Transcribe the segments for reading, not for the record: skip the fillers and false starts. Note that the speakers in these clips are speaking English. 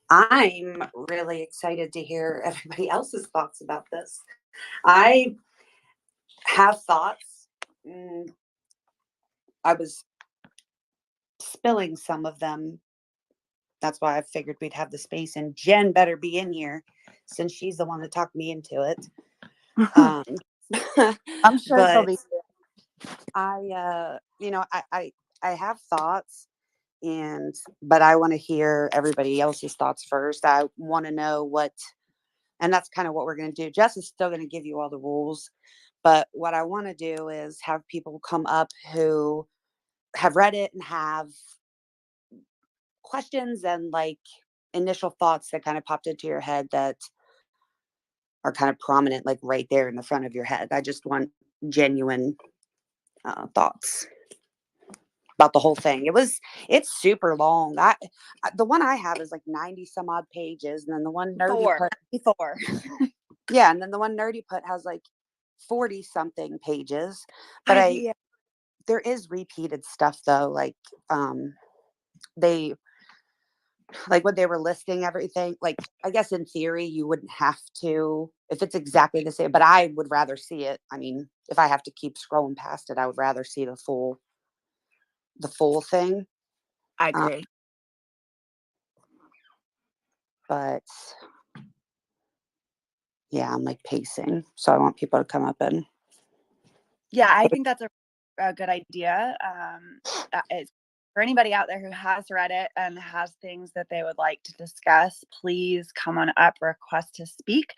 I'm really excited to hear everybody else's thoughts about this. I have thoughts. Mm, I was spilling some of them. That's why I figured we'd have the space, and Jen better be in here since she's the one that talked me into it. Um, I'm sure she'll but be. I have thoughts, but I want to hear everybody else's thoughts first. I want to know what, and that's kind of what we're going to do. Jess is still going to give you all the rules, but what I want to do is have people come up who have read it and have questions and like initial thoughts that kind of popped into your head that are kind of prominent, like right there in the front of your head. I just want genuine thoughts about the whole thing. It's super long. The one I have is like 90 some odd pages, and then the one nerdy Four. put, Four. yeah, and then the one nerdy put has like 40 something pages. But Yeah. there is repeated stuff though, they like when they were listing everything, like I guess in theory you wouldn't have to if it's exactly the same, but I would rather see it. I mean, if I have to keep scrolling past it, I would rather see the full thing. I Um, agree. but yeah, I'm like pacing, so I want people to come up and Yeah, I think that's a good idea. It's for anybody out there who has read it and has things that they would like to discuss, please come on up, request to speak.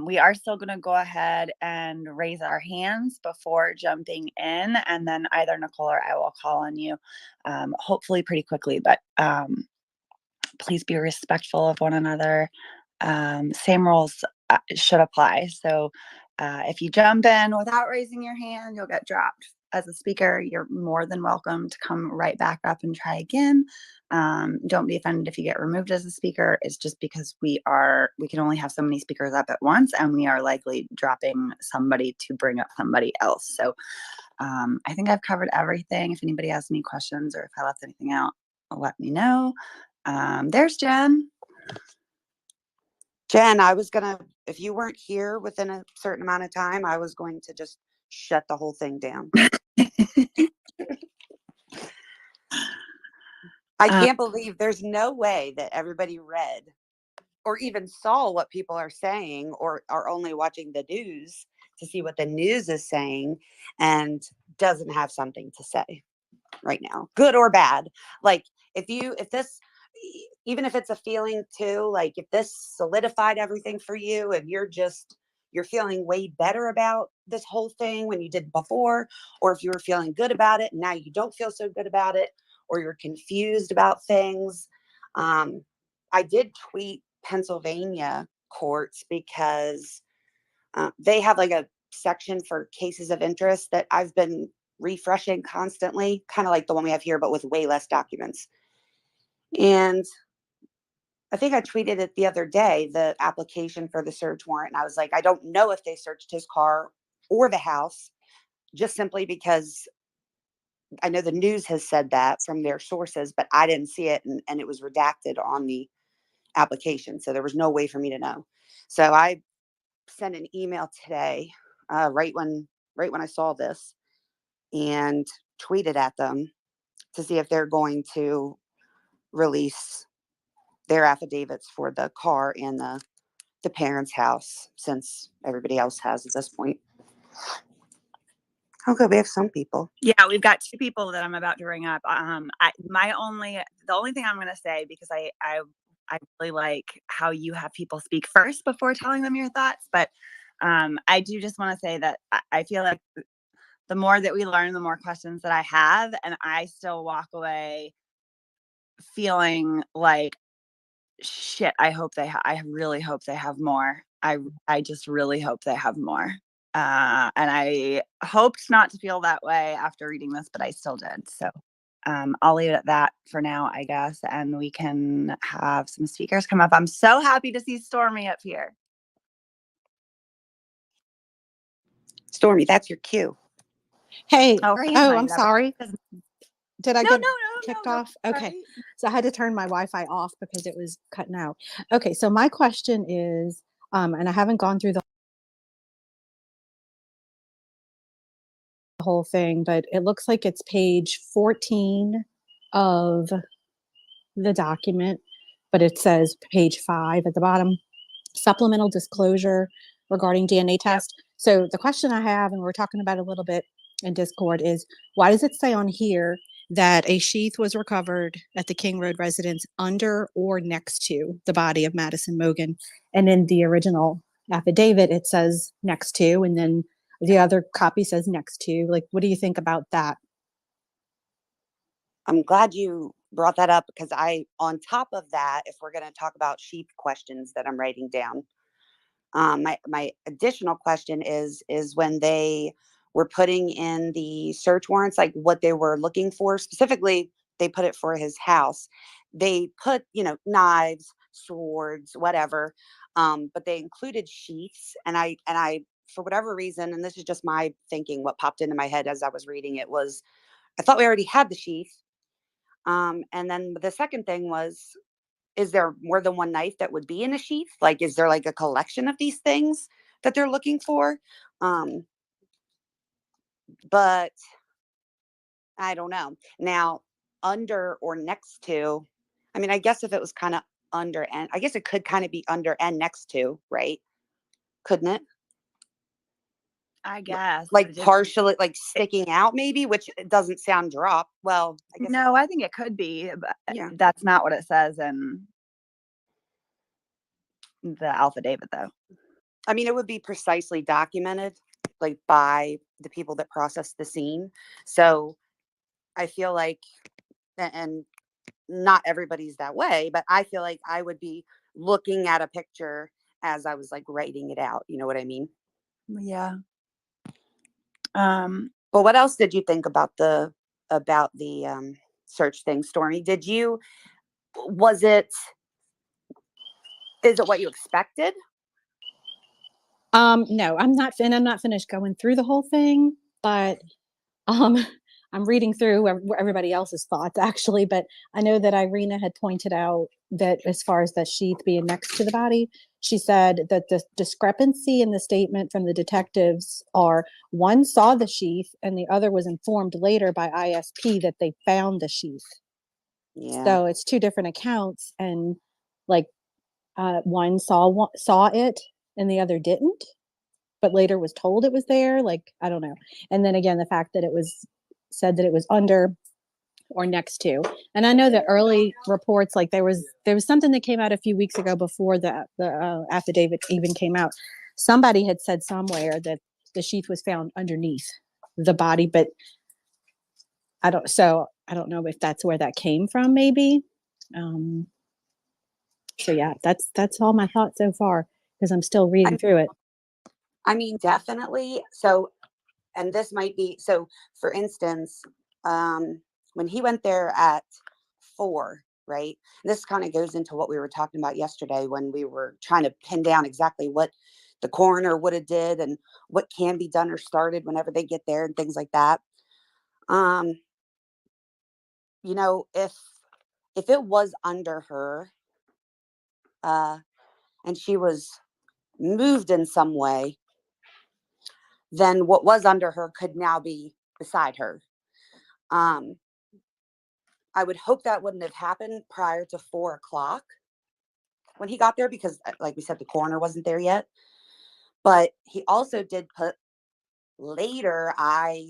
We are still going to go ahead and raise our hands before jumping in, and then either Nicole or I will call on you, hopefully pretty quickly. But please be respectful of one another. Same rules should apply. So if you jump in without raising your hand, you'll get dropped. As a speaker, you're more than welcome to come right back up and try again. Don't be offended if you get removed as a speaker. It's just because we can only have so many speakers up at once, and we are likely dropping somebody to bring up somebody else. So I think I've covered everything. If anybody has any questions or if I left anything out, let me know. There's Jen. Jen, if you weren't here within a certain amount of time, I was going to just shut the whole thing down. I can't believe there's no way that everybody read or even saw what people are saying or are only watching the news to see what the news is saying and doesn't have something to say right now, good or bad. Like if this, even if it's a feeling too, like if this solidified everything for you and you're feeling way better about this whole thing when you did before, or if you were feeling good about it and now you don't feel so good about it, or you're confused about things. I did tweet Pennsylvania courts because they have like a section for cases of interest that I've been refreshing constantly, kind of like the one we have here, but with way less documents. And I think I tweeted it the other day, the application for the search warrant. And I was like, I don't know if they searched his car or the house, just simply because I know the news has said that from their sources, but I didn't see it. And it was redacted on the application. So there was no way for me to know. So I sent an email today, right when I saw this, and tweeted at them to see if they're going to release their affidavits for the car and the parents' house, since everybody else has at this point. Okay, we have some people. Yeah, we've got two people that I'm about to bring up. The only thing I'm going to say, because I really like how you have people speak first before telling them your thoughts, but I do just want to say that I feel like the more that we learn, the more questions that I have, and I still walk away feeling like shit. I really hope they have more. I just really hope they have more. And I hoped not to feel that way after reading this, but I still did. So I'll leave it at that for now, I guess. And we can have some speakers come up. I'm so happy to see Stormy up here. Stormy, that's your cue. Hey, Oh, I'm sorry. Did I No, get no, no, kicked no. off? Okay. Right. So I had to turn my Wi-Fi off because it was cutting out. Okay. So my question is, and I haven't gone through the whole thing, but it looks like it's page 14 of the document, but it says page 5 at the bottom, supplemental disclosure regarding DNA test. So the question I have, and we're talking about it a little bit in Discord, is why does it say on here that a sheath was recovered at the King Road residence under or next to the body of Madison Mogen? And in the original affidavit, it says next to, and then the other copy says next to. Like, what do you think about that? I'm glad you brought that up because on top of that, if we're going to talk about sheep questions that I'm writing down, my additional question is when they were putting in the search warrants, like what they were looking for specifically, they put it for his house. They put, knives, swords, whatever, but they included sheaths, and I, for whatever reason, and this is just my thinking, what popped into my head as I was reading it was, I thought we already had the sheath. And then the second thing was, is there more than one knife that would be in a sheath? Like, is there like a collection of these things that they're looking for? But I don't know. Now, under or next to, I mean, I guess if it was kind of under, and I guess it could kind of be under and next to, right? Couldn't it? I guess. Like partially, like sticking out, maybe, which doesn't sound drop. Well, I guess. No, I think it could be, but Yeah. that's not what it says in the affidavit, though. I mean, it would be precisely documented, like by the people that processed the scene. So I feel like, and not everybody's that way, but I feel like I would be looking at a picture as I was like writing it out. You know what I mean? Yeah. But what else did you think about the search thing, Stormy? Is it what you expected? No, I'm not finished going through the whole thing, but um I'm reading through everybody else's thoughts actually, but I know that Irina had pointed out that as far as the sheath being next to the body, she said that the discrepancy in the statement from the detectives are one saw the sheath and the other was informed later by ISP that they found the sheath. Yeah. So it's two different accounts, and like one saw it and the other didn't, but later was told it was there. Like, I don't know. And then again, the fact that it was said that it was under or next to. And I know that early reports, like there was something that came out a few weeks ago before the affidavit even came out. Somebody had said somewhere that the sheath was found underneath the body, but I don't know if that's where that came from, maybe. So yeah, that's all my thoughts so far because I'm still reading through it. I mean, definitely. So, and this might be, so for instance, when he went there at 4, right? This kind of goes into what we were talking about yesterday when we were trying to pin down exactly what the coroner would have did and what can be done or started whenever they get there and things like that. If it was under her, and she was moved in some way, then what was under her could now be beside her. I would hope that wouldn't have happened prior to 4 o'clock when he got there because, like we said, the coroner wasn't there yet. But he also did put later, I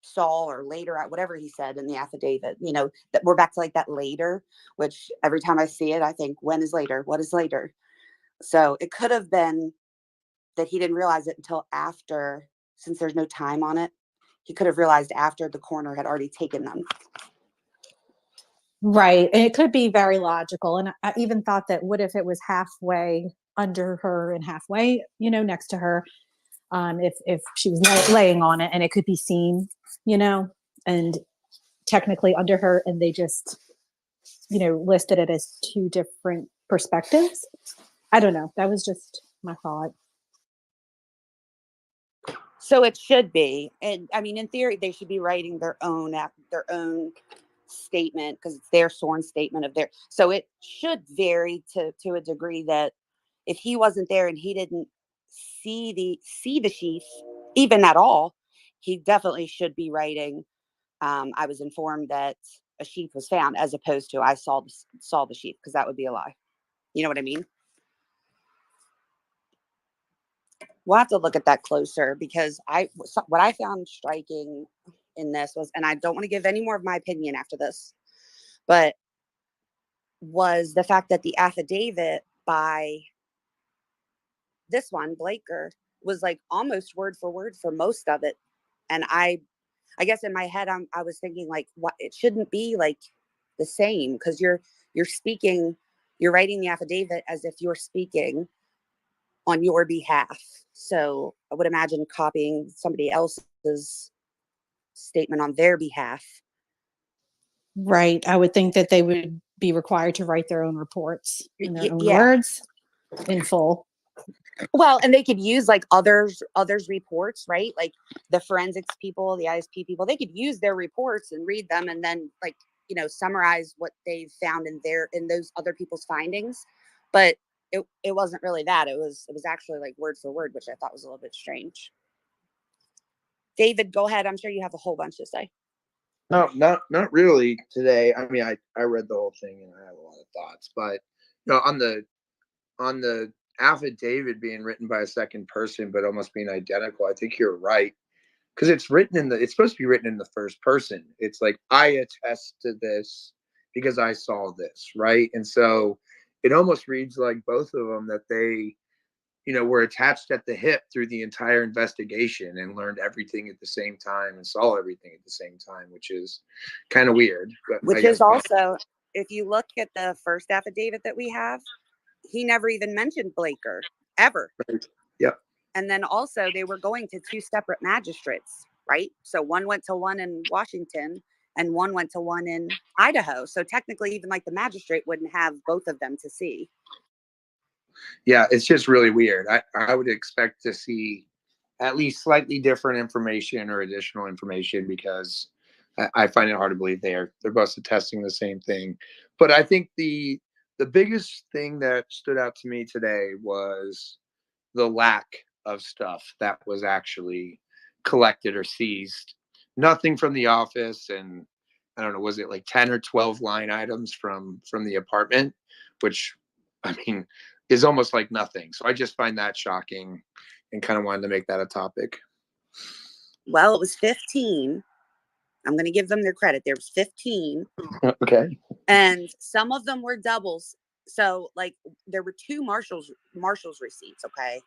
saw, or later, whatever he said in the affidavit, that we're back to like that later, which every time I see it, I think, when is later? What is later? So it could have been that he didn't realize it until after, since there's no time on it. He could have realized after the coroner had already taken them. Right. And it could be very logical. And I even thought that what if it was halfway under her and halfway, next to her, if she was laying on it and it could be seen, and technically under her, and they just, listed it as two different perspectives. I don't know. That was just my thought. So it should be, and I mean, in theory, they should be writing their own statement because it's their sworn statement of their. So it should vary to a degree that if he wasn't there and he didn't see the sheath even at all, he definitely should be writing. I was informed that a sheath was found, as opposed to I saw the sheath, because that would be a lie. You know what I mean? We'll have to look at that closer, because what I found striking in this was, and I don't want to give any more of my opinion after this, but was the fact that the affidavit by this one, Blaker, was like almost word for word for most of it. And I guess in my head, I was thinking like, what, it shouldn't be like the same, because you're speaking, you're writing the affidavit as if you're speaking on your behalf. So I would imagine copying somebody else's statement on their behalf. Right. I would think that they would be required to write their own reports in their own Yeah. words in full. Well, and they could use like others reports, right? Like the forensics people, the ISP people, they could use their reports and read them, and then like, summarize what they found in those other people's findings. But it wasn't really that. It was actually like word for word, which I thought was a little bit strange. David, go ahead. I'm sure you have a whole bunch to say. No, not really today. I mean, I read the whole thing and I have a lot of thoughts, but on the affidavit being written by a second person but almost being identical, I think you're right, because it's supposed to be written in the first person. It's like, I attest to this because I saw this, right? And so it almost reads like both of them, that they were attached at the hip through the entire investigation and learned everything at the same time and saw everything at the same time, which is kind of weird. But Which is also, if you look at the first affidavit that we have, he never even mentioned Blaker ever. Right. Yep. And then also they were going to two separate magistrates, right? So one went to one in Washington and one went to one in Idaho. So technically, even like the magistrate wouldn't have both of them to see. Yeah, it's just really weird. I would expect to see at least slightly different information or additional information, because I find it hard to believe they're both attesting the same thing. But I think the biggest thing that stood out to me today was the lack of stuff that was actually collected or seized. Nothing from the office, and I don't know, was it like 10 or 12 line items from the apartment, which, I mean, is almost like nothing. So I just find that shocking and kind of wanted to make that a topic. Well, it was 15. I'm going to give them their credit. There was 15. Okay. And some of them were doubles. So like there were two Marshall's receipts. Okay.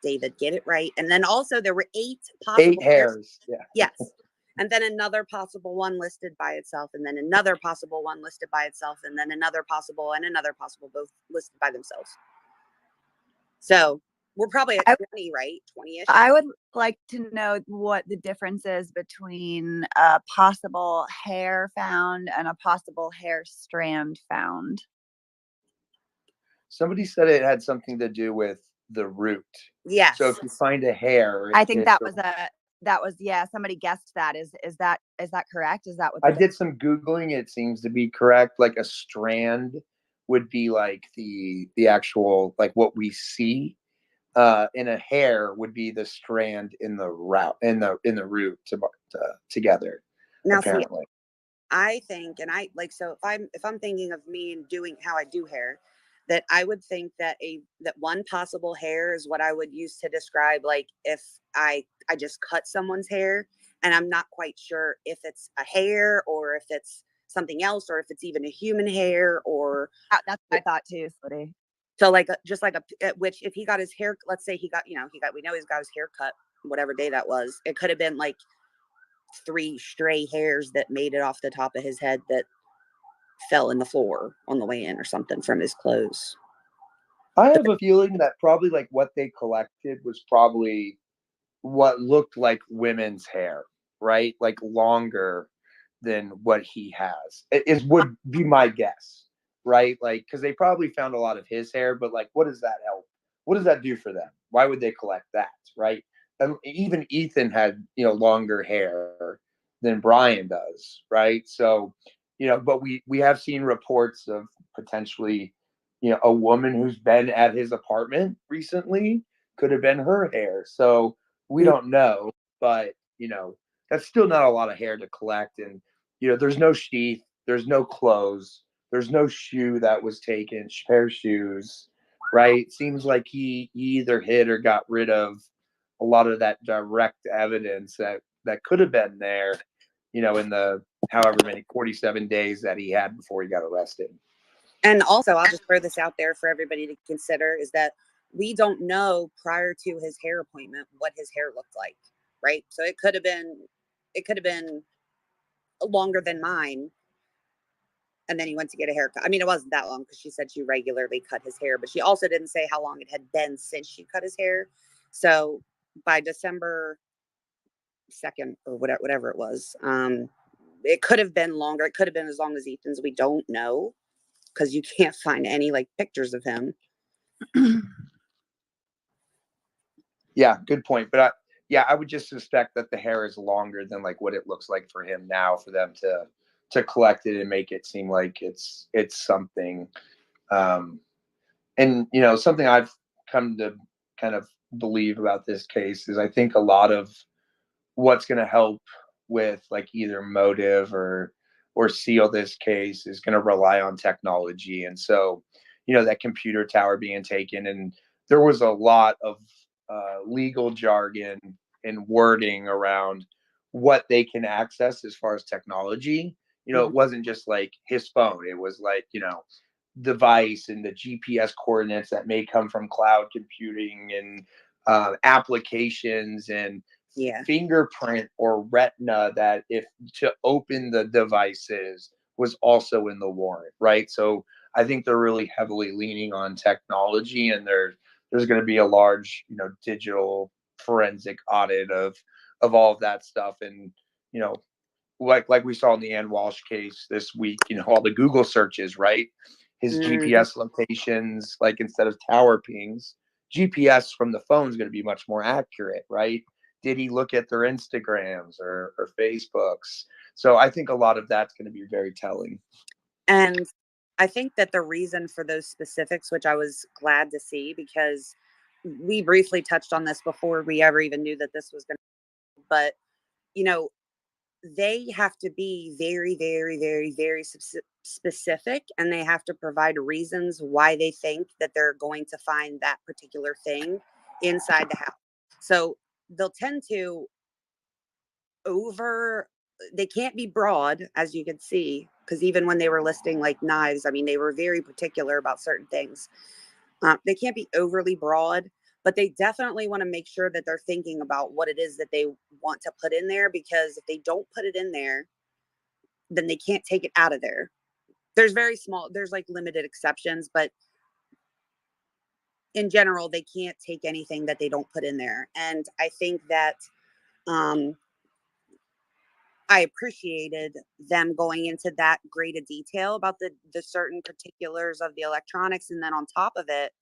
David, get it right. And then also there were 8 possible 8 hairs. Yeah. Yes. And then another possible one listed by itself, and then another possible one listed by itself, and then another possible and another possible, both listed by themselves. So we're probably at 20, right? 20-ish. I would like to know what the difference is between a possible hair found and a possible hair strand found. Somebody said it had something to do with the root. Yes. So if you find a hair, I think that was yeah, somebody guessed that. Is that correct? Is that what I did some Googling? It seems to be correct. Like a strand would be like the actual, like what we see. In a hair would be the strand in the root together. Now, apparently. see, I think, and I like, so if I'm thinking of me and doing how I do hair, that I would think that that one possible hair is what I would use to describe, like, if I just cut someone's hair and I'm not quite sure if it's a hair or if it's something else, or if it's even a human hair, or that's what I thought too, Sleuthie. so like just like which, if he got his hair, let's say we know he's got his hair cut whatever day that was, it could have been like 3 stray hairs that made it off the top of his head that fell in the floor on the way in, or something from his clothes. I have a feeling that probably like what they collected was probably what looked like women's hair, right? Like longer than what he has. It would be my guess, right? Like, because they probably found a lot of his hair, but like, what does that help? What does that do for them? Why would they collect that, right? even Ethan had, longer hair than Brian does, right? So, but we have seen reports of potentially, a woman who's been at his apartment recently could have been her hair. So we don't know, but that's still not a lot of hair to collect. And there's no sheath, there's no clothes, there's no shoe that was taken, pair of shoes, right? Seems like he either hid or got rid of a lot of that direct evidence that could have been there, in the however many 47 days that he had before he got arrested. And also, I'll just throw this out there for everybody to consider, is that we don't know prior to his hair appointment what his hair looked like, right? So it could have been longer than mine, and then he went to get a haircut. I mean, it wasn't that long because she said she regularly cut his hair, but she also didn't say how long it had been since she cut his hair. So by December 2nd or whatever it was, it could have been longer. It could have been as long as Ethan's. We don't know because you can't find any like pictures of him. Yeah, good point. But I would just suspect that the hair is longer than like what it looks like for him now, for them to collect it and make it seem like it's something. And something I've come to kind of believe about this case is I think a lot of what's going to help with like either motive or seal this case is going to rely on technology. And so that computer tower being taken, and there was a lot of legal jargon and wording around what they can access as far as technology. It wasn't just like his phone, it was like device and the GPS coordinates that may come from cloud computing and applications and fingerprint or retina that if to open the devices was also in the warrant, right? So I think they're really heavily leaning on technology, and there's going to be a large, digital forensic audit of all of that stuff. And like we saw in the Ann Walsh case this week, all the Google searches, right? His GPS locations, like instead of tower pings, GPS from the phone is going to be much more accurate, right? Did he look at their Instagrams or Facebooks? So I think a lot of that's going to be very telling. And I think that the reason for those specifics, which I was glad to see, because we briefly touched on this before we ever even knew that this was going to, but they have to be very, very, very, very specific, and they have to provide reasons why they think that they're going to find that particular thing inside the house. So they'll tend to they can't be broad, as you can see, because even when they were listing like knives, I mean, they were very particular about certain things. They can't be overly broad, but they definitely want to make sure that they're thinking about what it is that they want to put in there, because if they don't put it in there, then they can't take it out of there. There's like limited exceptions, but in general, they can't take anything that they don't put in there. And I think that I appreciated them going into that great a detail about the certain particulars of the electronics. And then on top of it,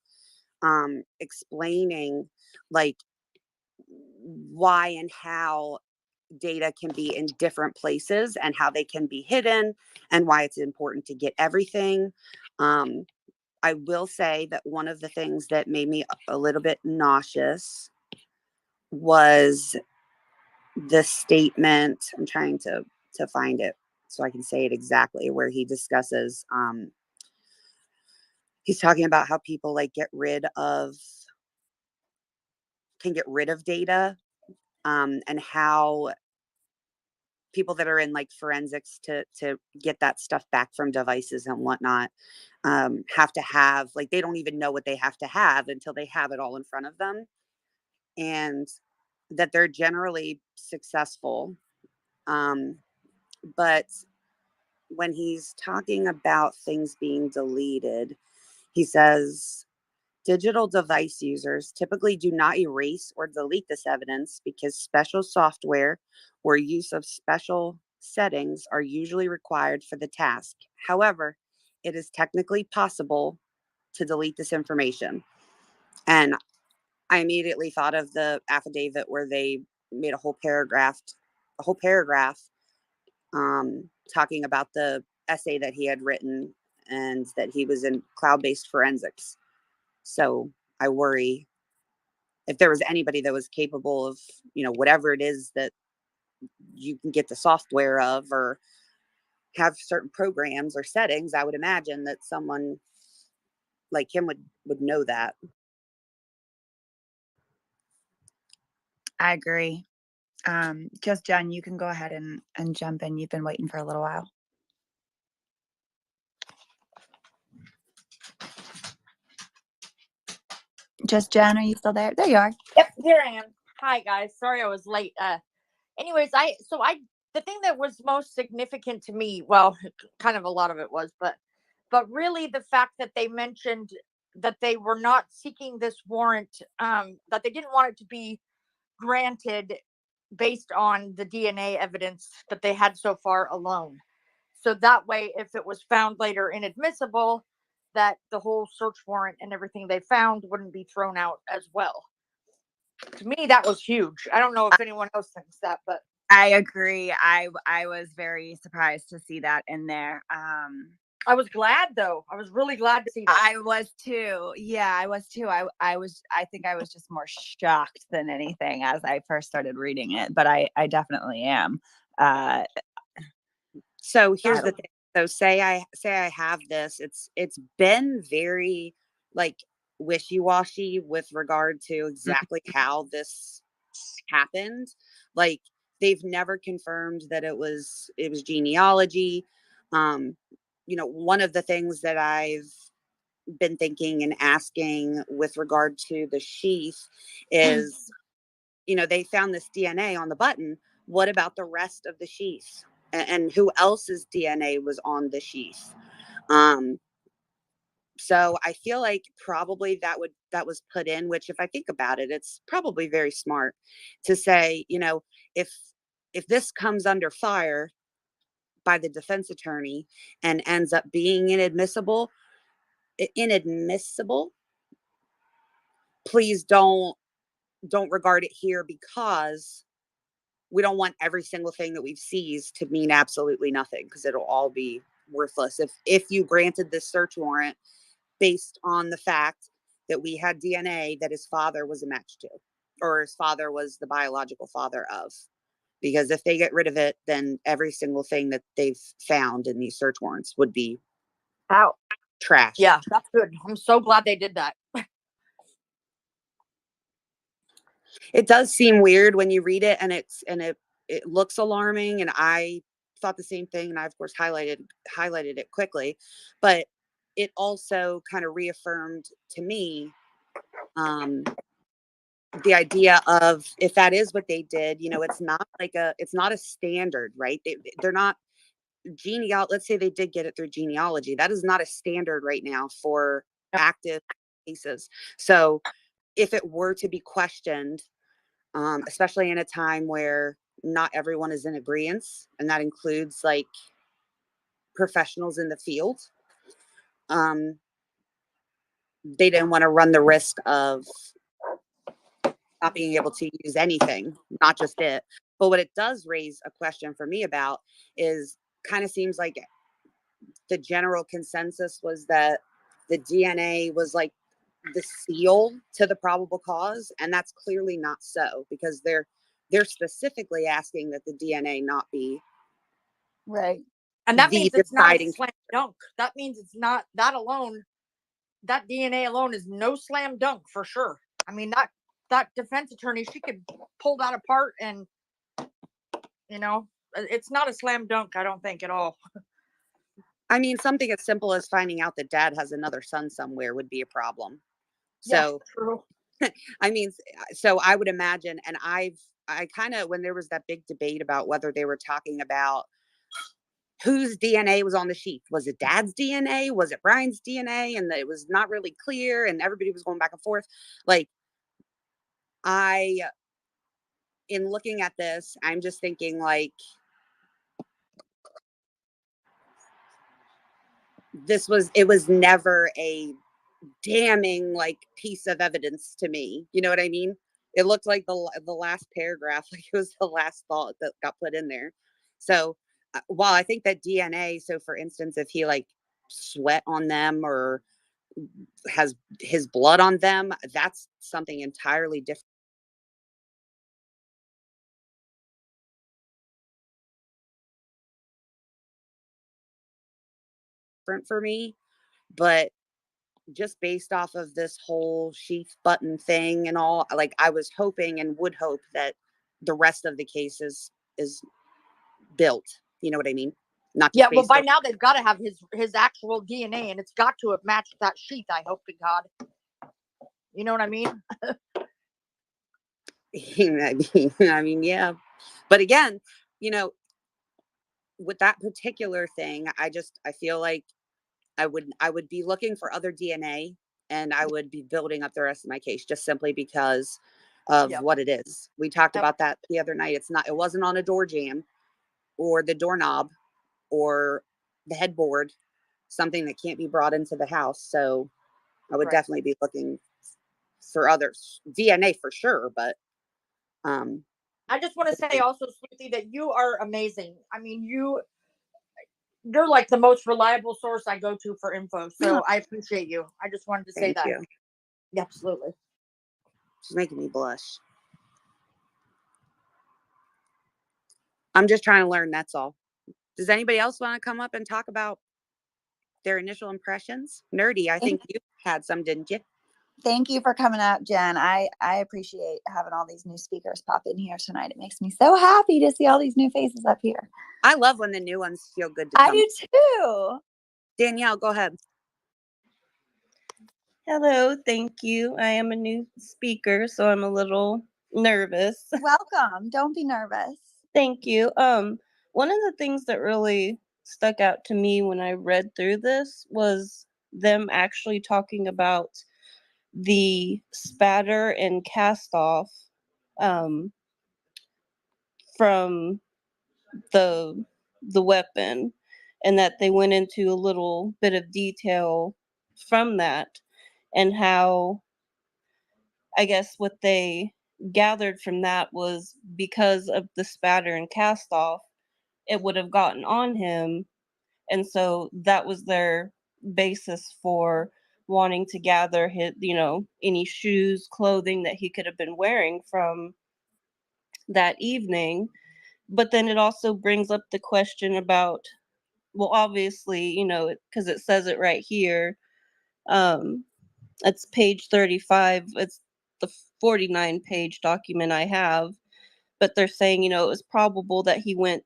explaining like why and how data can be in different places and how they can be hidden and why it's important to get everything. I will say that one of the things that made me a little bit nauseous was the statement. I'm trying to find it so I can say it exactly, where he discusses he's talking about how people like can get rid of data, and how people that are in like forensics to get that stuff back from devices and whatnot have to have, like, they don't even know what they have to have until they have it all in front of them, and that they're generally successful. But when he's talking about things being deleted, he says digital device users typically do not erase or delete this evidence because special software or use of special settings are usually required for the task. However, it is technically possible to delete this information. And I immediately thought of the affidavit where they made a whole paragraph talking about the essay that he had written and that he was in cloud-based forensics. So I worry if there was anybody that was capable of, whatever it is that you can get the software of or have certain programs or settings, I would imagine that someone like him would know that. I agree. Just Jen, you can go ahead and jump in. You've been waiting for a little while. Just Jen, are you still there? There you are. Yep, here I am. Hi guys. Sorry I was late. Anyways, the thing that was most significant to me, well, kind of a lot of it was, but really the fact that they mentioned that they were not seeking this warrant, that they didn't want it to be granted based on the DNA evidence that they had so far alone. So that way, if it was found later inadmissible, that the whole search warrant and everything they found wouldn't be thrown out as well. To me, that was huge. I don't know if anyone else thinks that, but I agree. I was very surprised to see that in there. I was glad though. I was really glad to see that. I was too. Yeah, I was too. I think I was just more shocked than anything as I first started reading it, but I definitely am. So here's the thing. So say I have this. It's been very like wishy-washy with regard to exactly how this happened. Like they've never confirmed that it was genealogy. One of the things that I've been thinking and asking with regard to the sheath is, they found this DNA on the button. What about the rest of the sheath? And who else's DNA was on the sheath? So I feel like probably that was put in, which if I think about it, it's probably very smart to say, if this comes under fire by the defense attorney and ends up being inadmissible, please don't regard it here, because we don't want every single thing that we've seized to mean absolutely nothing, because it'll all be worthless. If you granted this search warrant based on the fact that we had DNA that his father was a match to, or his father was the biological father of, because if they get rid of it, then every single thing that they've found in these search warrants would be out. Trash. Yeah, that's good. I'm so glad they did that. It does seem weird when you read it, and it looks alarming, and I thought the same thing, and I of course highlighted it quickly, but it also kind of reaffirmed to me the idea of, if that is what they did, it's not a standard, right? They're not let's say they did get it through genealogy. That is not a standard right now for active cases. So if it were to be questioned, especially in a time where not everyone is in agreement, and that includes like professionals in the field, they didn't want to run the risk of not being able to use anything, not just it. But what it does raise a question for me about is, kind of seems like the general consensus was that the DNA was like the seal to the probable cause, and that's clearly not so, because they're specifically asking that the DNA not be right. And that means it's not a slam dunk. That means it's not that alone. That DNA alone is no slam dunk for sure. I mean, that defense attorney, she could pull that apart, and it's not a slam dunk, I don't think, at all. I mean, something as simple as finding out that dad has another son somewhere would be a problem. So, yeah, true. I mean, so I would imagine, and I kind of, when there was that big debate about whether they were talking about whose DNA was on the sheath, was it dad's DNA? Was it Brian's DNA? And it was not really clear, and everybody was going back and forth. Like, in looking at this, I'm just thinking like, it was never a damning like piece of evidence to me. You know what I mean? It looked like the last paragraph, like it was the last thought that got put in there. So while I think that DNA, so for instance, if he like sweat on them or has his blood on them, that's something entirely different for me. But just based off of this whole sheath button thing and all, like I was hoping and would hope that the rest of the case is built. You know what I mean? Not Yeah, just well, based by on. now they've got to have his actual DNA, and it's got to have matched that sheath. I hope to God. You know what I mean? I mean, yeah. But again, you know, with that particular thing, I feel like I would be looking for other DNA, and I would be building up the rest of my case just simply because of Yep. what it is. We talked Yep. about that the other night. It wasn't on a door jamb or the doorknob or the headboard, something that can't be brought into the house. So I would Right. definitely be looking for others. DNA for sure, but I just want to say also, Sleuthie, that you are amazing. I mean, you're like the most reliable source I go to for info. So I appreciate you. I just wanted to say thank that. you. Yeah, absolutely. She's making me blush. I'm just trying to learn, that's all. Does anybody else want to come up and talk about their initial impressions? Nerdy, I think you had some, didn't you? Thank you for coming up, Jen. I appreciate having all these new speakers pop in here tonight. It makes me so happy to see all these new faces up here. I love when the new ones feel good to I come. do too. Danielle, go ahead. Hello, thank you. I am a new speaker, so I'm a little nervous. Welcome. Don't be nervous. Thank you. One of the things that really stuck out to me when I read through this was them actually talking about the spatter and cast off from the weapon, and that they went into a little bit of detail from that, and how I guess what they gathered from that was because of the spatter and cast off, it would have gotten on him. And so that was their basis for wanting to gather his, any shoes, clothing that he could have been wearing from that evening. But then it also brings up the question about, well, obviously, because it says it right here. It's page 35. It's the 49 page document I have, but they're saying, it was probable that he went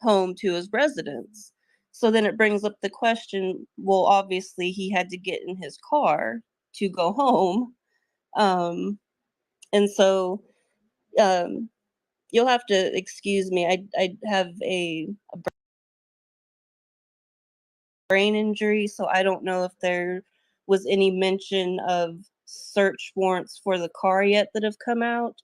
home to his residence. So then it brings up the question, well, obviously he had to get in his car to go home. And so you'll have to excuse me. I have a brain injury, so I don't know if there was any mention of search warrants for the car yet that have come out.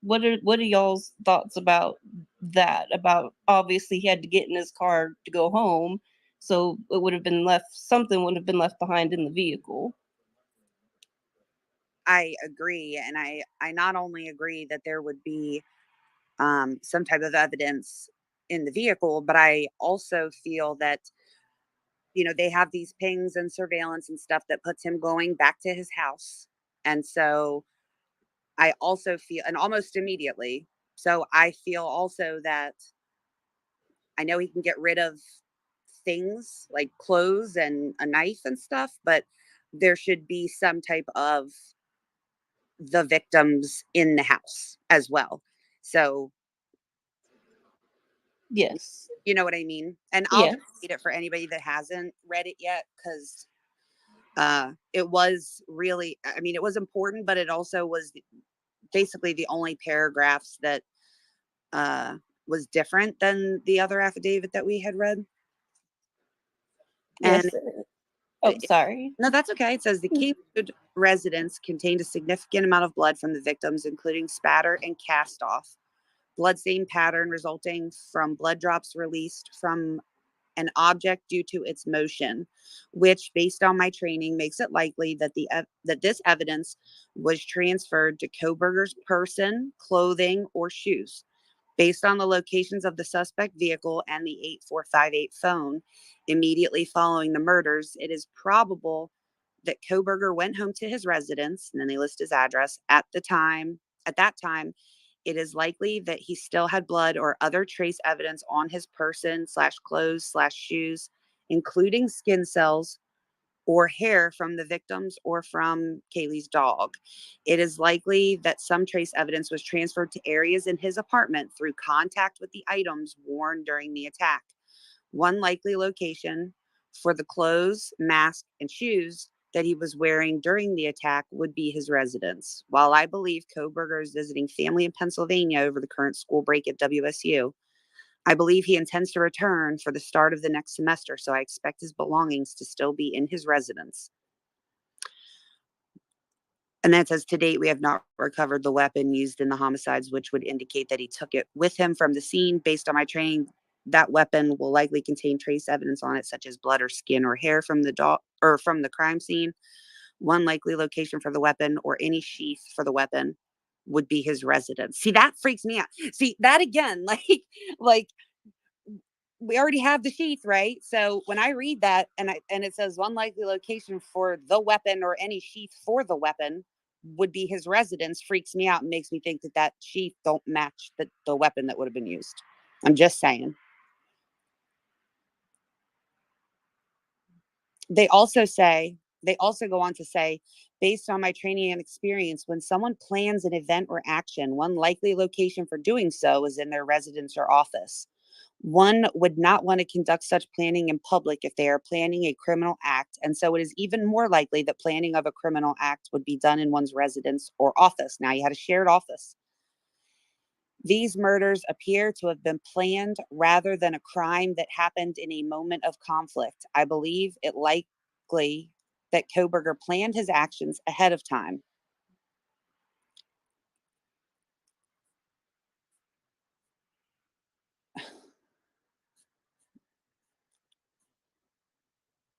What are y'all's thoughts about that? About obviously he had to get in his car to go home, so it would have been something would have been left behind in the vehicle. I agree. And I not only agree that there would be some type of evidence in the vehicle, but I also feel that, they have these pings and surveillance and stuff that puts him going back to his house. And so I also feel, and almost immediately, so I feel also that I know he can get rid of things like clothes and a knife and stuff, but there should be some type of the victims in the house as well. So, Yes. you know what I mean? And I'll Yes. just read it for anybody that hasn't read it yet, because it was really, I mean, it was important, but it also was basically the only paragraphs that was different than the other affidavit that we had read. Yes. And Sorry. no, that's okay. It says the Kingwood residence contained a significant amount of blood from the victims, including spatter and cast off. Bloodstain pattern resulting from blood drops released from an object due to its motion, which, based on my training, makes it likely that that this evidence was transferred to Koberger's person, clothing, or shoes. Based on the locations of the suspect vehicle and the 8458 phone immediately following the murders, it is probable that Koberger went home to his residence, and then they list his address at the time. At that time, it is likely that he still had blood or other trace evidence on his person / clothes / shoes, including skin cells or hair from the victims or from Kaylee's dog. It is likely that some trace evidence was transferred to areas in his apartment through contact with the items worn during the attack. One likely location for the clothes, mask, and shoes that he was wearing during the attack would be his residence. While I believe Koberger is visiting family in Pennsylvania over the current school break at WSU, I believe he intends to return for the start of the next semester, so I expect his belongings to still be in his residence. And that says, to date, we have not recovered the weapon used in the homicides, which would indicate that he took it with him from the scene. Based on my training, that weapon will likely contain trace evidence on it, such as blood or skin or hair from the dog or from the crime scene. One likely location for the weapon or any sheath for the weapon would be his residence. See, that freaks me out. See, that again, like we already have the sheath, right? So when I read that and it says one likely location for the weapon or any sheath for the weapon would be his residence, freaks me out and makes me think that that sheath don't match the weapon that would have been used. I'm just saying. They also go on to say, based on my training and experience, when someone plans an event or action, one likely location for doing so is in their residence or office. One would not want to conduct such planning in public if they are planning a criminal act, and so it is even more likely that planning of a criminal act would be done in one's residence or office. Now, you had a shared office. These murders appear to have been planned rather than a crime that happened in a moment of conflict. I believe it likely that Koberger planned his actions ahead of time.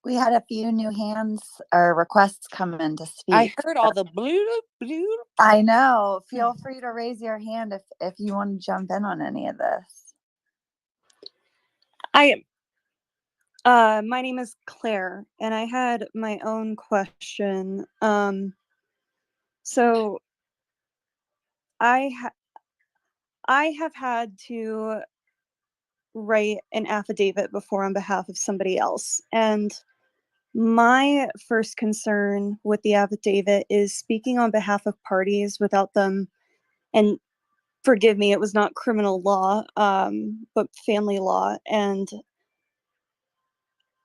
We had a few new hands or requests come in to speak. I heard all the blue. I know. Feel free to raise your hand if you want to jump in on any of this. My name is Claire, and I had my own question. So I have had to write an affidavit before on behalf of somebody else, and my first concern with the affidavit is speaking on behalf of parties without them, and forgive me, it was not criminal law, but family law, and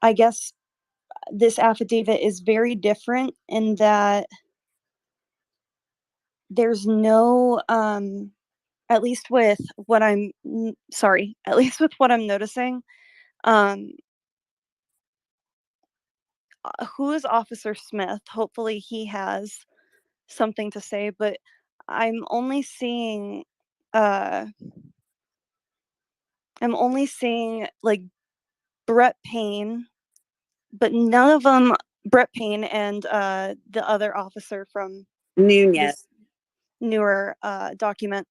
I guess this affidavit is very different in that there's no at least with what I'm noticing, who is Officer Smith? Hopefully he has something to say, but I'm only seeing like Brett Payne, but none of them, Brett Payne and the other officer from Nunez. this newer document.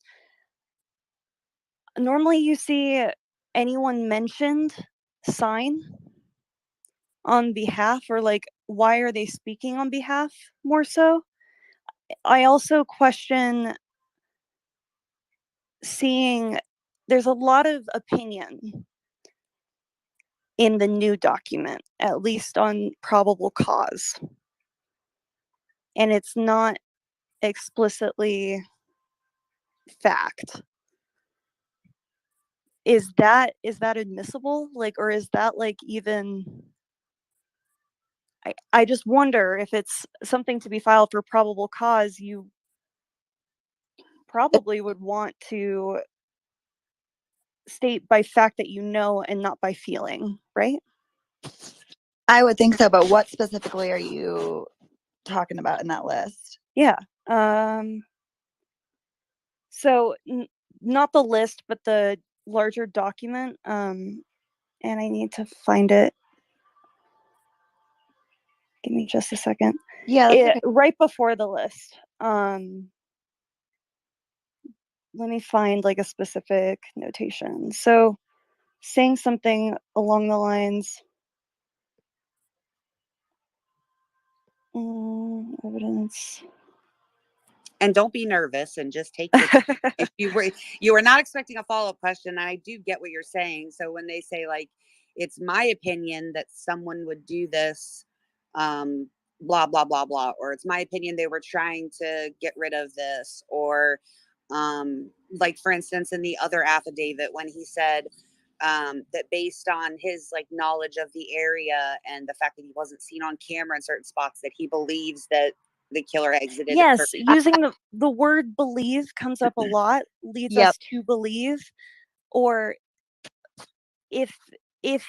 Normally you see anyone mentioned sign on behalf, or like, why are they speaking on behalf more so? I also question seeing there's a lot of opinion in the new document, at least on probable cause. And it's not explicitly fact. Is that admissible? Like, or is that like even, I just wonder if it's something to be filed for probable cause, you probably would want to state by fact that you know and not by feeling, right? I would think so, but what specifically are you talking about in that list? Yeah. So not the list, but the larger document. and I need to find it. Give me just a second. Yeah, that's okay. Right before the list. Let me find like a specific notation. So saying something along the lines, evidence. And don't be nervous and just take your time. If you were not expecting a follow-up question, and I do get what you're saying. So when they say like, it's my opinion that someone would do this, blah, blah, blah, blah, or it's my opinion they were trying to get rid of this, or like for instance, in the other affidavit, when he said that based on his like knowledge of the area and the fact that he wasn't seen on camera in certain spots, that he believes that the killer exited. Yes, using the word believe comes up a lot, leads us to believe. Or if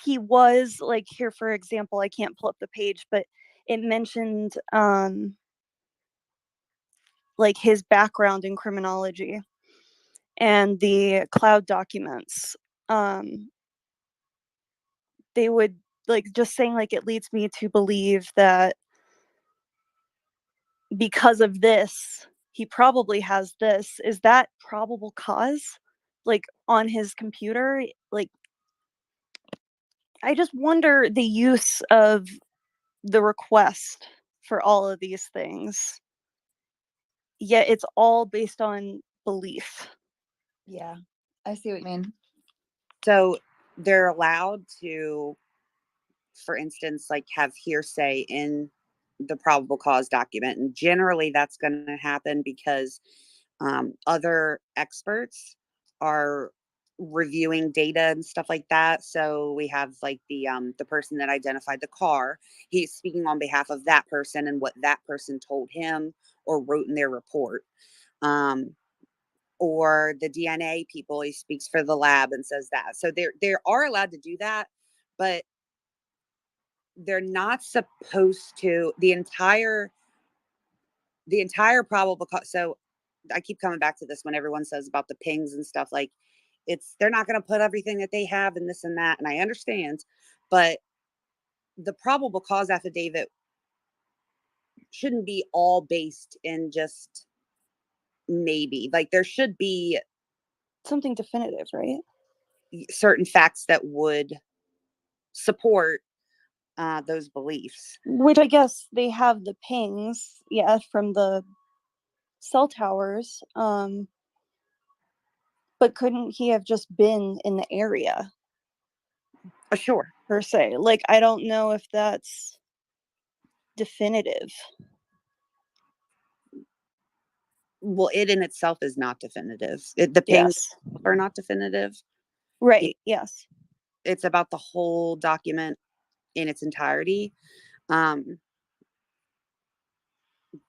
he was like, here for example, I can't pull up the page, but it mentioned like his background in criminology and the cloud documents. They would like just saying like, it leads me to believe that because of this, he probably has this. Is that probable cause? Like on his computer? Like, I just wonder the use of the request for all of these things. Yet it's all based on belief. Yeah, I see what you mean. So they're allowed to, for instance, like have hearsay in the probable cause document. And generally that's going to happen because other experts are reviewing data and stuff like that. So we have like the person that identified the car, he's speaking on behalf of that person and what that person told him or wrote in their report. Or the DNA people, he speaks for the lab and says that. So they are allowed to do that, but they're not supposed to. The entire probable cause. So I keep coming back to this when everyone says about the pings and stuff, like they're not going to put everything that they have in this and that, and I understand, but the probable cause affidavit shouldn't be all based in just maybe. Like there should be something definitive, right? Certain facts that would support those beliefs. Which I guess they have the pings, yeah, from the cell towers. But couldn't he have just been in the area? Sure. Per se. Like, I don't know if that's definitive. Well, it in itself is not definitive. The pings are not definitive. Right. Yes. It's about the whole document in its entirety. And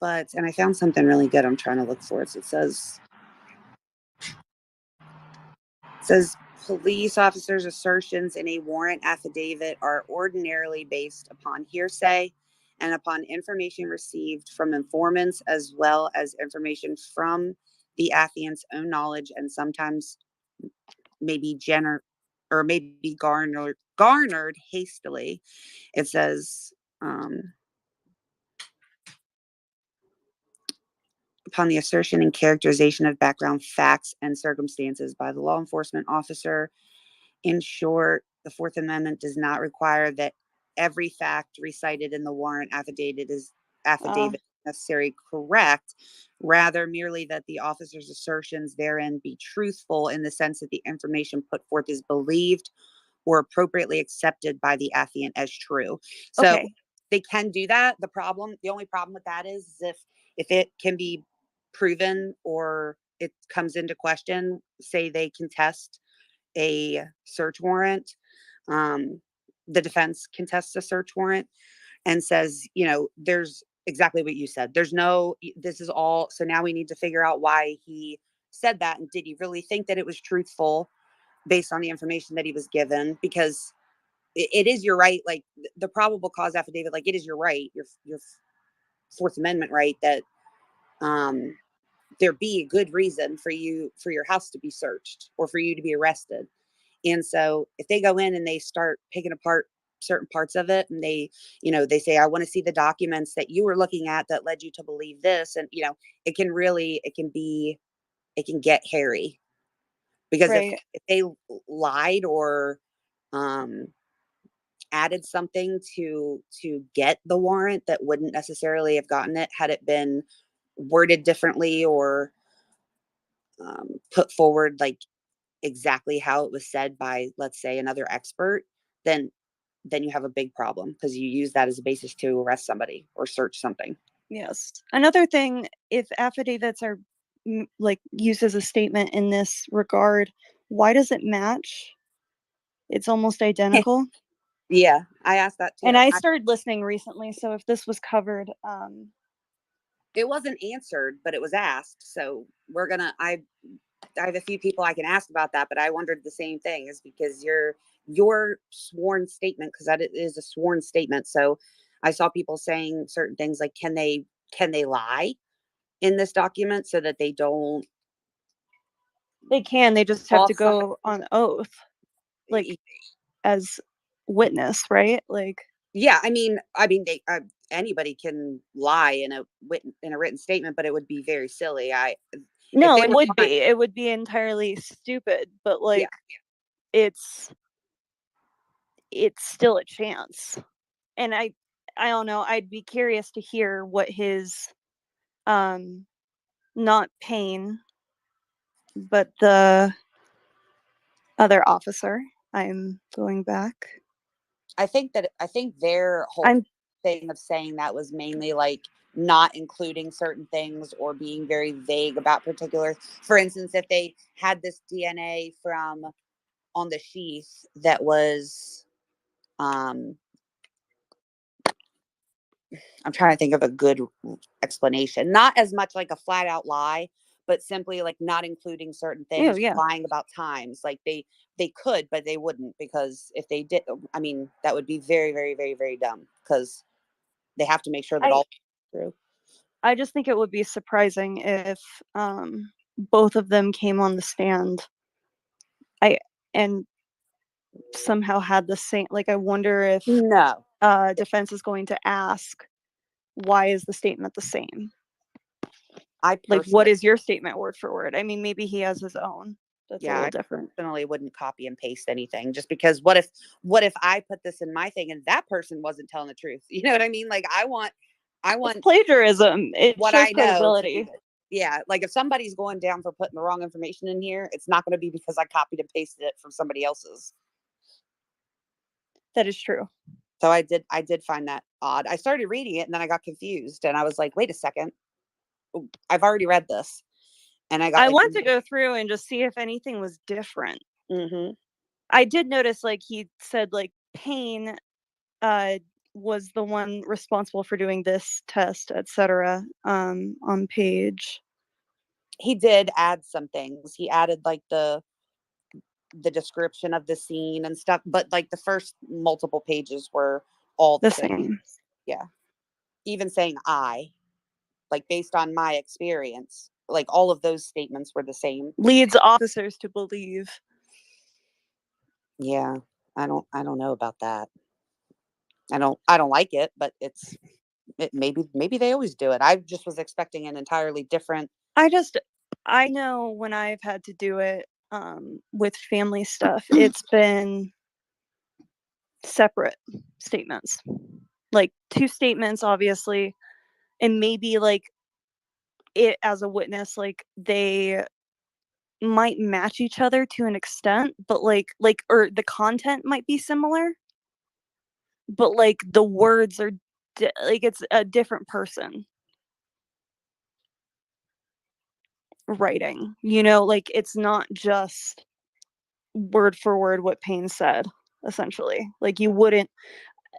I found something really good. I'm trying to look for it. So it says police officers' assertions in a warrant affidavit are ordinarily based upon hearsay and upon information received from informants, as well as information from the affiant's own knowledge, and sometimes maybe garnered hastily. It says upon the assertion and characterization of background facts and circumstances by the law enforcement officer. In short, the Fourth Amendment does not require that every fact recited in the warrant affidavit is necessary correct, rather merely that the officer's assertions therein be truthful in the sense that the information put forth is believed or appropriately accepted by the affiant as true. So they can do that. The only problem with that is if it can be proven or it comes into question, say they contest a search warrant, the defense contests a search warrant and says, there's exactly what you said. This is all. So now we need to figure out why he said that. And did he really think that it was truthful based on the information that he was given? Because it is your right, like the probable cause affidavit, like it is your right, your Fourth Amendment right, that there be a good reason for your house to be searched or for you to be arrested. And so if they go in and they start picking apart certain parts of it, and they, they say, I want to see the documents that you were looking at that led you to believe this. And, it can get hairy, because if Right. they lied or um, added something to get the warrant that wouldn't necessarily have gotten it had it been worded differently, or put forward like exactly how it was said by, let's say, another expert, then you have a big problem, because you use that as a basis to arrest somebody or search something. Yes. Another thing, if affidavits are like used as a statement in this regard, why does it match? It's almost identical. Yeah, I asked that too. And I started listening recently, so if this was covered, It wasn't answered, but it was asked. So I have a few people I can ask about that, but I wondered the same thing, is because your sworn statement, because that is a sworn statement. So I saw people saying certain things like, can they lie in this document so that they don't they just have off to somebody? go on oath, like as witness, right? Like, Yeah, they anybody can lie in a written statement, but it would be very silly. If no, they it were would lying, be. It would be entirely stupid, but yeah, like it's still a chance. And I don't know, I'd be curious to hear what his not Payne, but the other officer. I'm going back. I think their whole I'm thing of saying that was mainly like not including certain things or being very vague about particular. For instance, if they had this DNA from on the sheath that was, um, I'm trying to think of a good explanation. Not as much like a flat out lie, but simply like not including certain oh things, yeah. lying about times. Like they could, but they wouldn't, because if they did, that would be very, very, very, very dumb, because they have to make sure that I all true. I just think it would be surprising if both of them came on the stand. And somehow had the same, like, I wonder if No, defense is going to ask, why is the statement the same? I Like, what personally, is your statement word for word? I mean, maybe he has his own. That's a yeah, little I different. personally wouldn't copy and paste anything, just because what if I put this in my thing and that person wasn't telling the truth? You know what I mean? Like I It's want plagiarism. It what shows I know to be credibility. good. Yeah, like if somebody's going down for putting the wrong information in here, it's not going to be because I copied and pasted it from somebody else's. That is true. So I did find that odd. I started reading it and then I got confused, and I was like, wait a second, I've already read this, and I got I like, want to go through and just see if anything was different. mm-hmm. I did notice, like, he said, like, Payne uh, was the one responsible for doing this test, etc. On page. He did add some things. He added like the description of the scene and stuff, but like the first multiple pages were all the The same. same. Yeah. Even saying like based on my experience, like all of those statements were the same. Leads officers to believe. Yeah. I don't know about that. I don't like it, but maybe they always do it. I just was expecting an entirely different. I know when I've had to do it with family stuff, it's been separate statements, like two statements, obviously, and maybe like it as a witness, like they might match each other to an extent, but like or the content might be similar, but like the words are like it's a different person writing, like it's not just word for word what Payne said, essentially. Like you wouldn't,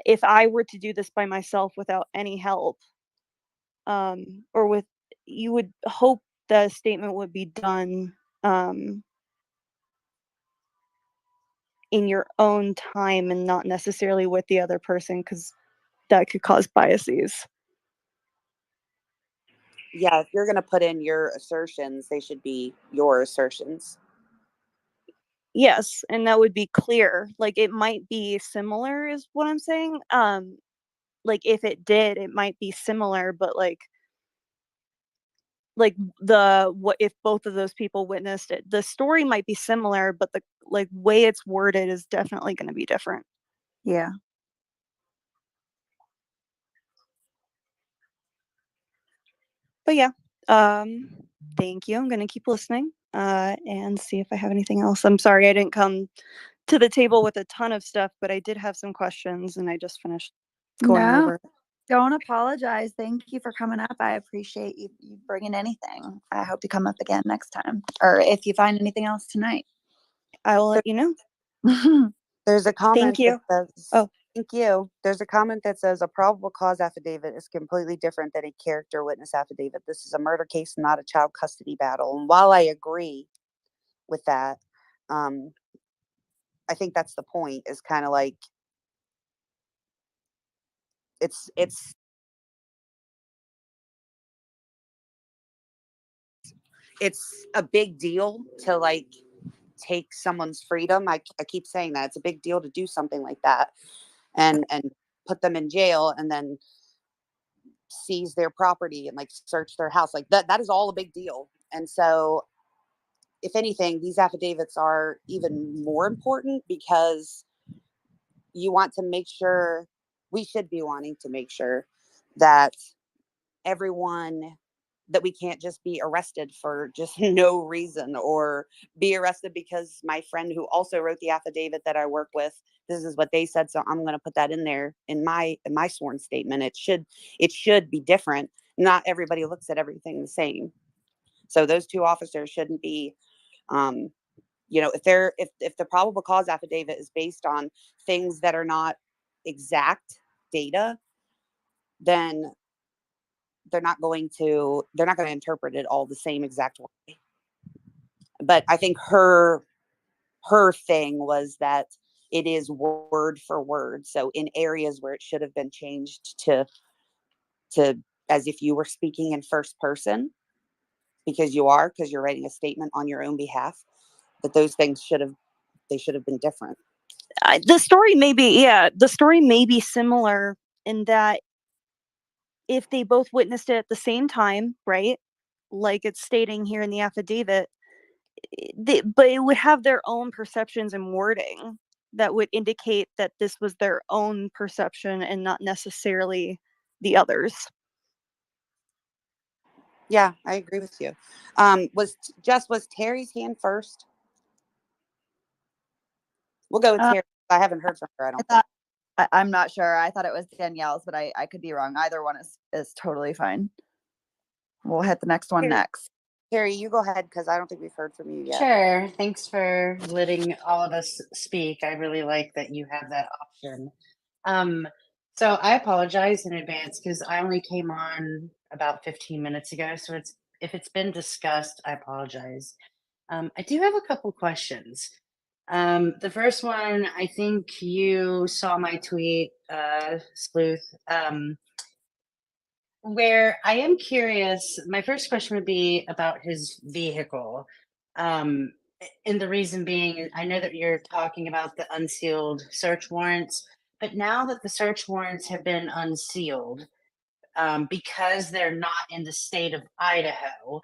if I were to do this by myself without any help, or with, you would hope the statement would be done in your own time and not necessarily with the other person, because that could cause biases. Yeah, if you're going to put in your assertions, they should be your assertions. Yes, and that would be clear. Like, it might be similar is what I'm saying. Like, if it did, it might be similar, but like what if both of those people witnessed it? The story might be similar, but the like way it's worded is definitely going to be different. Yeah. But yeah, thank you. I'm going to keep listening and see if I have anything else. I'm sorry I didn't come to the table with a ton of stuff, but I did have some questions and I just finished going No, over it. don't apologize. Thank you for coming up. I appreciate you bringing anything. I hope you come up again next time, or if you find anything else tonight. I will let you know. There's a comment Thank you. that says, Oh. thank you. There's a comment that says a probable cause affidavit is completely different than a character witness affidavit. This is a murder case, not a child custody battle. And while I agree with that, I think that's the point, is kind of like, it's a big deal to like take someone's freedom. I keep saying that it's a big deal to do something like that and put them in jail and then seize their property and like search their house. Like that is all a big deal. And so if anything, these affidavits are even more important because you want to make sure, we should be wanting to make sure that everyone, that we can't just be arrested for just no reason, or be arrested because my friend who also wrote the affidavit that I work with, this is what they said, so I'm going to put that in there in my sworn statement. It should be different. Not everybody looks at everything the same. So those two officers shouldn't be, if the probable cause affidavit is based on things that are not exact data, then they're not going to interpret it all the same exact way. But I think her thing was that it is word for word. So in areas where it should have been changed to as if you were speaking in first person, because you're writing a statement on your own behalf, that those things should have been different. The story may be similar in that if they both witnessed it at the same time, right? Like it's stating here in the affidavit, but it would have their own perceptions and wording that would indicate that this was their own perception and not necessarily the others. Yeah, I agree with you. Was Terry's hand first? We'll go with Terry. I haven't heard from her. I don't think. I'm not sure. I thought it was Danielle's, but I could be wrong. Either one is totally fine. We'll hit the next one next. Terry, you go ahead because I don't think we've heard from you yet. Sure. Thanks for letting all of us speak. I really like that you have that option. So I apologize in advance because I only came on about 15 minutes ago. So if it's been discussed, I apologize. I do have a couple questions. The first one, I think you saw my tweet, Sleuth, where I am curious. My first question would be about his vehicle. And the reason being, I know that you're talking about the unsealed search warrants, but now that the search warrants have been unsealed, because they're not in the state of Idaho,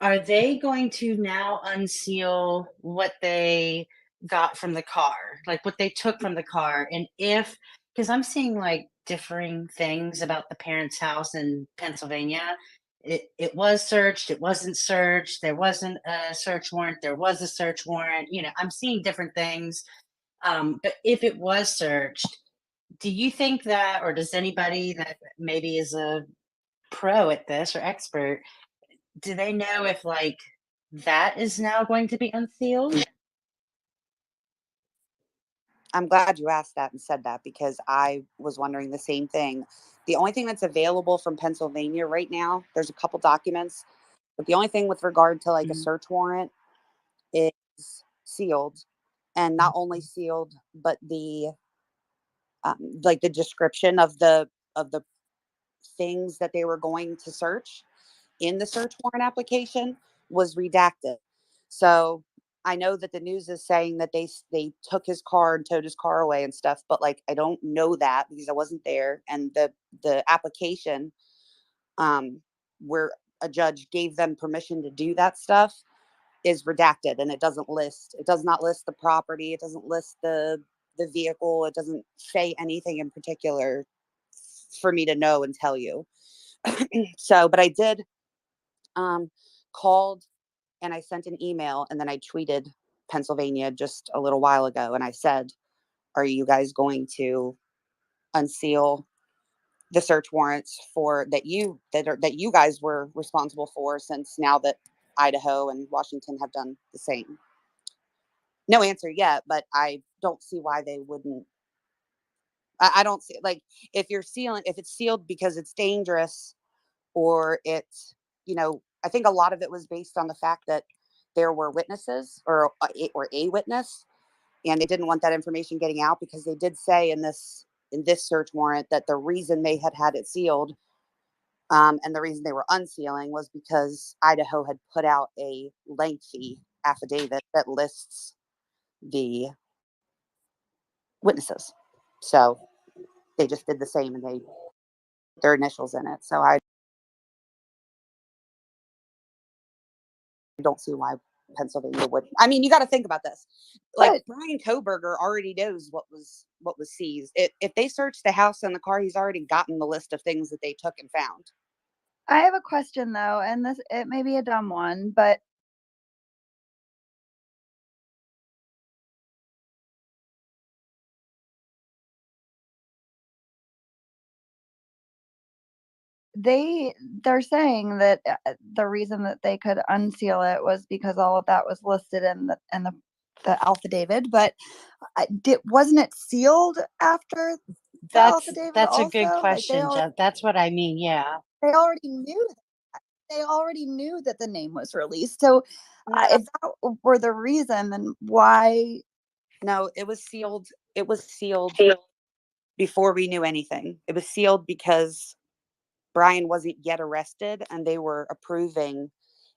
are they going to now unseal what they got from the car, like what they took from the car? And because I'm seeing like differing things about the parents' house in Pennsylvania. It was searched, it wasn't searched, there wasn't a search warrant, there was a search warrant. I'm seeing different things. But if it was searched, do you think that, or does anybody that maybe is a pro at this or expert, do they know if like that is now going to be unsealed? I'm glad you asked that and said that because I was wondering the same thing. The only thing that's available from Pennsylvania right now, there's a couple documents, but the only thing with regard to like a search warrant is sealed, and not only sealed, but the like the description of the things that they were going to search in the search warrant application was redacted. So I know that the news is saying that they took his car and towed his car away and stuff, but like I don't know that because I wasn't there. And the application, where a judge gave them permission to do that stuff, is redacted, and it does not list the property, it doesn't list the vehicle, it doesn't say anything in particular for me to know and tell you. So, but I did called and I sent an email and then I tweeted Pennsylvania just a little while ago and I said, are you guys going to unseal the search warrants for that you guys were responsible for, since now that Idaho and Washington have done the same? No answer yet, but I don't see why they wouldn't. I don't see, like, if it's sealed because it's dangerous, or it's, I think a lot of it was based on the fact that there were witnesses or a witness, and they didn't want that information getting out, because they did say in this search warrant that the reason they had it sealed, and the reason they were unsealing, was because Idaho had put out a lengthy affidavit that lists the witnesses. So they just did the same and they put their initials in it. So I don't see why Pennsylvania would. I mean, you got to think about this. Like, Brian Koberger already knows what was seized. If they search the house and the car, he's already gotten the list of things that they took and found. I have a question though, and it may be a dumb one, but they're saying that the reason that they could unseal it was because all of that was listed in the affidavit, but wasn't it sealed after the affidavit? That's also? a good question, Jeff. That's what I mean. Yeah, they already knew that. They already knew that the name was released. So if that were the reason, then why? No, it was sealed. It was sealed before we knew anything. It was sealed because Brian wasn't yet arrested, and they were approving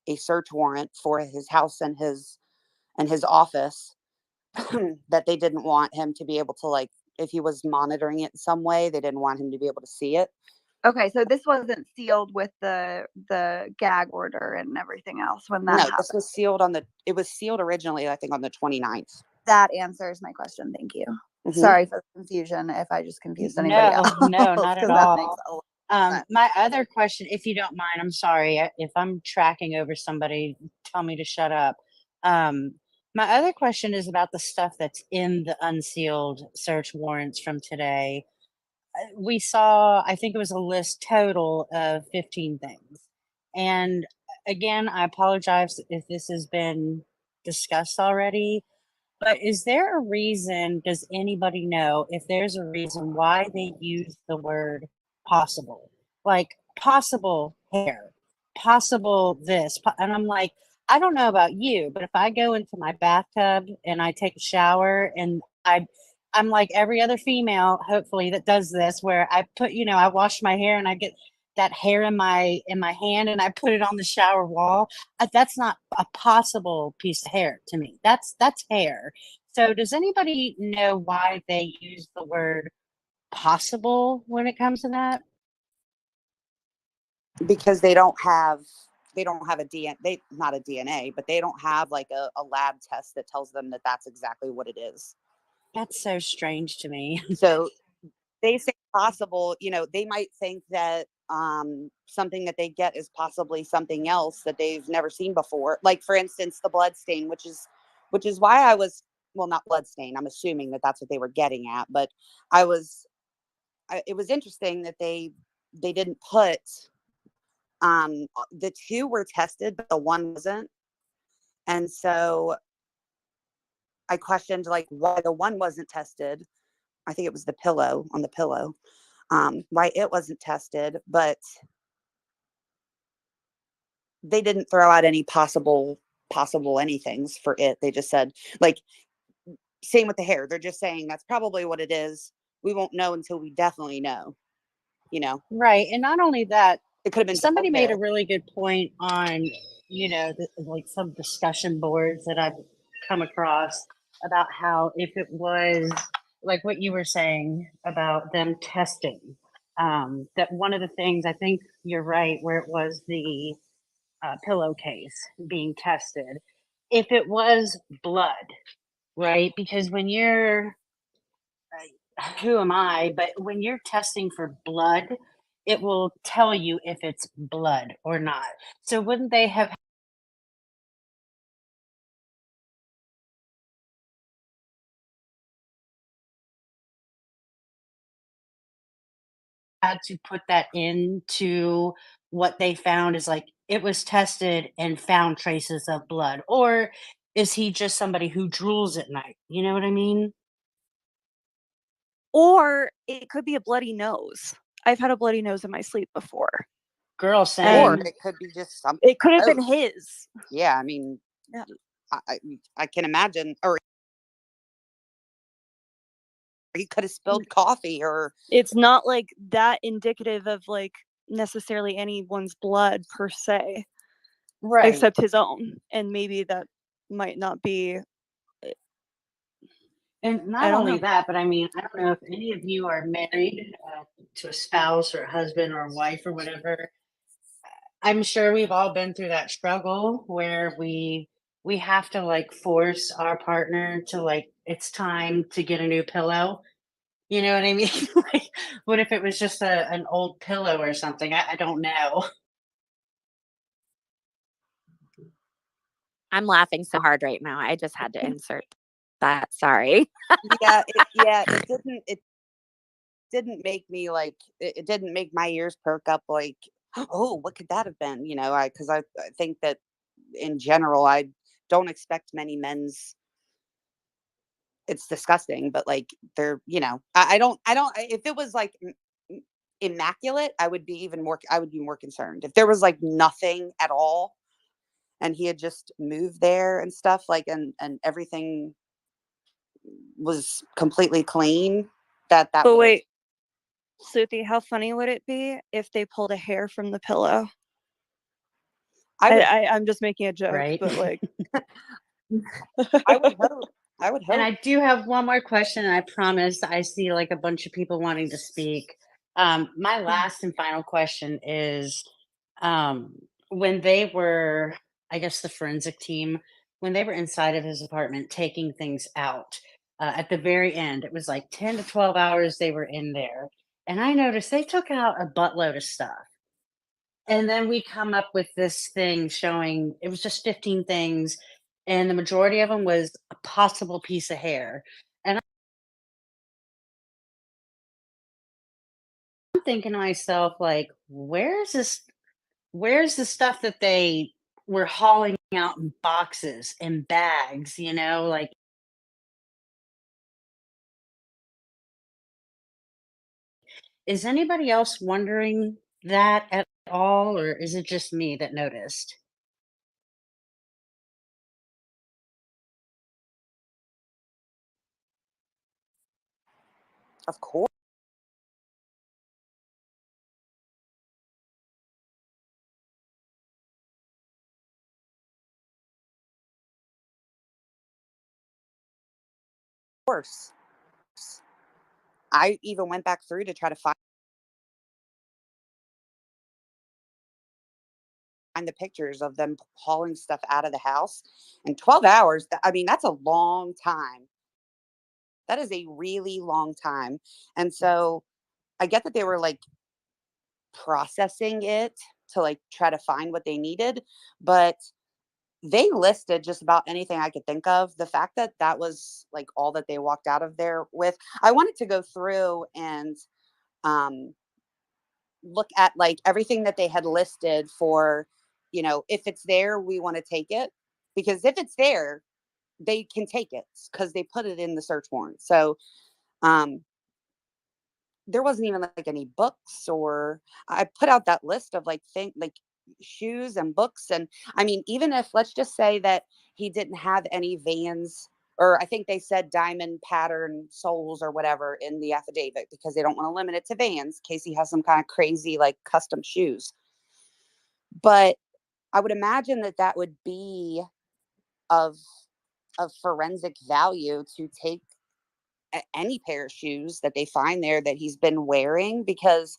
a search warrant for his house and his office that they didn't want him to be able to, like, if he was monitoring it in some way, they didn't want him to be able to see it. Okay, so this wasn't sealed with the gag order and everything else when that happened. This was sealed it was sealed originally, I think, on the 29th. That answers my question. Thank you. Mm-hmm. Sorry for the confusion if I just confused anybody else. No, not at all. My other question, if you don't mind, I'm sorry if I'm tracking over somebody, tell me to shut up. My other question is about the stuff that's in the unsealed search warrants from today. We saw, I think it was a list total of 15 things. And again, I apologize if this has been discussed already, but is there a reason, does anybody know if there's a reason why they use the word possible? Like possible hair, possible this. And I'm like, I don't know about you, but if I go into my bathtub and I take a shower and I'm like every other female, hopefully, that does this, where I put, I wash my hair and I get that hair in my hand and I put it on the shower wall. That's not a possible piece of hair to me. That's hair. So does anybody know why they use the word possible when it comes to that? Because they don't have a DNA, not a DNA, but they don't have like a lab test that tells them that that's exactly what it is. That's so strange to me. So they say possible, they might think that something that they get is possibly something else that they've never seen before. Like, for instance, the blood stain, which is why I was, well, not blood stain. I'm assuming that that's what they were getting at, but it was interesting that they didn't put, the two were tested, but the one wasn't. And so I questioned, like, why the one wasn't tested. I think it was the pillow, why it wasn't tested, but they didn't throw out any possible anythings for it. They just said, like, same with the hair. They're just saying that's probably what it is. We won't know until we definitely know, Right. And not only that, it could have been somebody made a really good point on, like some discussion boards that I've come across about how if it was like what you were saying about them testing, that one of the things, I think you're right, where it was the pillowcase being tested, if it was blood, right? Because when you're, who am I? But when you're testing for blood, it will tell you if it's blood or not. So wouldn't they have had to put that into what they found, is like it was tested and found traces of blood? Or is he just somebody who drools at night? You know what I mean? Or it could be a bloody nose. I've had a bloody nose in my sleep before. Girl, Or same. it could be just something It could have been else. his. Yeah, I mean, Yeah. I can imagine, or he could have spilled coffee, or It's not like that indicative of like necessarily anyone's blood per se, Right. except his own. And maybe that might not be. And I not don't only know. that, but I mean, I don't know if any of you are married to a spouse or a husband or a wife or whatever. I'm sure we've all been through that struggle where we have to like force our partner to like, it's time to get a new pillow. You know what I mean? Like, what if it was just an old pillow or something? I don't know. I'm laughing so hard right now. I just had to insert that. Sorry. it didn't make me like, it didn't make my ears perk up like, oh, what could that have been? Because I think that in general, I don't expect many men's. It's disgusting, but like they're, if it was like immaculate, I would be more concerned. If there was like nothing at all and he had just moved there and stuff, like, and everything was completely clean, that But would have. wait, Sleuthie, how funny would it be if they pulled a hair from the pillow? I'm just making a joke, Right. but like, I would hope. And I do have one more question, and I promise I see like a bunch of people wanting to speak. My last and final question is, when they were, I guess, the forensic team, when they were inside of his apartment taking things out, at the very end, it was like 10 to 12 hours they were in there. And I noticed they took out a buttload of stuff. And then we come up with this thing showing it was just 15 things, and the majority of them was a possible piece of hair. And I'm thinking to myself, like, where's the stuff that they were hauling out in boxes and bags, you know? Like, is anybody else wondering that at all, or is it just me that noticed? Of course. I even went back through to try to find the pictures of them hauling stuff out of the house in 12 hours. I mean, that's a long time. That is a really long time. And so I get that they were like processing it to like try to find what they needed, but they listed just about anything I could think of. The fact that that was like all that they walked out of there with, I wanted to go through and um, look at like everything that they had listed for, if it's there, we want to take it. Because if it's there, they can take it because they put it in the search warrant. So um, there wasn't even like any books, or I put out that list of like shoes and books. And I mean, even if, let's just say that he didn't have any Vans, or I think they said diamond pattern soles or whatever in the affidavit because they don't want to limit it to Vans in case he has some kind of crazy like custom shoes. But I would imagine that that would be of of forensic value to take any pair of shoes that they find there that he's been wearing, because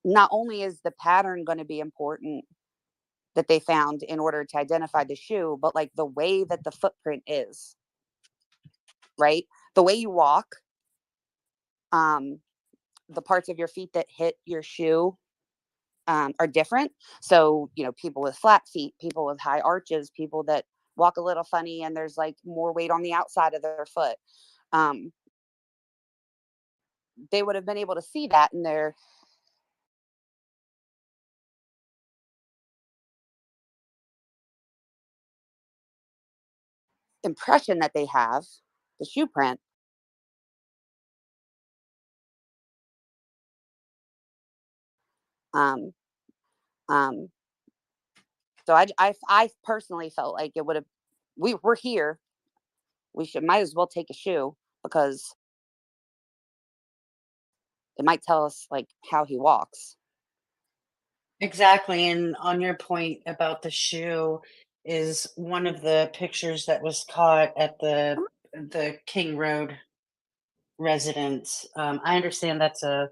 not only is the pattern going to be important that they found in order to identify the shoe, but like the way that the footprint is, right? The way you walk, um, the parts of your feet that hit your shoe are different. So, people with flat feet, people with high arches, people that walk a little funny and there's like more weight on the outside of their foot. Um, they would have been able to see that in their impression that they have, the shoe print. Um, um, so I personally felt like it would have, we're here. Might as well take a shoe because it might tell us like how he walks. Exactly. And on your point about the shoe, is one of the pictures that was caught at the King Road residence. I understand that's a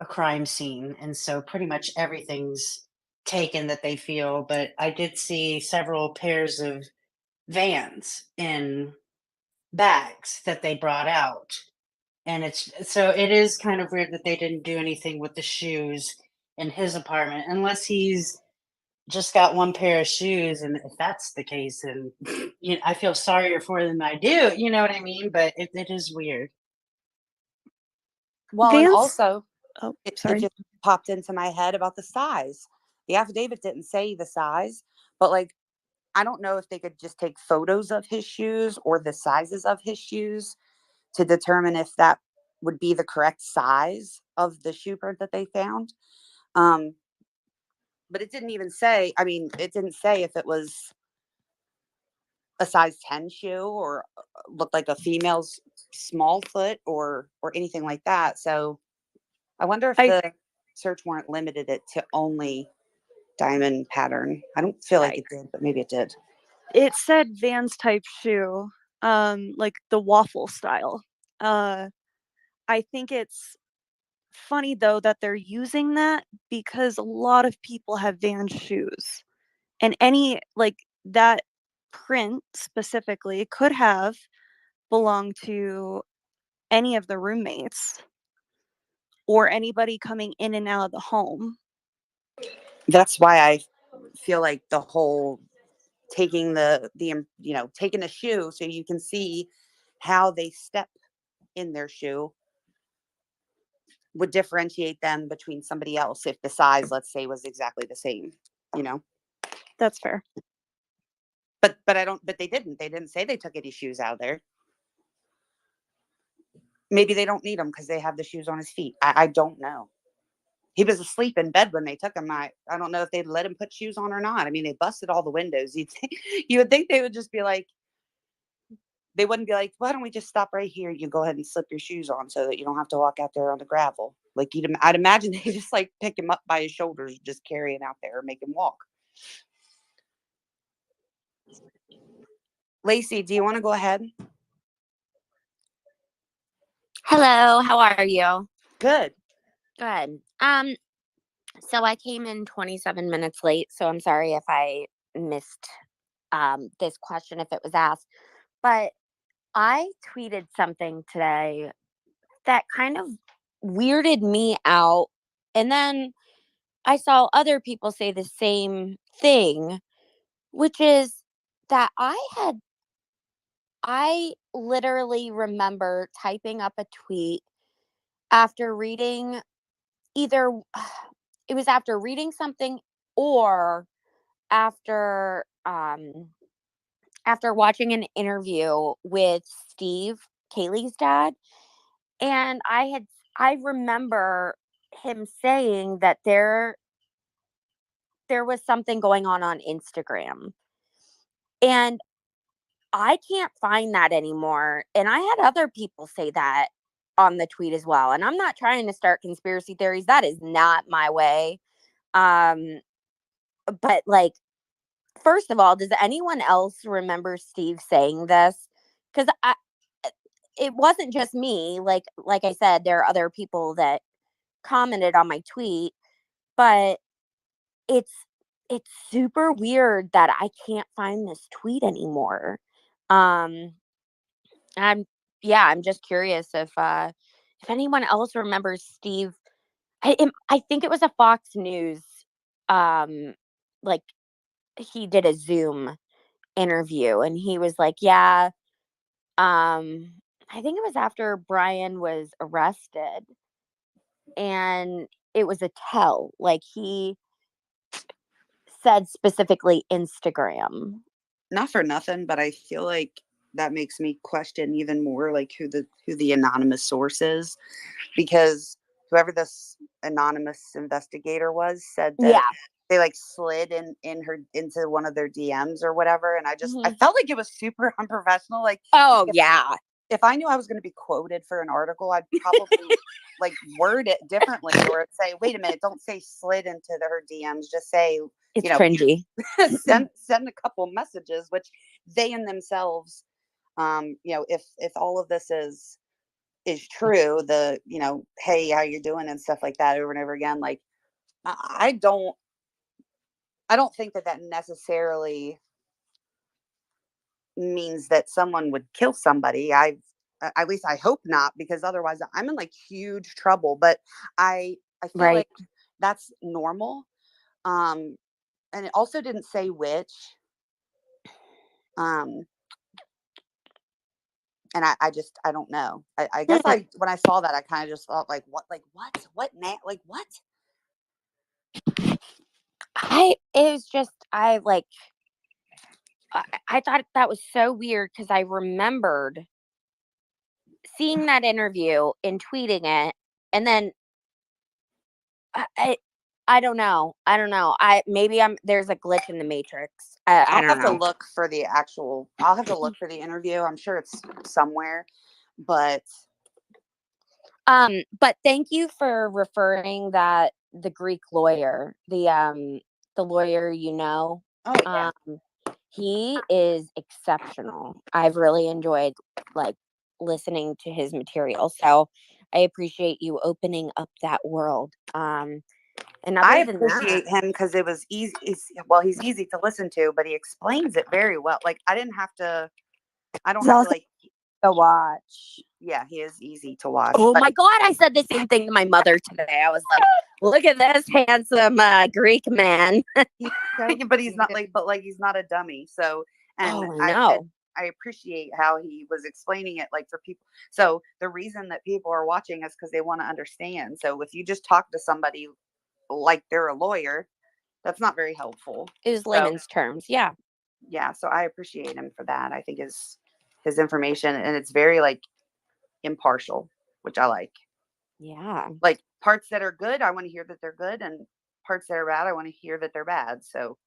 crime scene, and so pretty much everything's taken that they feel. But I did see several pairs of Vans in bags that they brought out. And it is kind of weird that they didn't do anything with the shoes in his apartment, unless he's just got one pair of shoes. And if that's the case, then I feel sorrier for them. I do, you know what I mean? But it is weird. Well, and Vans. also, Oh, it sorry. just popped into my head about the size. The affidavit didn't say the size, but like, I don't know if they could just take photos of his shoes or the sizes of his shoes to determine if that would be the correct size of the shoe print that they found. Um, but it didn't even say, I mean, it didn't say if it was a size 10 shoe or looked like a female's small foot or anything like that. So I wonder if I the search warrant limited it to only diamond pattern. I don't feel like Right. it did, but maybe it did. it said Vans type shoe, like the waffle style. I think it's funny though that they're using that because a lot of people have Vans shoes, and any like that print specifically could have belonged to any of the roommates or anybody coming in and out of the home. That's why I feel like the whole taking taking a shoe so you can see how they step in their shoe would differentiate them between somebody else if the size, let's say, was exactly the same, you know. That's fair. But they didn't say they took any shoes out of there. Maybe they don't need them because they have the shoes on his feet. I don't know. He was asleep in bed when they took him. I don't know if they'd let him put shoes on or not. I mean, they busted all the windows. You would think they would just be like, they wouldn't be like, why don't we just stop right here? You go ahead and slip your shoes on so that you don't have to walk out there on the gravel. Like I'd imagine they just like pick him up by his shoulders, just carry him out there and make him walk. Lacey, do you want to go ahead? Hello, how are you? Good. Good. So I came in 27 minutes late, so I'm sorry if I missed this question if it was asked. But I tweeted something today that kind of weirded me out. And then I saw other people say the same thing, which is that I literally remember typing up a tweet after reading either it was after reading something or after after watching an interview with Steve, Kaylee's dad, and I remember him saying that there was something going on Instagram. And I can't find that anymore. And I had other people say that on the tweet as well. And I'm not trying to start conspiracy theories. That is not my way. But like, first of all, does anyone else remember Steve saying this? because it wasn't just me. Like I said, there are other people that commented on my tweet, but it's super weird that I can't find this tweet anymore. I'm I'm just curious if anyone else remembers Steve. I think it was a Fox News, like he did a Zoom interview, and he was like, yeah, I think it was after Brian was arrested, and it was a tell. Like he said specifically Instagram. Not for nothing, but I feel like that makes me question even more like who the anonymous source is, because whoever this anonymous investigator was said that Yeah. they like slid in her into one of their DMs or whatever, and I Mm-hmm. felt like it was super unprofessional. Like, oh if, yeah, if I knew I was going to be quoted for an article, I'd probably like word it differently, or say, wait a minute, don't say slid into her DMs, just say, it's cringy. send a couple messages, which they in themselves, if all of this is true, the hey, how you doing and stuff like that over and over again, like I don't think that necessarily means that someone would kill somebody. At least I hope not, because otherwise I'm in like huge trouble. But I feel Right. like that's normal. And it also didn't say which. And I don't know. I guess when I saw that, I kind of just thought like what It was just I thought that was so weird, because I remembered seeing that interview and tweeting it, and then I don't know. Maybe there's a glitch in the matrix. I I'll don't have to know. look for the actual. I'll have to look for the interview. I'm sure it's somewhere, but But thank you for referring that the Greek lawyer, the lawyer, oh yeah, he is exceptional. I've really enjoyed like listening to his material. So I appreciate you opening up that world. And I other than that, appreciate him because it was easy. He's easy to listen to, but he explains it very well. Like I don't have to like. to watch. Yeah, he is easy to watch. Oh But my God, I said the same thing to my mother today. I was like, look at this handsome Greek man. but he's not like, he's not a dummy. So, and Oh, I know. I appreciate how he was explaining it, like for people. So the reason that people are watching is because they want to understand. So if you just talk to somebody like they're a lawyer, that's not very helpful. It was layman's terms. Yeah. Yeah. So I appreciate him for that. I think his information, and it's very like impartial, which I like. Yeah. Like parts that are good, I want to hear that they're good, and parts that are bad, I want to hear that they're bad. So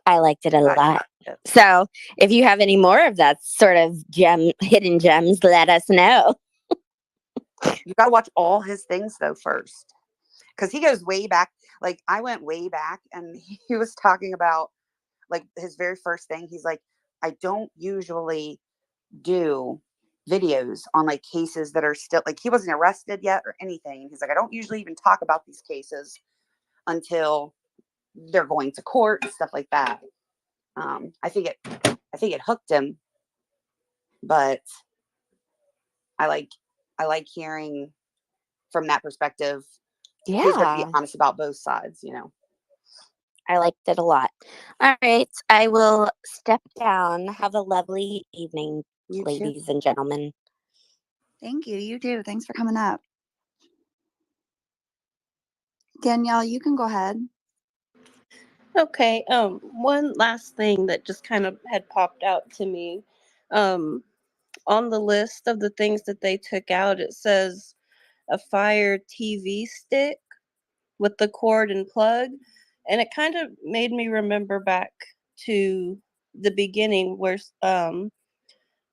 I liked it a lot. So if you have any more of that sort of hidden gems, let us know. You got to watch all his things though first, because he goes way back. Like I went way back, and he was talking about like his very first thing. He's like, I don't usually do videos on like cases that are still like he wasn't arrested yet or anything. He's like, I don't usually even talk about these cases until they're going to court and stuff like that. I think it hooked him, but I like hearing from that perspective. Yeah. Who's going to be honest about both sides, I liked it a lot. All right. I will step down. Have a lovely evening, You too. ladies and gentlemen. Thank you. You too. Thanks for coming up. Danielle, you can go ahead. Okay. One last thing that just kind of had popped out to me. On the list of the things that they took out, it says a Fire TV stick with the cord and plug, and it kind of made me remember back to the beginning where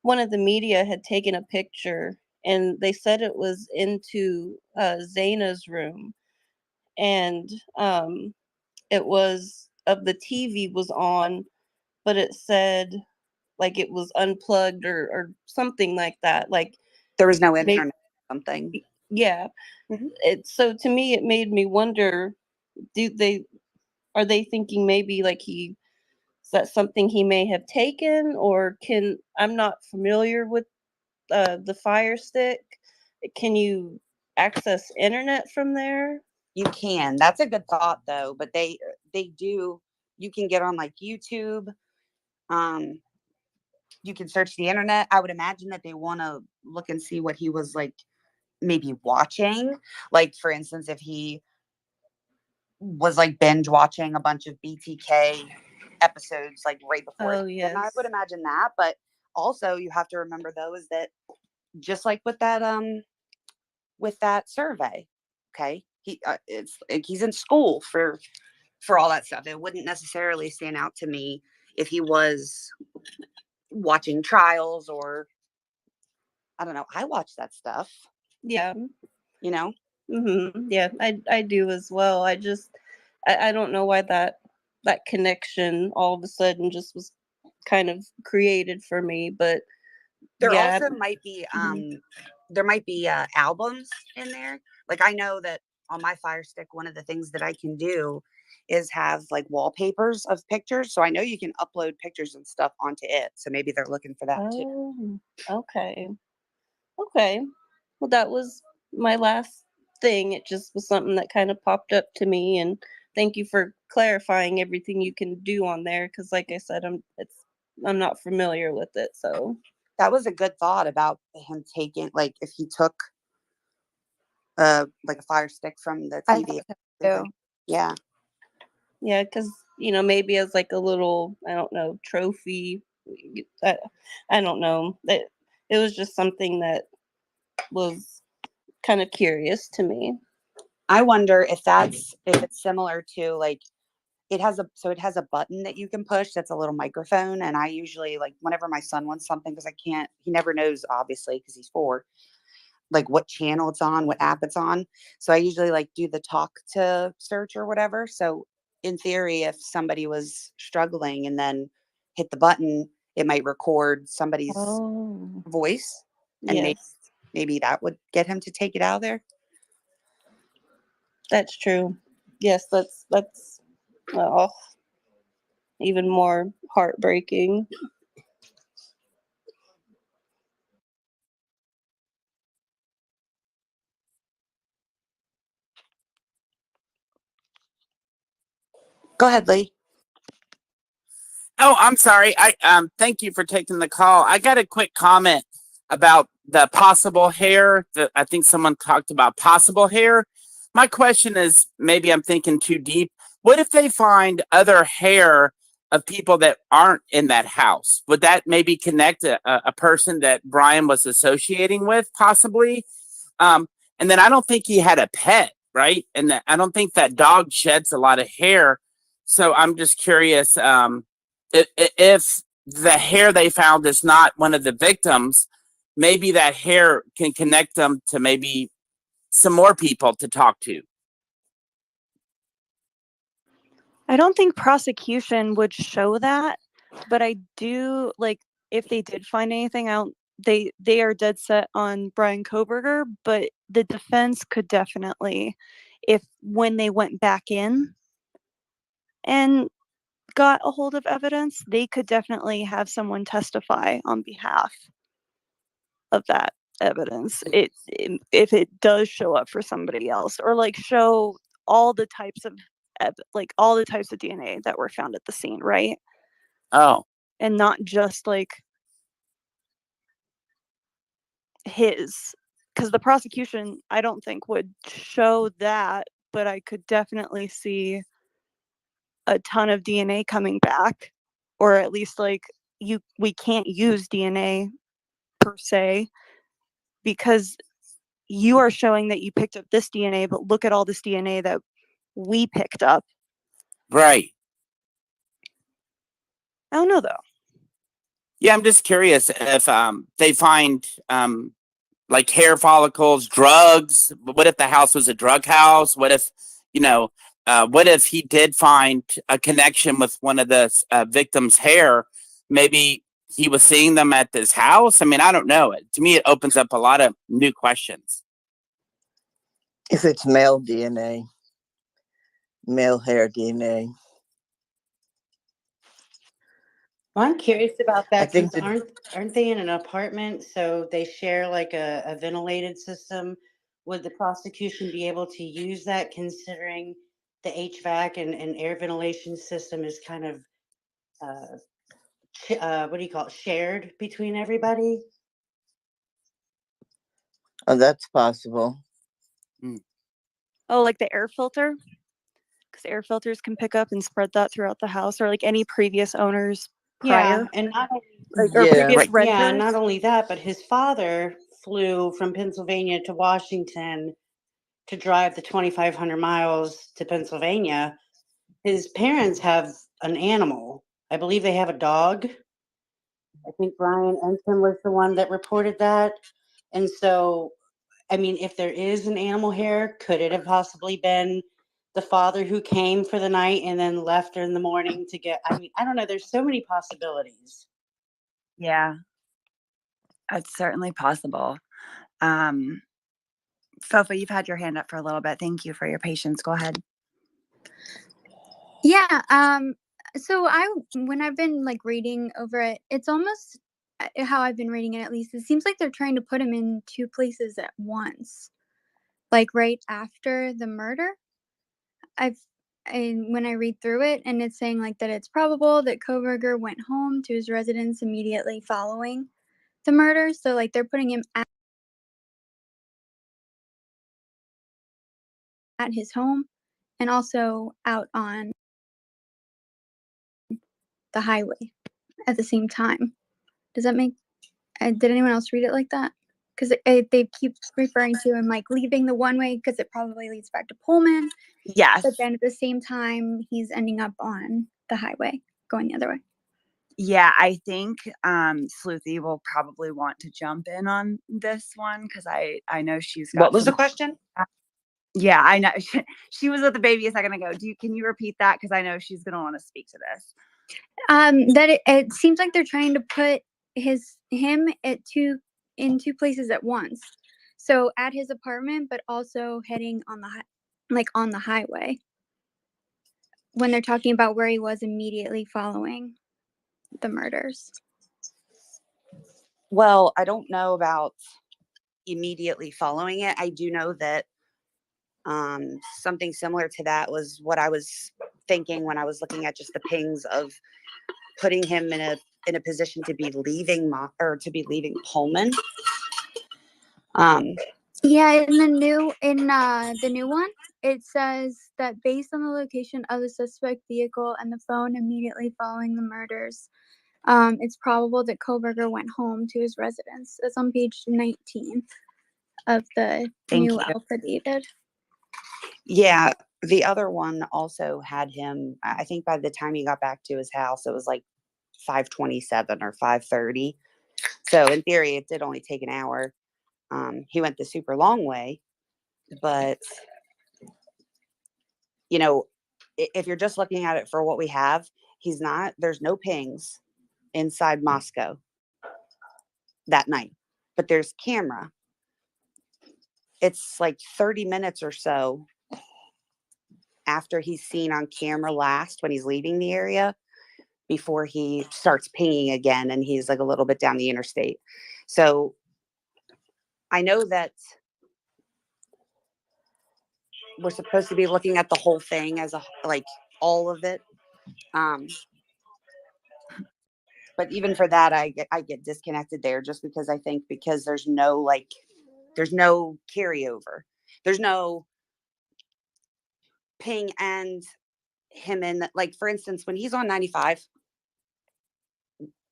one of the media had taken a picture, and they said it was into Zaina's room, and it was the TV was on, but it said like it was unplugged or something like that. Like There was no maybe, internet or something. yeah. Mhm. So to me, it made me wonder: are they thinking maybe like is that something he may have taken, or I'm not familiar with the Fire Stick. Can you access internet from there? You can. That's a good thought though, but they do, you can get on like YouTube. Um you can search the internet. I would imagine that they want to look and see what he was like maybe watching. Like for instance, if he was like binge watching a bunch of BTK episodes like right before Oh, it, and I would yes. imagine that. But also you have to remember though is that just like with that survey, okay, it's like he's in school for all that stuff. It wouldn't necessarily stand out to me if he was watching trials or I don't know. I watch that stuff, Yeah. you know. Yeah, I do as well. I don't know why that connection all of a sudden just was kind of created for me, but There yeah. also might be Mhm. albums in there. Like I know that on my Fire Stick, one of the things that I can do is have like wallpapers of pictures. So I know you can upload pictures and stuff onto it. So maybe they're looking for that too. Oh, okay. Okay. Well, that was my last thing. It just was something that kind of popped up to me, and thank you for clarifying everything you can do on there, because like I said, I'm not familiar with it. So That was a good thought about him taking like if he took like a Fire Stick from the I TV. think so too. Yeah. yeah, because maybe as like a little, I don't know, trophy. I, I don't know. It was just something that was kind of curious to me. I wonder if it's similar to like it has a button that you can push that's a little microphone. And I usually like whenever my son wants something, because he never knows obviously because he's 4, like what channel it's on, what app it's on. So I usually like do the talk to search or whatever. So in theory, if somebody was struggling and then hit the button, it might record somebody's Oh, voice, and yes, maybe that would get him to take it out of there. that's true. Yes, that's oh, even more heartbreaking. Go ahead, Lee. Oh, I'm sorry. I thank you for taking the call. I got a quick comment about the possible hair. I think someone talked about possible hair. My question is, maybe I'm thinking too deep. What if they find other hair of people that aren't in that house? Would that maybe connect a person that Brian was associating with, possibly? Um, and then I don't think he had a pet, right? And I don't think that dog sheds a lot of hair. So I'm just curious. If the hair they found is not one of the victims, maybe that hair can connect them to maybe some more people to talk to. I don't think prosecution would show that, but I do like if they did find anything out, they are dead set on Brian Koberger, but the defense could definitely, if when they went back in and got a hold of evidence, they could definitely have someone testify on behalf of that evidence. If it does show up for somebody else, or like show all the types of like all the types of DNA that were found at the scene, right? Oh, And not just like his, because the prosecution I don't think would show that, but I could definitely see a ton of DNA coming back, or at least like we can't use DNA per se because you are showing that you picked up this DNA, but look at all this DNA that we picked up. right. I don't know though. Yeah, I'm just curious if they find like hair follicles, drugs. What if the house was a drug house? What if, what if he did find a connection with one of the victim's hair? Maybe he was seeing them at this house? I mean, I don't know. To me, it opens up a lot of new questions. If it's male DNA, male hair DNA. Well, I'm curious about I that think because that aren't they in an apartment? So they share like a ventilated system. Would the prosecution be able to use that considering the HVAC and air ventilation system is kind of what do you call it, shared between everybody? oh, that's possible. Oh, like the air filter? Because air filters can pick up and spread that throughout the house, or like any previous owners Yeah, prior, and not like, or Yeah. previous Right. yeah, renters. not only that, but his father flew from Pennsylvania to Washington to drive the 2,500 miles to Pennsylvania. His parents have an animal. I believe they have a dog. I think Brian Entin was the one that reported that. And so, I mean, if there is an animal here, could it have possibly been the father who came for the night and then left in the morning to get? I mean, I don't know. There's so many possibilities. Yeah, it's certainly possible. Sophie, you've had your hand up for a little bit. Thank you for your patience. Go ahead. Yeah, so when I've been like reading over it, it's almost how I've been reading it, at least. It seems like they're trying to put him in two places at once, like right after the murder. When I read through it, and it's saying like that it's probable that Koberger went home to his residence immediately following the murder. So like they're putting him at his home and also out on the highway at the same time. Does that make did anyone else read it like that? Because they keep referring to him like leaving the one way because it probably leads back to Pullman. Yes. But then at the same time, he's ending up on the highway going the other way. Yeah, I think Sleuthie will probably want to jump in on this one because I know she's got. What was the question? Yeah, I know. She was with the baby a second ago. Can you repeat that? Because I know she's going to want to speak to this. That it seems like they're trying to put him in two places at once. So at his apartment, but also heading on on the highway. When they're talking about where he was immediately following the murders. Well, I don't know about immediately following it. I do know that something similar to that was what I was thinking when I was looking at just the pings of putting him in a position to be leaving Pullman. Yeah, in the new one, it says that based on the location of the suspect vehicle and the phone immediately following the murders, it's probable that Koberger went home to his residence. That's on page 19 of the new affidavit. Yeah, the other one also had him. I think by the time he got back to his house, it was like 5:27 or 5:30. So in theory, it did only take an hour. He went the super long way, but you know, if you're just looking at it for what we have, there's no pings inside Moscow that night, but there's camera. It's like 30 minutes or so after he's seen on camera last when he's leaving the area before he starts pinging again, and he's like a little bit down the interstate. So I know that we're supposed to be looking at the whole thing as all of it. But even for that, I get disconnected there just because I think because there's no carryover. There's no ping and him in, like, for instance, when he's on 95,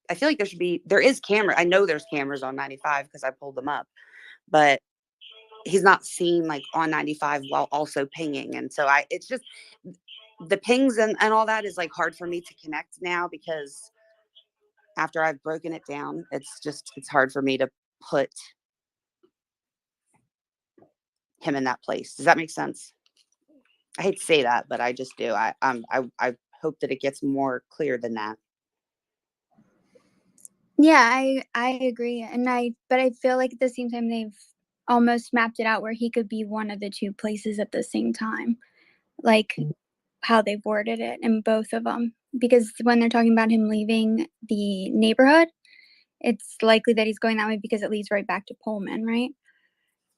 I feel like there is camera. I know there's cameras on 95 because I pulled them up, but he's not seen like on 95 while also pinging. And so it's just the pings and all that is like hard for me to connect now because after I've broken it down, it's hard for me to put him in that place. Does that make sense? I hate to say that, but I just do. I hope that it gets more clear than that. Yeah, I agree, but I feel like at the same time they've almost mapped it out where he could be one of the two places at the same time, like how they've worded it in both of them. Because when they're talking about him leaving the neighborhood, it's likely that he's going that way because it leads right back to Pullman, right?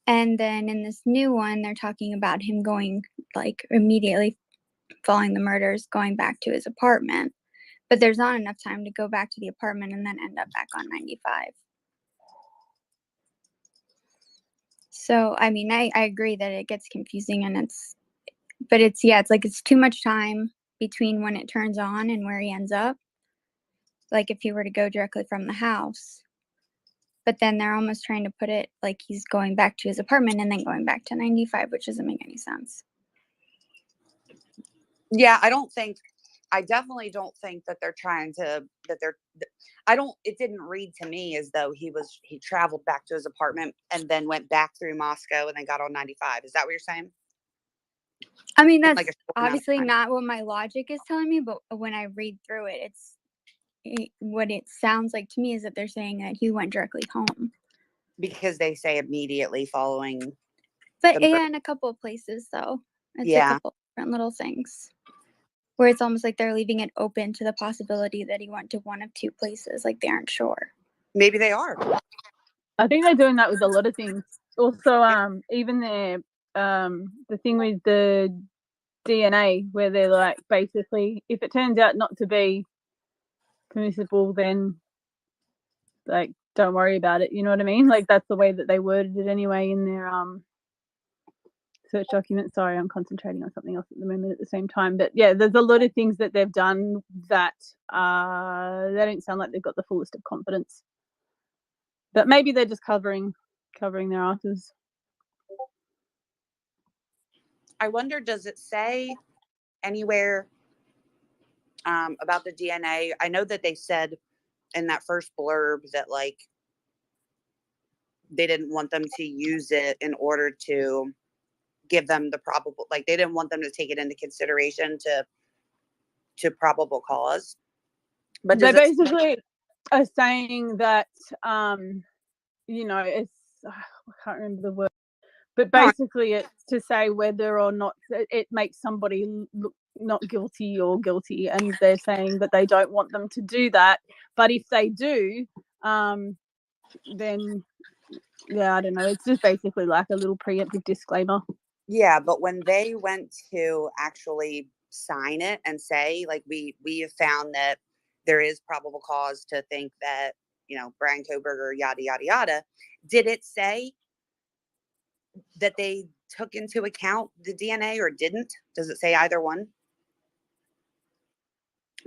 And then in this new one, they're talking about him going like immediately following the murders, going back to his apartment. But there's not enough time to go back to the apartment and then end up back on 95. So, I mean, I agree that it gets confusing and it's like it's too much time between when it turns on and where he ends up. Like if he were to go directly from the house. But then they're almost trying to put it like he's going back to his apartment and then going back to 95, which doesn't make any sense. Yeah, I definitely don't think that they're trying to, it didn't read to me as though he traveled back to his apartment and then went back through Moscow and then got on 95. Is that what you're saying? I mean, that's Like a short amount of obviously time. not what my logic is telling me, but when I read through it, what it sounds like to me is that they're saying that he went directly home. Because they say immediately following. But yeah, in a couple of places though. It's a couple different little things. Where it's almost like they're leaving it open to the possibility that he went to one of two places, like they aren't sure. Maybe they are. I think they're doing that with a lot of things. Also, even the thing with the DNA, where they're like, basically, if it turns out not to be permissible, then like don't worry about it. You know what I mean? Like that's the way that they worded it anyway in their search document. Sorry, I'm concentrating on something else at the moment at the same time. But yeah, there's a lot of things that they've done that they don't sound like they've got the fullest of confidence. But maybe they're just covering their asses. I wonder, does it say anywhere about the DNA? I know that they said in that first blurb that like they didn't want them to use it in order to give them the probable, like they didn't want them to take it into consideration to probable cause. But they basically are saying that it's I can't remember the word, but basically it's to say whether or not it makes somebody look not guilty or guilty, and they're saying that they don't want them to do that, but if they do, then yeah, I don't know, it's just basically like a little preemptive disclaimer. Yeah, but when they went to actually sign it and say like we have found that there is probable cause to think that Brian Koberger yada yada yada, did it say that they took into account the DNA or didn't? Does it say either one?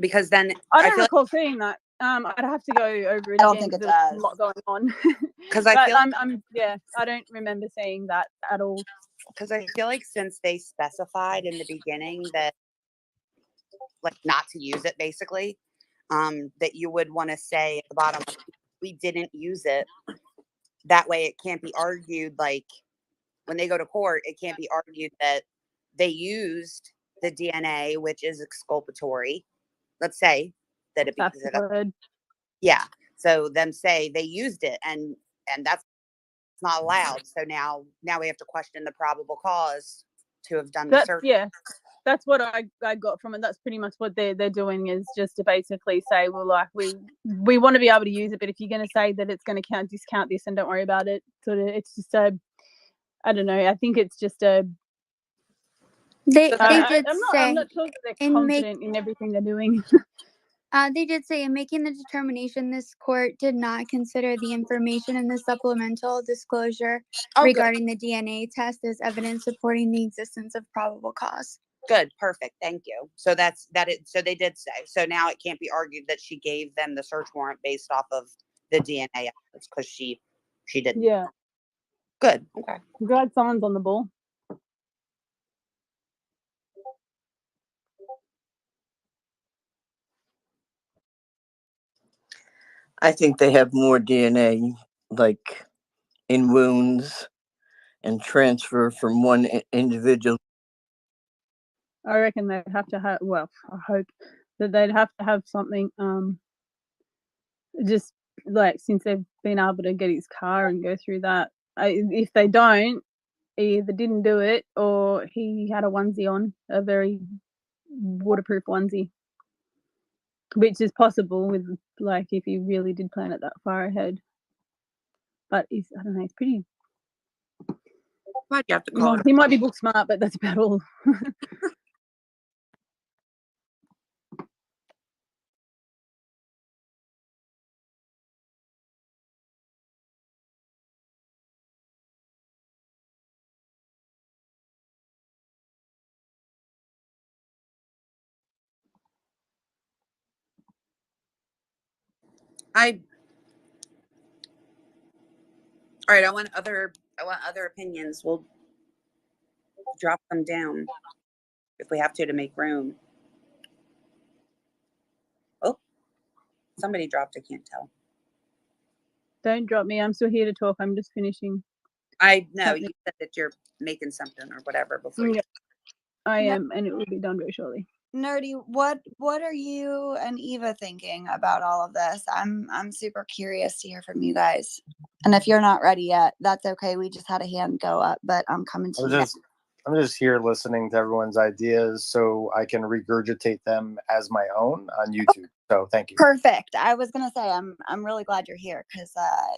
Because then I don't recall seeing that. I'd have to go over it. I don't again, think it there's does. a lot going on. Because I feel I don't remember seeing that at all. Because I feel like since they specified in the beginning that like not to use it, basically, that you would want to say at the bottom, we didn't use it. That way it can't be argued, like when they go to court, it can't be argued that they used the DNA, which is exculpatory. Let's say that it That's the word. Yeah. So them say they used it and that's not allowed. So now we have to question the probable cause to have done the search. Yeah. That's what I got from it. That's pretty much what they're doing, is just to basically say, well, like we want to be able to use it, but if you're going to say that it's going to discount this, and don't worry about it. Sort of, it's just I don't know. I think it's just they did say I'm not sure that they're confident in everything they're doing. They did say in making the determination, this court did not consider the information in the supplemental disclosure regarding the DNA test as evidence supporting the existence of probable cause. Good. Perfect. Thank you. So so they did say, so now it can't be argued that she gave them the search warrant based off of the DNA evidence because she didn't. Yeah. Good. Okay. Glad someone's on the ball. I think they have more DNA, like in wounds, and transfer from one individual. I reckon they'd have to have. Well, I hope that they'd have to have something. Just like since they've been able to get his car and go through that. If they don't, he either didn't do it or he had a onesie on, a very waterproof onesie, which is possible with like if he really did plan it that far ahead. But I don't know, he's pretty. Why'd you have to call Well, he might be book smart, but that's about all. All right, I want other opinions. We'll drop them down if we have to make room. Oh, somebody dropped. I can't tell. Don't drop me. I'm still here to talk. I'm just finishing. I know you said that you're making something or whatever before. Yeah, I am, and it will be done very shortly. Nerdy, what are you and Eva thinking about all of this? I'm super curious to hear from you guys. And if you're not ready yet, that's okay. We just had a hand go up, but I'm coming to you. I'm just here listening to everyone's ideas so I can regurgitate them as my own on YouTube. So thank you. Perfect. I was gonna say I'm really glad you're here because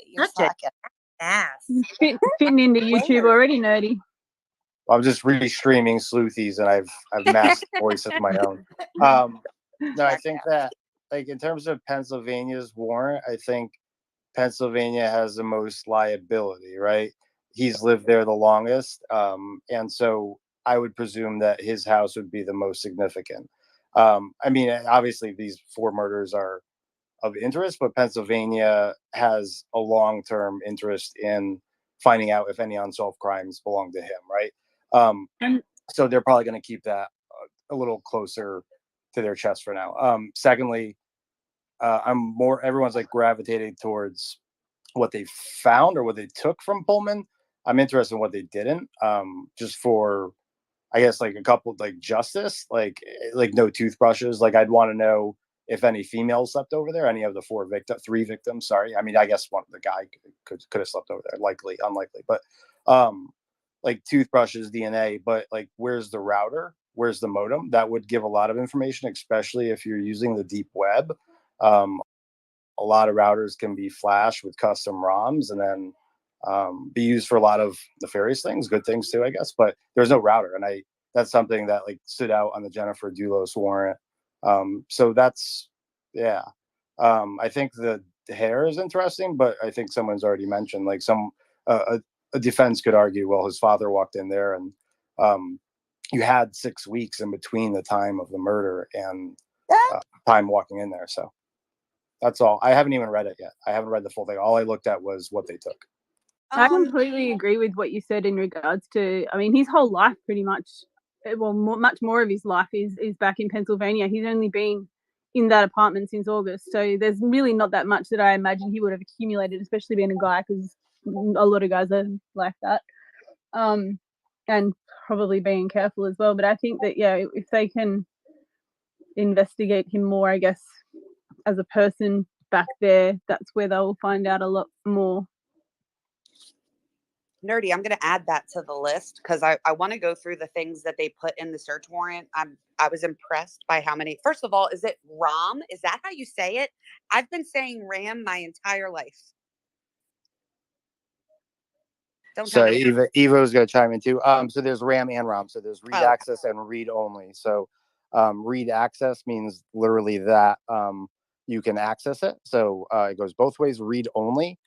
you're slacking. Ass. Fitting into YouTube already, Nerdy. I'm just restreaming Sleuthies, and I've masked the voice of my own. No, I think that like in terms of Pennsylvania's warrant, I think Pennsylvania has the most liability, right? He's lived there the longest, and so I would presume that his house would be the most significant. I mean, obviously these 4 murders are of interest, but Pennsylvania has a long-term interest in finding out if any unsolved crimes belong to him, right? So they're probably going to keep that a little closer to their chest for now. Secondly, everyone's like gravitating towards what they found or what they took from Pullman. I'm interested in what they didn't, just for, I guess, like a couple, like justice, like no toothbrushes. Like I'd want to know if any females slept over there, any of the 3 victims. Sorry, I mean, I guess one of the guy could have slept over there. Likely, unlikely, but like toothbrushes, DNA. But like, where's the router? Where's the modem? That would give a lot of information, especially if you're using the deep web. A lot of routers can be flashed with custom ROMs and then be used for a lot of nefarious things, good things too, I guess. But there's no router, and that's something that like stood out on the Jennifer Dulos warrant. So that's I think the hair is interesting, but I think someone's already mentioned like a defense could argue, well, his father walked in there, and you had 6 weeks in between the time of the murder and time walking in there, so. That's all. I haven't even read it yet. I haven't read the full thing. All I looked at was what they took. I completely agree with what you said in regards to, I mean, his whole life pretty much, well, much more of his life is back in Pennsylvania. He's only been in that apartment since August. So there's really not that much that I imagine he would have accumulated, especially being a guy, because a lot of guys are like that. And probably being careful as well. But I think that, yeah, if they can investigate him more, I guess, as a person back there, that's where they'll find out a lot more. Nerdy, I'm going to add that to the list because I want to go through the things that they put in the search warrant. I was impressed by how many. First of all, is it ROM? Is that how you say it? I've been saying RAM my entire life. Sorry, Evo's going to chime in too. So there's RAM and ROM. So there's read access and read only. So read access means literally that you can access it. So it goes both ways. Read only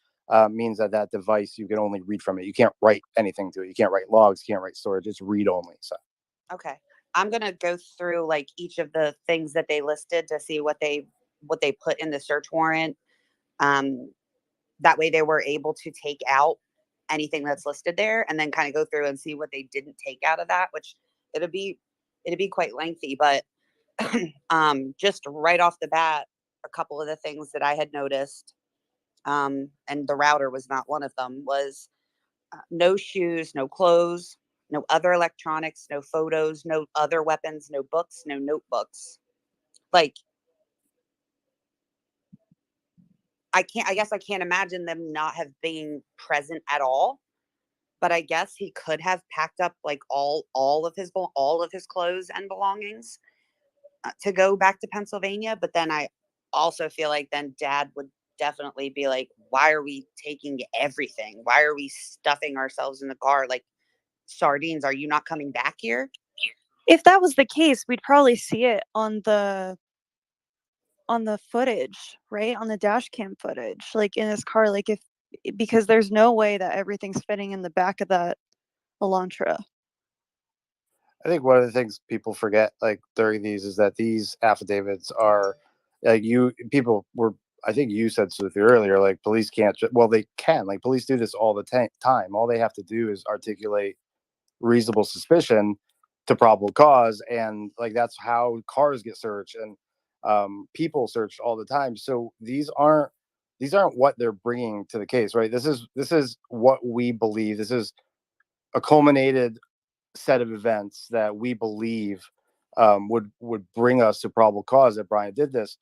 means that device, you can only read from it. You can't write anything to it. You can't write logs. You can't write storage. It's read only. So. Okay. I'm going to go through like each of the things that they listed to see what they put in the search warrant. That way they were able to take out anything that's listed there and then kind of go through and see what they didn't take out of that, which it'd be quite lengthy, but just right off the bat, a couple of the things that I had noticed, and the router was not one of them, was no shoes, no clothes, no other electronics, no photos, no other weapons, no books, no notebooks. Like, I guess I can't imagine them not have been present at all. But I guess he could have packed up like all of his clothes and belongings to go back to Pennsylvania. But then I also feel like then Dad would definitely be like, why are we taking everything? Why are we stuffing ourselves in the car like sardines? Are you not coming back here? If that was the case, we'd probably see it on the footage, right? On the dash cam footage, like in his car, like because there's no way that everything's fitting in the back of that Elantra. I think one of the things people forget, like during these, is that these affidavits are like people were. I think you said Sleuthie earlier, like police can't. Well, they can. Like police do this all the time. All they have to do is articulate reasonable suspicion to probable cause, and like that's how cars get searched and people searched all the time. So these aren't what they're bringing to the case, right? This is what we believe. This is a culminated set of events that we believe would bring us to probable cause that Brian did this.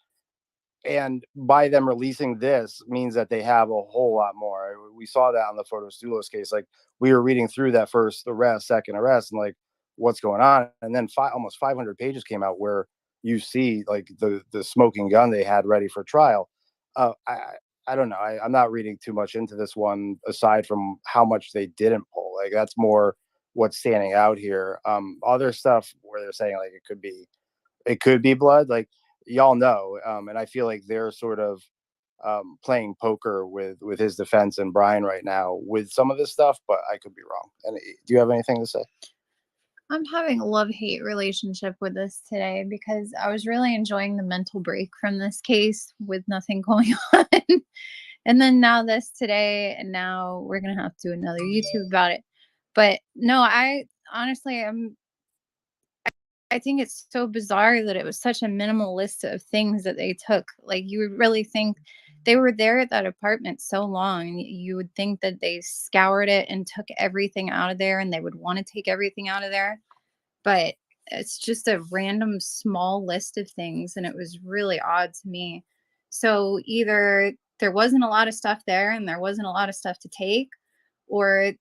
And by them releasing this means that they have a whole lot more. We saw that on the Photostulos case. Like we were reading through that first arrest, second arrest, and like what's going on. And then almost 500 pages came out where you see like the smoking gun they had ready for trial. I don't know. I'm not reading too much into this one aside from how much they didn't pull. Like that's more what's standing out here. Other stuff where they're saying like it could be blood. Like y'all know, and I feel like they're sort of playing poker with his defense and Brian right now with some of this stuff, but I could be wrong. And do you have anything to say? I'm having a love-hate relationship with this today because I was really enjoying the mental break from this case with nothing going on. And then now this today, and now we're going to have to do another YouTube about it. But no, I honestly, I think it's so bizarre that it was such a minimal list of things that they took. Like you would really think they were there at that apartment so long. You would think that they scoured it and took everything out of there, and they would want to take everything out of there. But it's just a random small list of things, and it was really odd to me. So either there wasn't a lot of stuff there and there wasn't a lot of stuff to take, or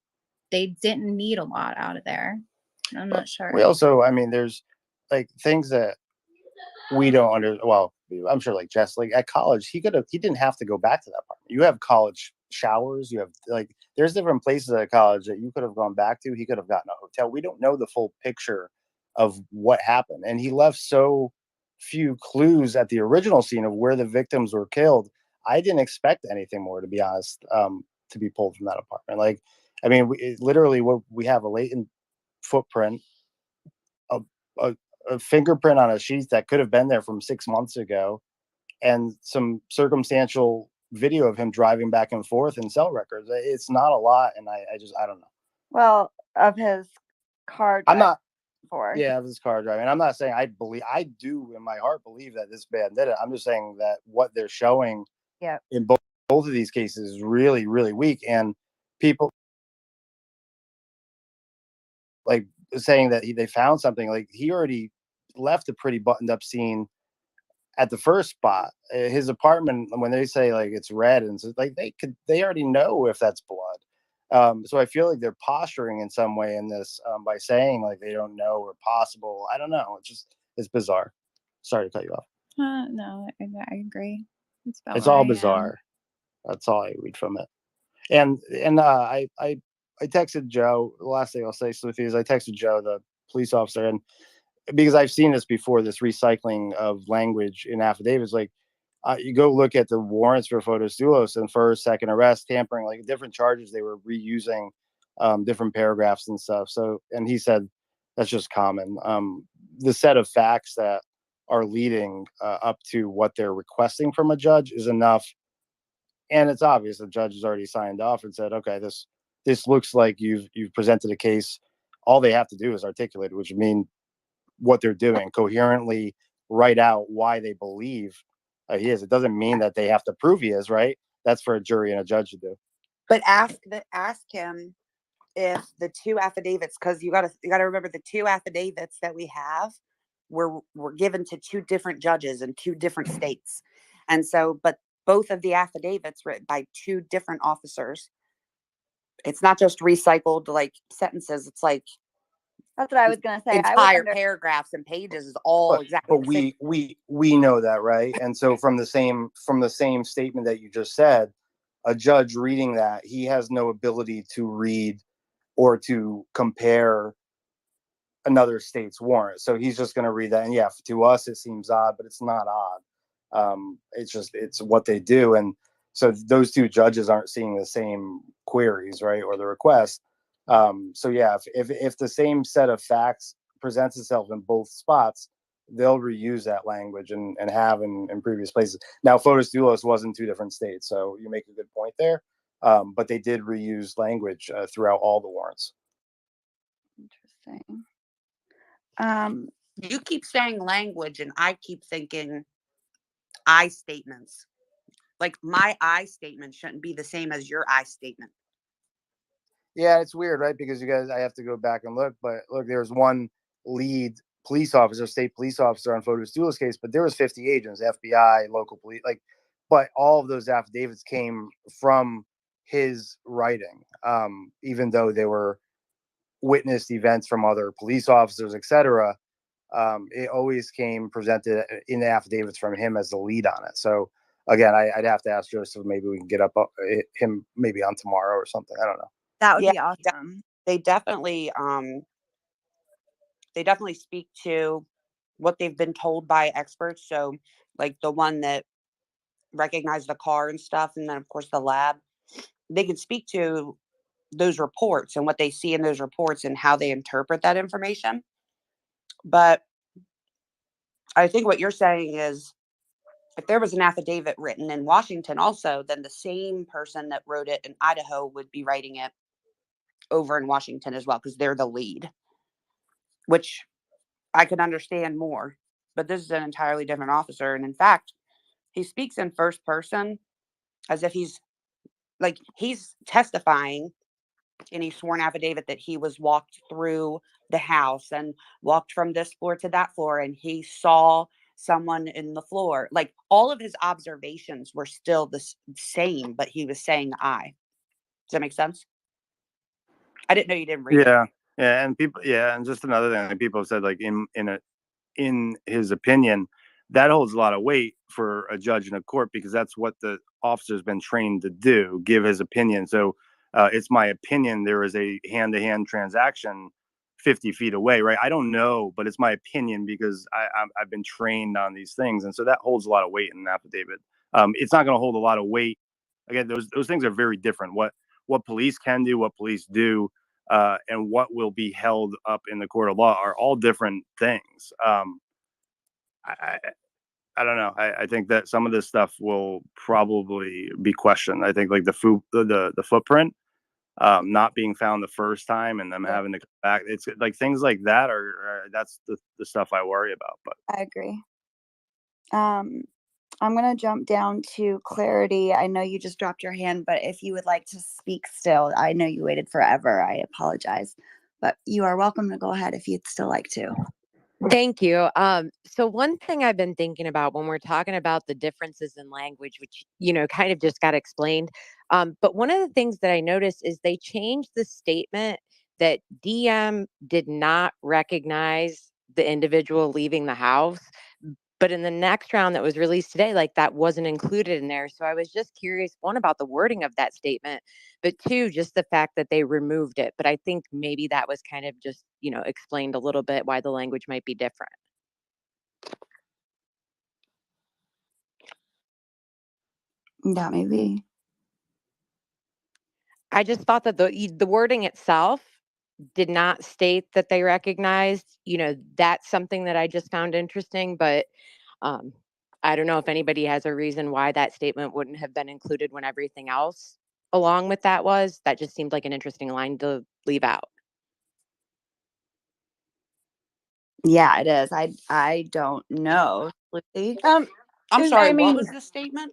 they didn't need a lot out of there. I'm not sure. We also, I mean, there's like things that we don't well, I'm sure like Jess, like at college, he didn't have to go back to that apartment. You have college showers, you have like, there's different places at college that you could have gone back to. He could have gotten a hotel. We don't know the full picture of what happened. And he left so few clues at the original scene of where the victims were killed. I didn't expect anything more, to be honest, to be pulled from that apartment. Like, I mean, literally what we have a latent footprint, a, a fingerprint on a sheet that could have been there from 6 months ago, and some circumstantial video of him driving back and forth in cell records. It's not a lot, and I don't know. Well, of his car. I'm not. For Yeah, of his car driving. I'm not saying I do in my heart believe that this man did it. I'm just saying that what they're showing in both of these cases is really, really weak, and people like saying that they found something. Like he already left a pretty buttoned up scene at the first spot. His apartment, when they say like it's red, and so, like they already know if that's blood. So I feel like they're posturing in some way in this by saying like they don't know or possible. I don't know. It's bizarre. Sorry to cut you off. No, I agree. It's all bizarre. That's all I read from it. And I texted Joe. The last thing I'll say, Sleuthie, is I texted Joe, the police officer, and because I've seen this before, this recycling of language in affidavits. Like you go look at the warrants for Photostulos and first, second arrest, tampering, like different charges. They were reusing different paragraphs and stuff. So, and he said that's just common. The set of facts that are leading up to what they're requesting from a judge is enough. And it's obvious the judge has already signed off and said, okay, this looks like you've presented a case. All they have to do is articulate, which mean what they're doing, coherently write out why they believe he is. It doesn't mean that they have to prove he is, right? That's for a jury and a judge to do. But ask him if the two affidavits, because you gotta remember the two affidavits that we have were given to two different judges in two different states. And so, but both of the affidavits written by two different officers. It's not just recycled like sentences. It's like That's what I was gonna say. I would entire under paragraphs and pages is all But exactly the same. we know that, right? And so from the same statement that you just said, a judge reading that, he has no ability to read or to compare another state's warrant. So he's just going to read that. And yeah, to us, it seems odd, but it's not odd. It's what they do. And so those two judges aren't seeing the same queries, right? Or the requests. So yeah, if the same set of facts presents itself in both spots, they'll reuse that language and have in previous places. Now, Fotis Dulos was in two different states. So you make a good point there. But they did reuse language throughout all the warrants. Interesting. You keep saying language, and I keep thinking I statements. Like my I statement shouldn't be the same as your I statement. Yeah, it's weird, right? Because you guys, I have to go back and look, but look, there's one lead police officer, state police officer on Fotis Dulos case, but there was 50 agents, FBI, local police, like, but all of those affidavits came from his writing, even though they were witnessed events from other police officers, etc. It always came presented in the affidavits from him as the lead on it. So again, I'd have to ask Joseph. Maybe we can get up him maybe on tomorrow or something. I don't know. That would Yeah, be awesome. they definitely speak to what they've been told by experts. So like the one that recognized the car and stuff, and then of course the lab, they can speak to those reports and what they see in those reports and how they interpret that information. But I think what you're saying is if there was an affidavit written in Washington also, then the same person that wrote it in Idaho would be writing it over in Washington as well, because they're the lead, which I could understand more. But this is an entirely different officer. And in fact, he speaks in first person as if he's testifying in a sworn affidavit that he was walked through the house and walked from this floor to that floor, and he saw someone in the floor. Like all of his observations were still the same, but he was saying I. Does that make sense? I didn't know you didn't read it. Yeah, and people, and just another thing, like people have said, like in his opinion, that holds a lot of weight for a judge in a court because that's what the officer's been trained to do, give his opinion. So it's my opinion there is a hand-to-hand transaction 50 feet away, right? I don't know, but it's my opinion because I've been trained on these things, and so that holds a lot of weight in an affidavit. It's not going to hold a lot of weight. Again, those things are very different. What police can do, what police do, and what will be held up in the court of law are all different things. I don't know. I think that some of this stuff will probably be questioned. I think like the footprint not being found the first time and them having to come back. It's like things like that that's the stuff I worry about. But I agree. I'm going to jump down to Clarity. I know you just dropped your hand, but if you would like to speak still, I know you waited forever. I apologize, but you are welcome to go ahead if you'd still like to. Thank you. So one thing I've been thinking about when we're talking about the differences in language, which, kind of just got explained. But one of the things that I noticed is they changed the statement that DM did not recognize the individual leaving the house. But in the next round that was released today, like that wasn't included in there. So I was just curious, one, about the wording of that statement, but two, just the fact that they removed it. But I think maybe that was kind of just, explained a little bit why the language might be different. Yeah, maybe. I just thought that the wording itself did not state that they recognized, that's something that I just found interesting, but I don't know if anybody has a reason why that statement wouldn't have been included when everything else along with that was. That just seemed like an interesting line to leave out. Yeah, it is. I don't know. I'm sorry, what was the statement?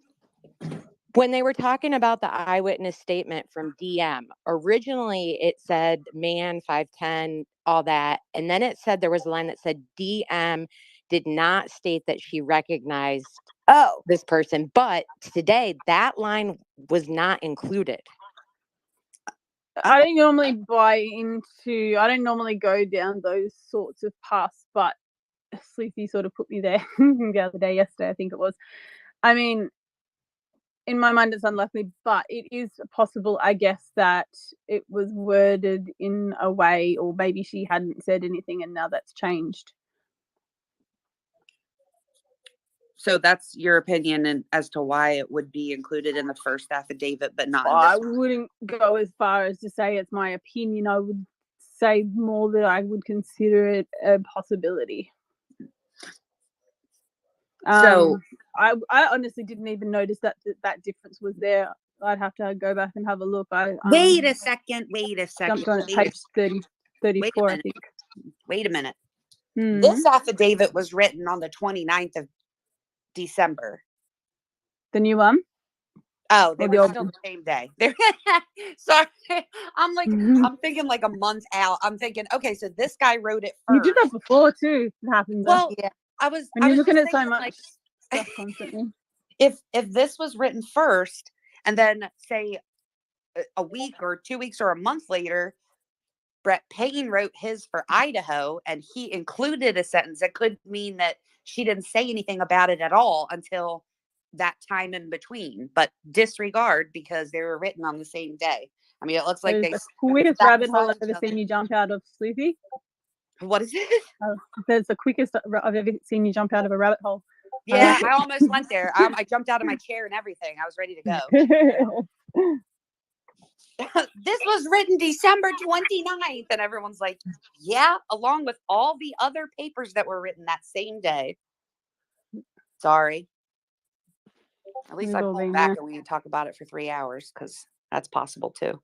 When they were talking about the eyewitness statement from DM, originally it said man 5'10", all that. And then it said there was a line that said DM did not state that she recognized Oh, this person, but today that line was not included. I don't normally I don't normally go down those sorts of paths, but Sleuthie sort of put me there the other day, yesterday, I think it was. I mean, in my mind, it's unlikely, but it is possible, I guess, that it was worded in a way, or maybe she hadn't said anything and now that's changed. So that's your opinion as to why it would be included in the first affidavit, but not in I this one. wouldn't go as far as to say it's my opinion. I would say more that I would consider it a possibility. So I honestly didn't even notice that difference was there. I'd have to go back and have a look. wait a second. Jumped on it, Wait page 30, wait a 34, I minute. think. Wait a minute. Hmm. This affidavit was written on the 29th of December. The new one? Oh, they Or were the old still one? the same day. Sorry. I'm thinking like a month out. I'm thinking, okay, so this guy wrote it You did that first. before too. It happens. Well, yeah. I was When you're just looking at so thinking, much like, stuff constantly. if this was written first and then say a week or 2 weeks or a month later, Brett Payne wrote his for Idaho and he included a sentence, it could mean that she didn't say anything about it at all until that time in between, but disregard because they were written on the same day. I mean, it looks like There's they the quickest sat rabbit hole beside I've each ever other. seen you jump out of, Sleuthie. What is it? There's the quickest I've ever seen you jump out of a rabbit hole. Yeah, I almost went there. I jumped out of my chair and everything. I was ready to go. This was written December 29th. And everyone's like, yeah, along with all the other papers that were written that same day. Sorry. At least We've I all pulled been back there. and we can talk about it for 3 hours because that's possible too.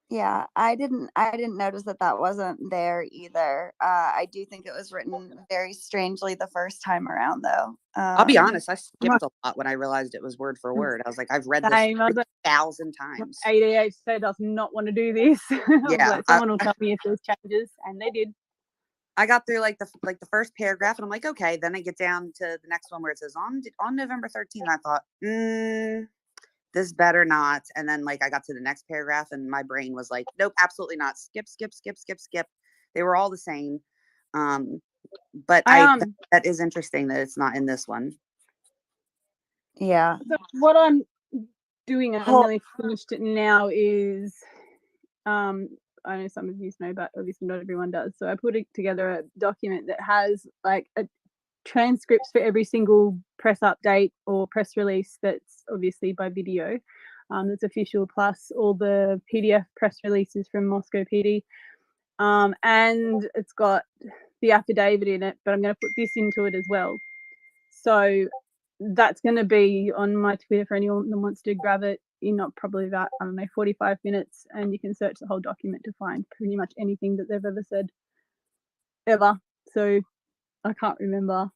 Yeah, I didn't notice that wasn't there either. I do think it was written very strangely the first time around, though. I'll be honest, I skipped a lot when I realized it was word for word. I was like, I've read this Same. I was like, 1,000 times. ADHD does not want to do this. I was Yeah, like, someone will tell me if there's changes, and they did. I got through like the first paragraph, and I'm like, okay. Then I get down to the next one where it says on November 13th. I thought, this better not. And then like I got to the next paragraph, and my brain was like, nope, absolutely not. Skip, skip, skip, skip, skip. They were all the same. But that is interesting that it's not in this one. Yeah. So what I'm doing, and I'm nearly finished it now, is I know some of you know, but obviously not everyone does. So I put together a document that has like transcripts for every single press update or press release that's obviously by video, that's official, plus all the PDF press releases from Moscow PD. And it's got the affidavit in it, but I'm going to put this into it as well. So that's going to be on my Twitter for anyone that wants to grab it in probably about, 45 minutes, and you can search the whole document to find pretty much anything that they've ever said, ever. So I can't remember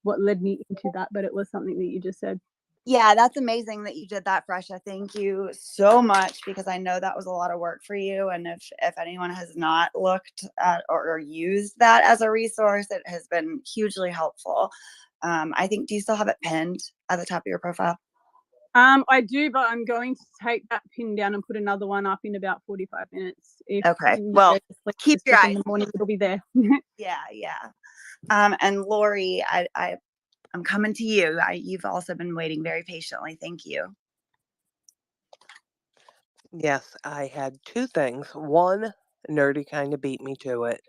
what led me into that, but it was something that you just said. Yeah, that's amazing that you did that, Fresha. Thank you so much, because I know that was a lot of work for you. And if anyone has not looked at or used that as a resource, it has been hugely helpful. I think, do you still have it pinned at the top of your profile? I do, but I'm going to take that pin down and put another one up in about 45 minutes. Okay. Well, keep your eyes in the morning. It'll be there. Yeah. And Lori, I'm coming to you. You've also been waiting very patiently. Thank you. Yes, I had two things. One, Nerdy kind of beat me to it.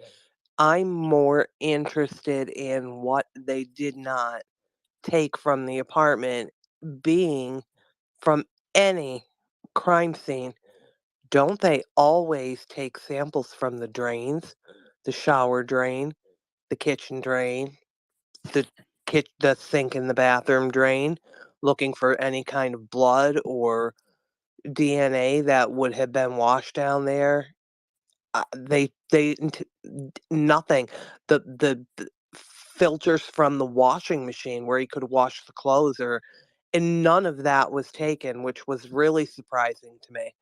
I'm more interested in what they did not take from the apartment being from any crime scene. Don't they always take samples from the drains, the shower drain, the kitchen drain, the sink in the bathroom drain, looking for any kind of blood or DNA that would have been washed down there? Nothing. The filters from the washing machine where he could wash the clothes, and none of that was taken, which was really surprising to me.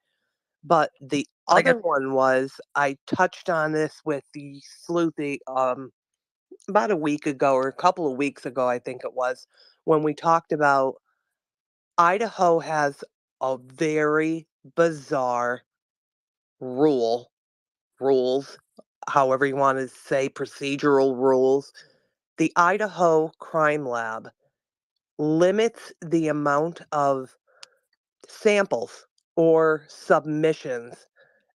But the other one was, I touched on this with the Sleuthie about a week ago or a couple of weeks ago, I think it was, when we talked about Idaho has a very bizarre rules, however you want to say, procedural rules. The Idaho Crime Lab limits the amount of samples or submissions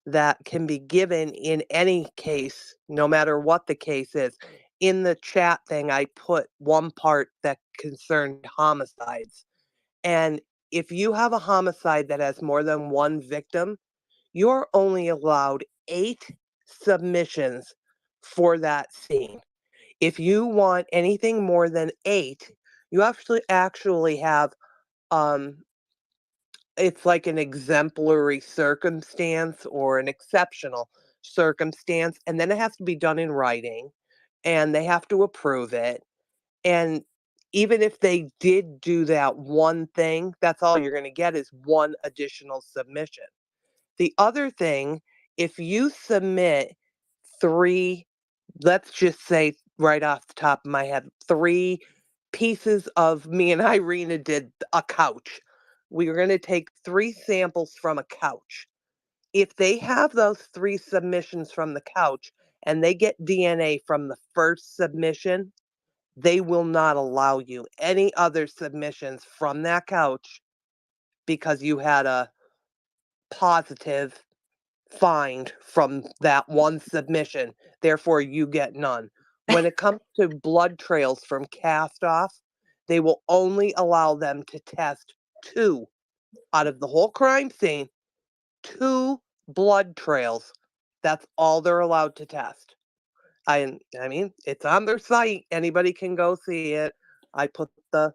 that can be given in any case, no matter what the case is. In the chat thing, I put one part that concerned homicides. And if you have a homicide that has more than one victim, you're only allowed 8 submissions for that scene. If you want anything more than 8, you actually have um it's like an exemplary circumstance or an exceptional circumstance, and then it has to be done in writing, and they have to approve it. And even if they did do that one thing, that's all you're going to get is one additional submission. The other thing, if you submit 3, let's just say right off the top of my head, 3 pieces of me and Irina did a couch. We were going to take 3 samples from a couch. If they have those 3 submissions from the couch and they get DNA from the first submission, they will not allow you any other submissions from that couch because you had a positive find from that one submission. Therefore, you get none. When it comes to blood trails from cast off, they will only allow them to test 2 out of the whole crime scene, 2 blood trails. That's all they're allowed to test. I mean, it's on their site. Anybody can go see it. I put the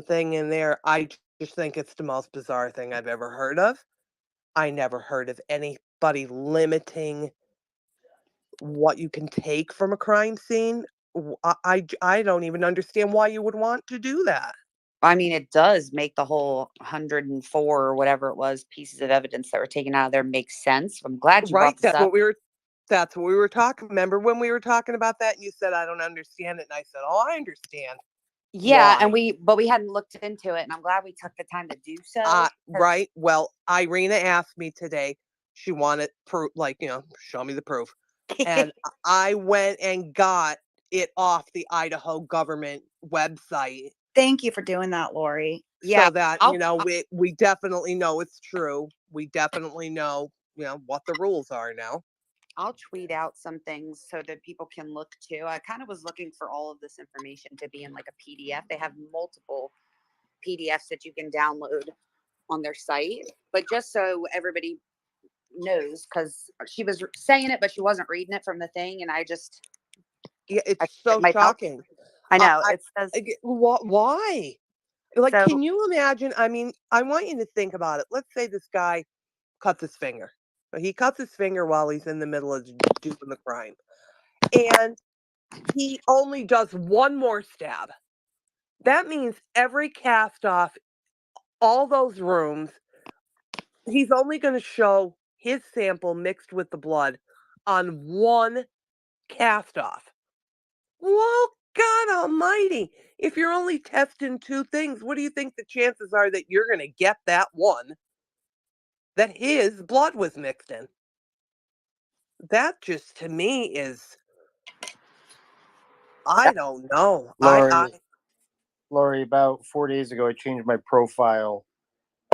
thing in there. I just think it's the most bizarre thing I've ever heard of. I never heard of anybody limiting what you can take from a crime scene. I don't even understand why you would want to do that. I mean, it does make the whole 104 or whatever it was pieces of evidence that were taken out of there make sense. I'm glad you Right? brought this up. That's what we were talking. Remember when we were talking about that and you said I don't understand it and I said, "Oh, I understand." Yeah, Why? and but we hadn't looked into it, and I'm glad we took the time to do so. 'cause- Right. Well, Irina asked me today. She wanted proof, like, show me the proof. And I went and got it off the Idaho government website Thank you for doing that, Lori. Yeah, so that, I'll we definitely know it's true. We definitely know, what the rules are now. I'll tweet out some things so that people can look too. I kind of was looking for all of this information to be in like a PDF. They have multiple PDFs that you can download on their site, but just so everybody knows, because she was saying it, but she wasn't reading it from the thing, and Yeah, I it's it so might help. shocking. I I, know I, it says why? Like, so. can you imagine? I mean, I want you to think about it. Let's say this guy cuts his finger. He cuts his finger while he's in the middle of doing the crime. And he only does one more stab. That means every cast off, all those rooms, he's only going to show his sample mixed with the blood on one cast off. Well, God almighty. If you're only testing 2 things, what do you think the chances are that you're going to get that one that his blood was mixed in? That just to me is, I don't know. Lori, about 4 days ago, I changed my profile.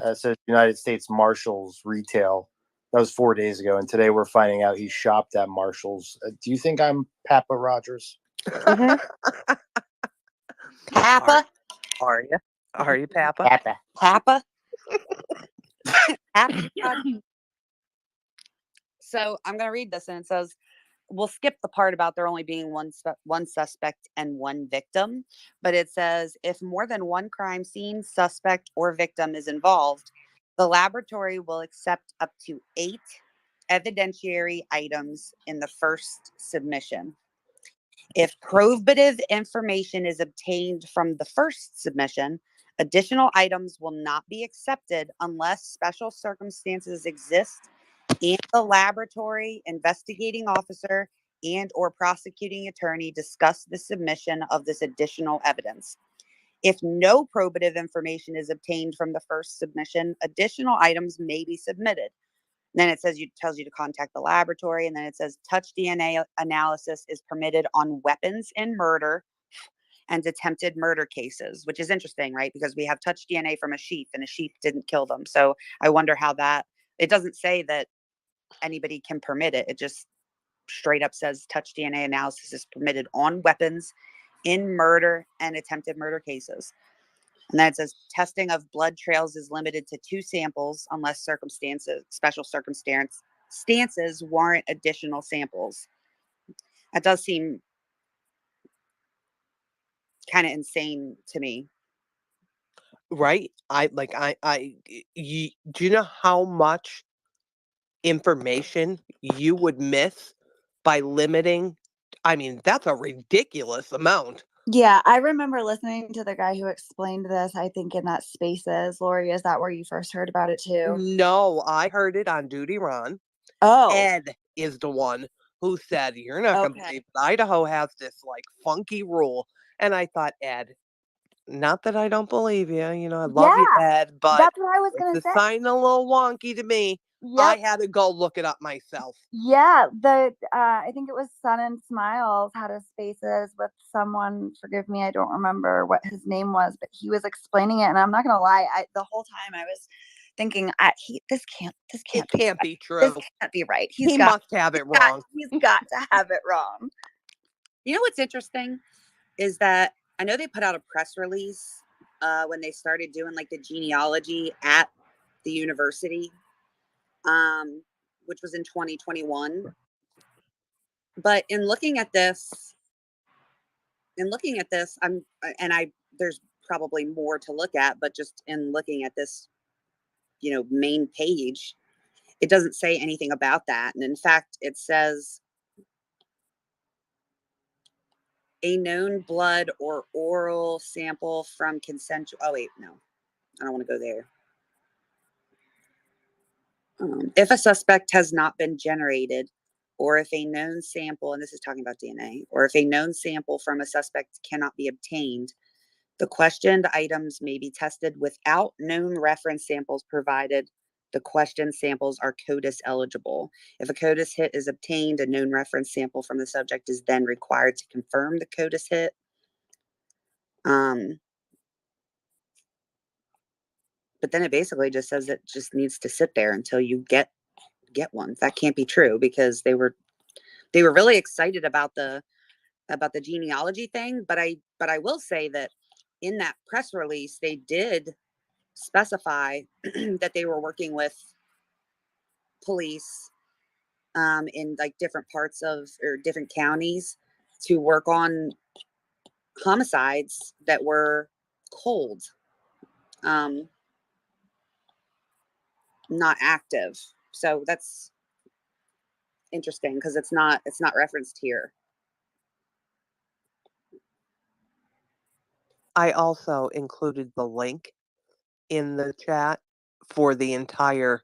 It says United States Marshals Retail. That was 4 days ago, and today we're finding out he shopped at Marshalls. Do you think I'm Papa Rogers? Mhm. Papa, Are you? Are you, Papa? Papa. Papa, Papa. So I'm going to read this, and it says, we'll skip the part about there only being one suspect and one victim, but it says if more than one crime scene, suspect, or victim is involved, the laboratory will accept up to 8 evidentiary items in the first submission. If probative information is obtained from the first submission, additional items will not be accepted unless special circumstances exist and the laboratory investigating officer and or prosecuting attorney discuss the submission of this additional evidence. If no probative information is obtained from the first submission, additional items may be submitted. Then it tells you to contact the laboratory, and then it says touch DNA analysis is permitted on weapons in murder and attempted murder cases, which is interesting, right? Because we have touch DNA from a sheep, and a sheep didn't kill them. So I wonder how that. It doesn't say that anybody can permit it. It just straight up says touch DNA analysis is permitted on weapons in murder and attempted murder cases. And then it says testing of blood trails is limited to 2 samples unless special circumstances warrant additional samples. That does seem kind of insane to me. Right? Do you know how much information you would miss by limiting? I mean, that's a ridiculous amount. Yeah, I remember listening to the guy who explained this, I think in that Spaces. Lori, is that where you first heard about it too? No, I heard it on Duty Ron. Oh. Ed is the one who said, you're not going to believe it. Idaho has this like funky rule. And I thought, Ed, not that I don't believe you, I love you, Ed, but that's what I was gonna it's say. sounding a little wonky to me. I had to go look it up myself. Yeah, I think it was Sun and Smiles had a Spaces with someone. Forgive me, I don't remember what his name was, but he was explaining it, and I'm not gonna lie, the whole time I was thinking, this can't be true. This can't be right. He must have it wrong. He's got to have it wrong. You know what's interesting is that I know they put out a press release when they started doing like the genealogy at the university, which was in 2021. But in looking at this, there's probably more to look at, but just in looking at this, main page, it doesn't say anything about that. And in fact, it says a known blood or oral sample from consensual. Oh, wait, no, I don't want to go there. If a suspect has not been generated, or if a known sample, and this is talking about DNA, or if a known sample from a suspect cannot be obtained, the questioned items may be tested without known reference samples provided the questioned samples are CODIS eligible. If a CODIS hit is obtained, a known reference sample from the subject is then required to confirm the CODIS hit. But then it basically just says it just needs to sit there until you get one. That can't be true, because they were really excited about the genealogy thing. But I will say that in that press release, they did specify that they were working with police in like different parts of or different counties to work on homicides that were cold, not active. So that's interesting because it's not referenced here. I also included the link in the chat for the entire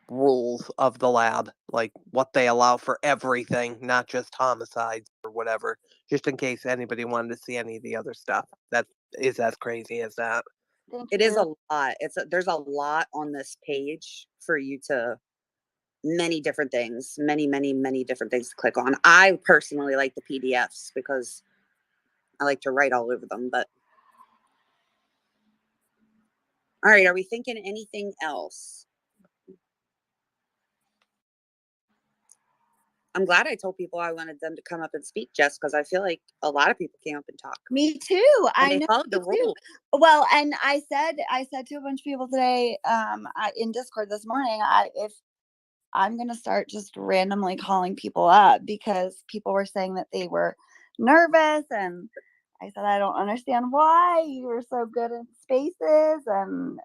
rules of the lab, like what they allow for everything, not just homicides or whatever, just in case anybody wanted to see any of the other stuff. That is as crazy as that. It is a lot. There's a lot on this page for you to many different things, many different things to click on. I personally like the PDFs because I like to write all over them. But all right, are we thinking anything else? I'm glad I told people I wanted them to come up and speak, Jess, because I feel like a lot of people came up and talked. Me too. And I know. followed the rule. Well, and I said to a bunch of people today in Discord this morning, if I'm going to start just randomly calling people up because people were saying that they were nervous, and I said, I don't understand why you were so good in Spaces, and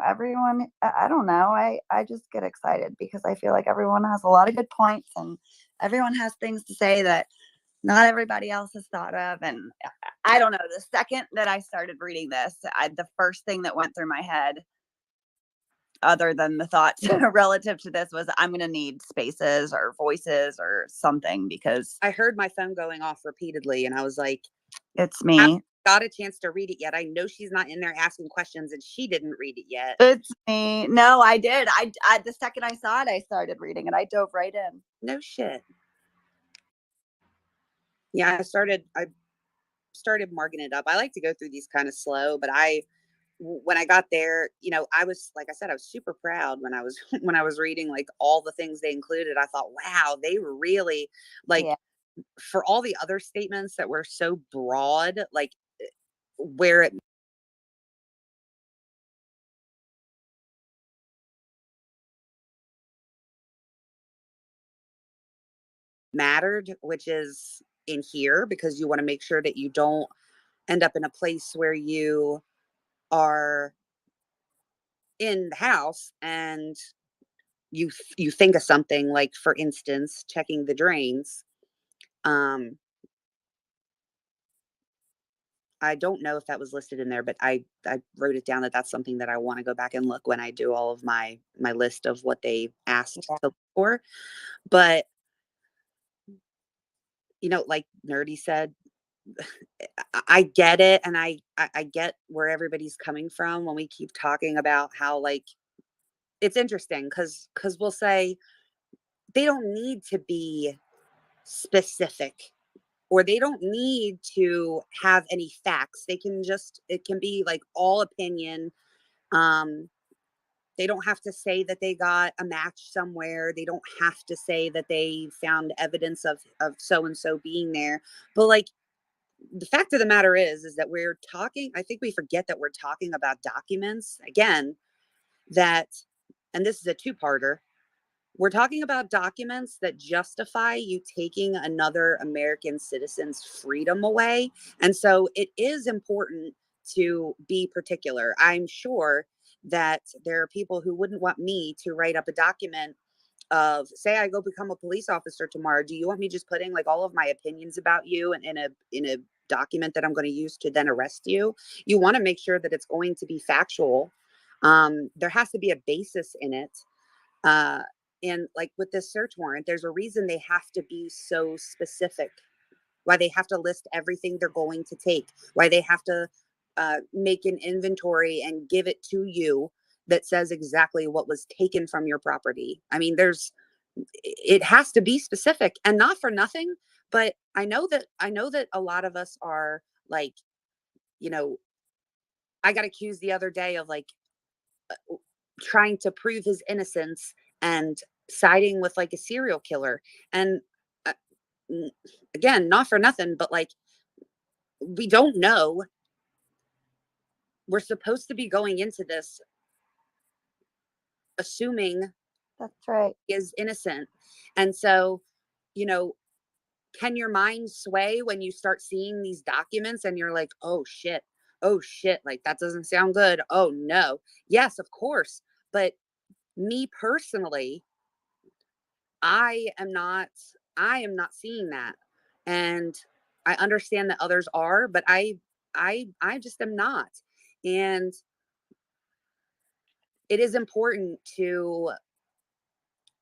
everyone, I don't know. I just get excited because I feel like everyone has a lot of good points and everyone has things to say that not everybody else has thought of. And I don't know, the second that I started reading this, the first thing that went through my head other than the thoughts relative to this was I'm going to need spaces or voices or something because I heard my phone going off repeatedly and I was like, it's I me. haven't got a chance to read it yet. I know she's not in there asking questions and she didn't read it yet. It's me. No, I did. I the second I saw it, I started reading and I dove right in. No shit. Yeah, I started marking it up. I like to go through these kind of slow, but when I got there, you know, I was, like I said, I was super proud when I was when I was reading like all the things they included. I thought, wow, they were really like, Yeah. for all the other statements that were so broad, like where it mattered, which is in here, because you want to make sure that you don't end up in a place where you are in the house and you think of something, like for instance checking the drains. um I don't know if that was listed in there, but I wrote it down that that's something that I want to go back and look when I do all of my list of what they asked Yeah. to look for. But you know, like Nerdy said, I get it, and I get where everybody's coming from when we keep talking about how, like, it's interesting because we'll say they don't need to be specific, or they don't need to have any facts. They can just, it can be like all opinion. um they don't have to say that they got a match somewhere. They don't have to say that they found evidence of so and so being there. But like, the fact of the matter is that we're talking, I think we forget that we're talking about documents again, that, and this is a two-parter. We're talking about documents that justify you taking another American citizen's freedom away. And so it is important to be particular. I'm sure that there are people who wouldn't want me to write up a document of, say I go become a police officer tomorrow. Do you want me just putting like all of my opinions about you in a document that I'm going to use to then arrest you? You want to make sure that it's going to be factual. There has to be a basis in it. uh and like with this search warrant, there's a reason they have to be so specific, why they have to list everything they're going to take, why they have to make an inventory and give it to you that says exactly what was taken from your property. I mean, it has to be specific, and not for nothing. But I know that a lot of us are like, you know, I got accused the other day of like trying to prove his innocence and siding with like a serial killer. And uh, again, not for nothing, but like, we don't know. We're supposed to be going into this assuming That's right. he is innocent. And so, you know, can your mind sway when you start seeing these documents and you're like, oh shit, like that doesn't sound good. Oh no. Yes, of course. But me personally, I am not I am not seeing that. And I understand that others are, but I just am not. And it is important to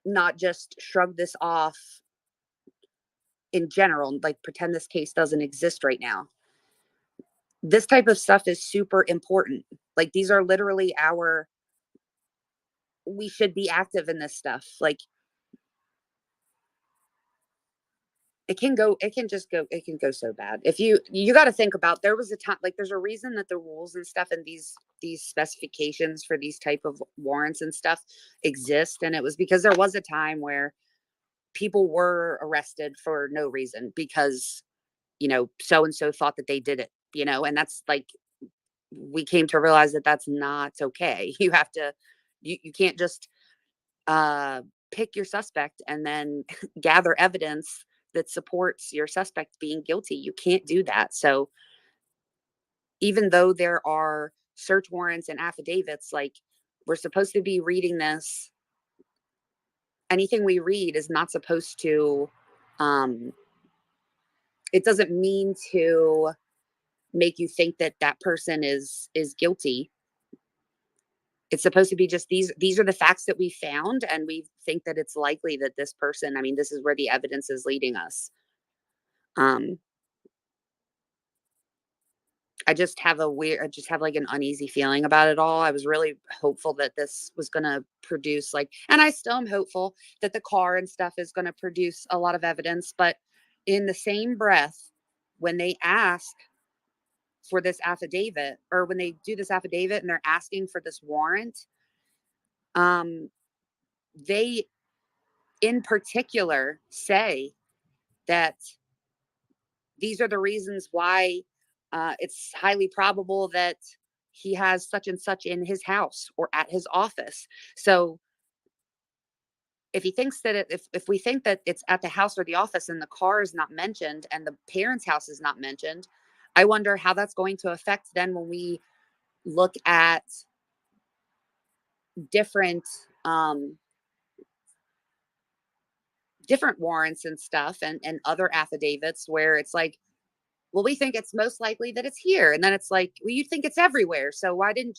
not just shrug this off in general, like pretend this case doesn't exist right now. This type of stuff is super important. Like, these are literally we should be active in this stuff. Like, it can go so bad. If you got to think about, there was a time, like there's a reason that the rules and stuff and these specifications for these type of warrants and stuff exist. And it was because there was a time where people were arrested for no reason because, you know, so and so thought that they did it, you know. And that's like, we came to realize that that's not okay. You have to, you can't just pick your suspect and then gather evidence that supports your suspect being guilty. You can't do that. So even though there are search warrants and affidavits, like, we're supposed to be reading this. Anything we read is not supposed to, um, it doesn't mean to make you think that that person is guilty. It's supposed to be just these are the facts that we found, and we think that it's likely that this person, I mean, this is where the evidence is leading us. I just have I just have like an uneasy feeling about it all. I was really hopeful that this was going to produce like, and I still am hopeful that the car and stuff is going to produce a lot of evidence. But in the same breath, when they ask for this affidavit, or when they do this affidavit and they're asking for this warrant, they in particular say that these are the reasons why it's highly probable that he has such and such in his house or at his office. So if he thinks that if we think that it's at the house or the office and the car is not mentioned and the parents' house is not mentioned, I wonder how that's going to affect then when we look at different different warrants and stuff and other affidavits where it's like, well, we think it's most likely that it's here. And then it's like, well, you think it's everywhere. So why didn't,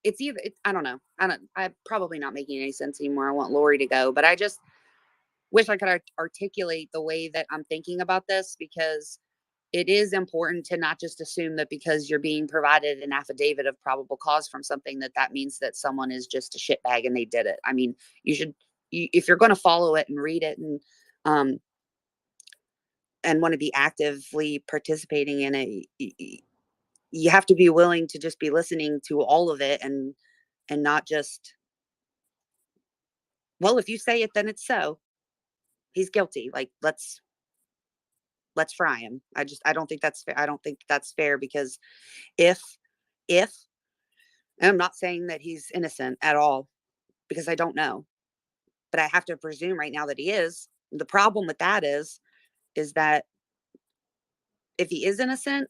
it's either, I don't know. I'm probably not making any sense anymore. I want Lori to go, but I just wish I could articulate the way that I'm thinking about this, because it is important to not just assume that because you're being provided an affidavit of probable cause from something that means that someone is just a shitbag and they did it. I mean, if you're going to follow it and read it and want to be actively participating in it, you have to be willing to just be listening to all of it and not just, well, if you say it, then it's so. He's guilty. Like, let's fry him. I don't think that's fair. I don't think that's fair, because if and I'm not saying that he's innocent at all, because I don't know, but I have to presume right now that he is. The problem with that is that if he is innocent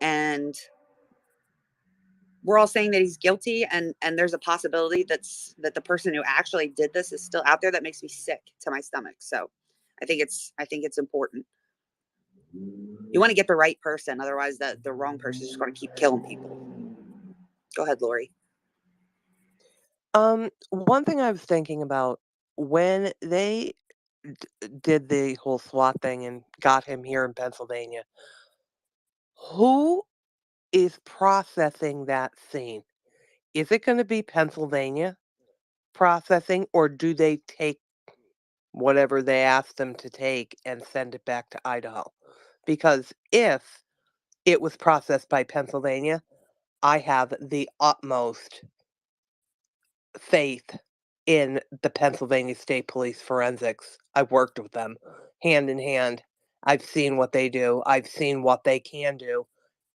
and we're all saying that he's guilty, and there's a possibility that the person who actually did this is still out there, that makes me sick to my stomach. So I think it's important. You want to get the right person, otherwise the wrong person is just going to keep killing people. Go ahead, Lori. One thing I was thinking about when they did the whole SWAT thing and got him here in Pennsylvania, who is processing that scene? Is it going to be Pennsylvania processing, or do they take whatever they ask them to take and send it back to Idaho? Because if it was processed by Pennsylvania, I have the utmost faith in the Pennsylvania State Police forensics. I've worked with them hand in hand. I've seen what they do. I've seen what they can do.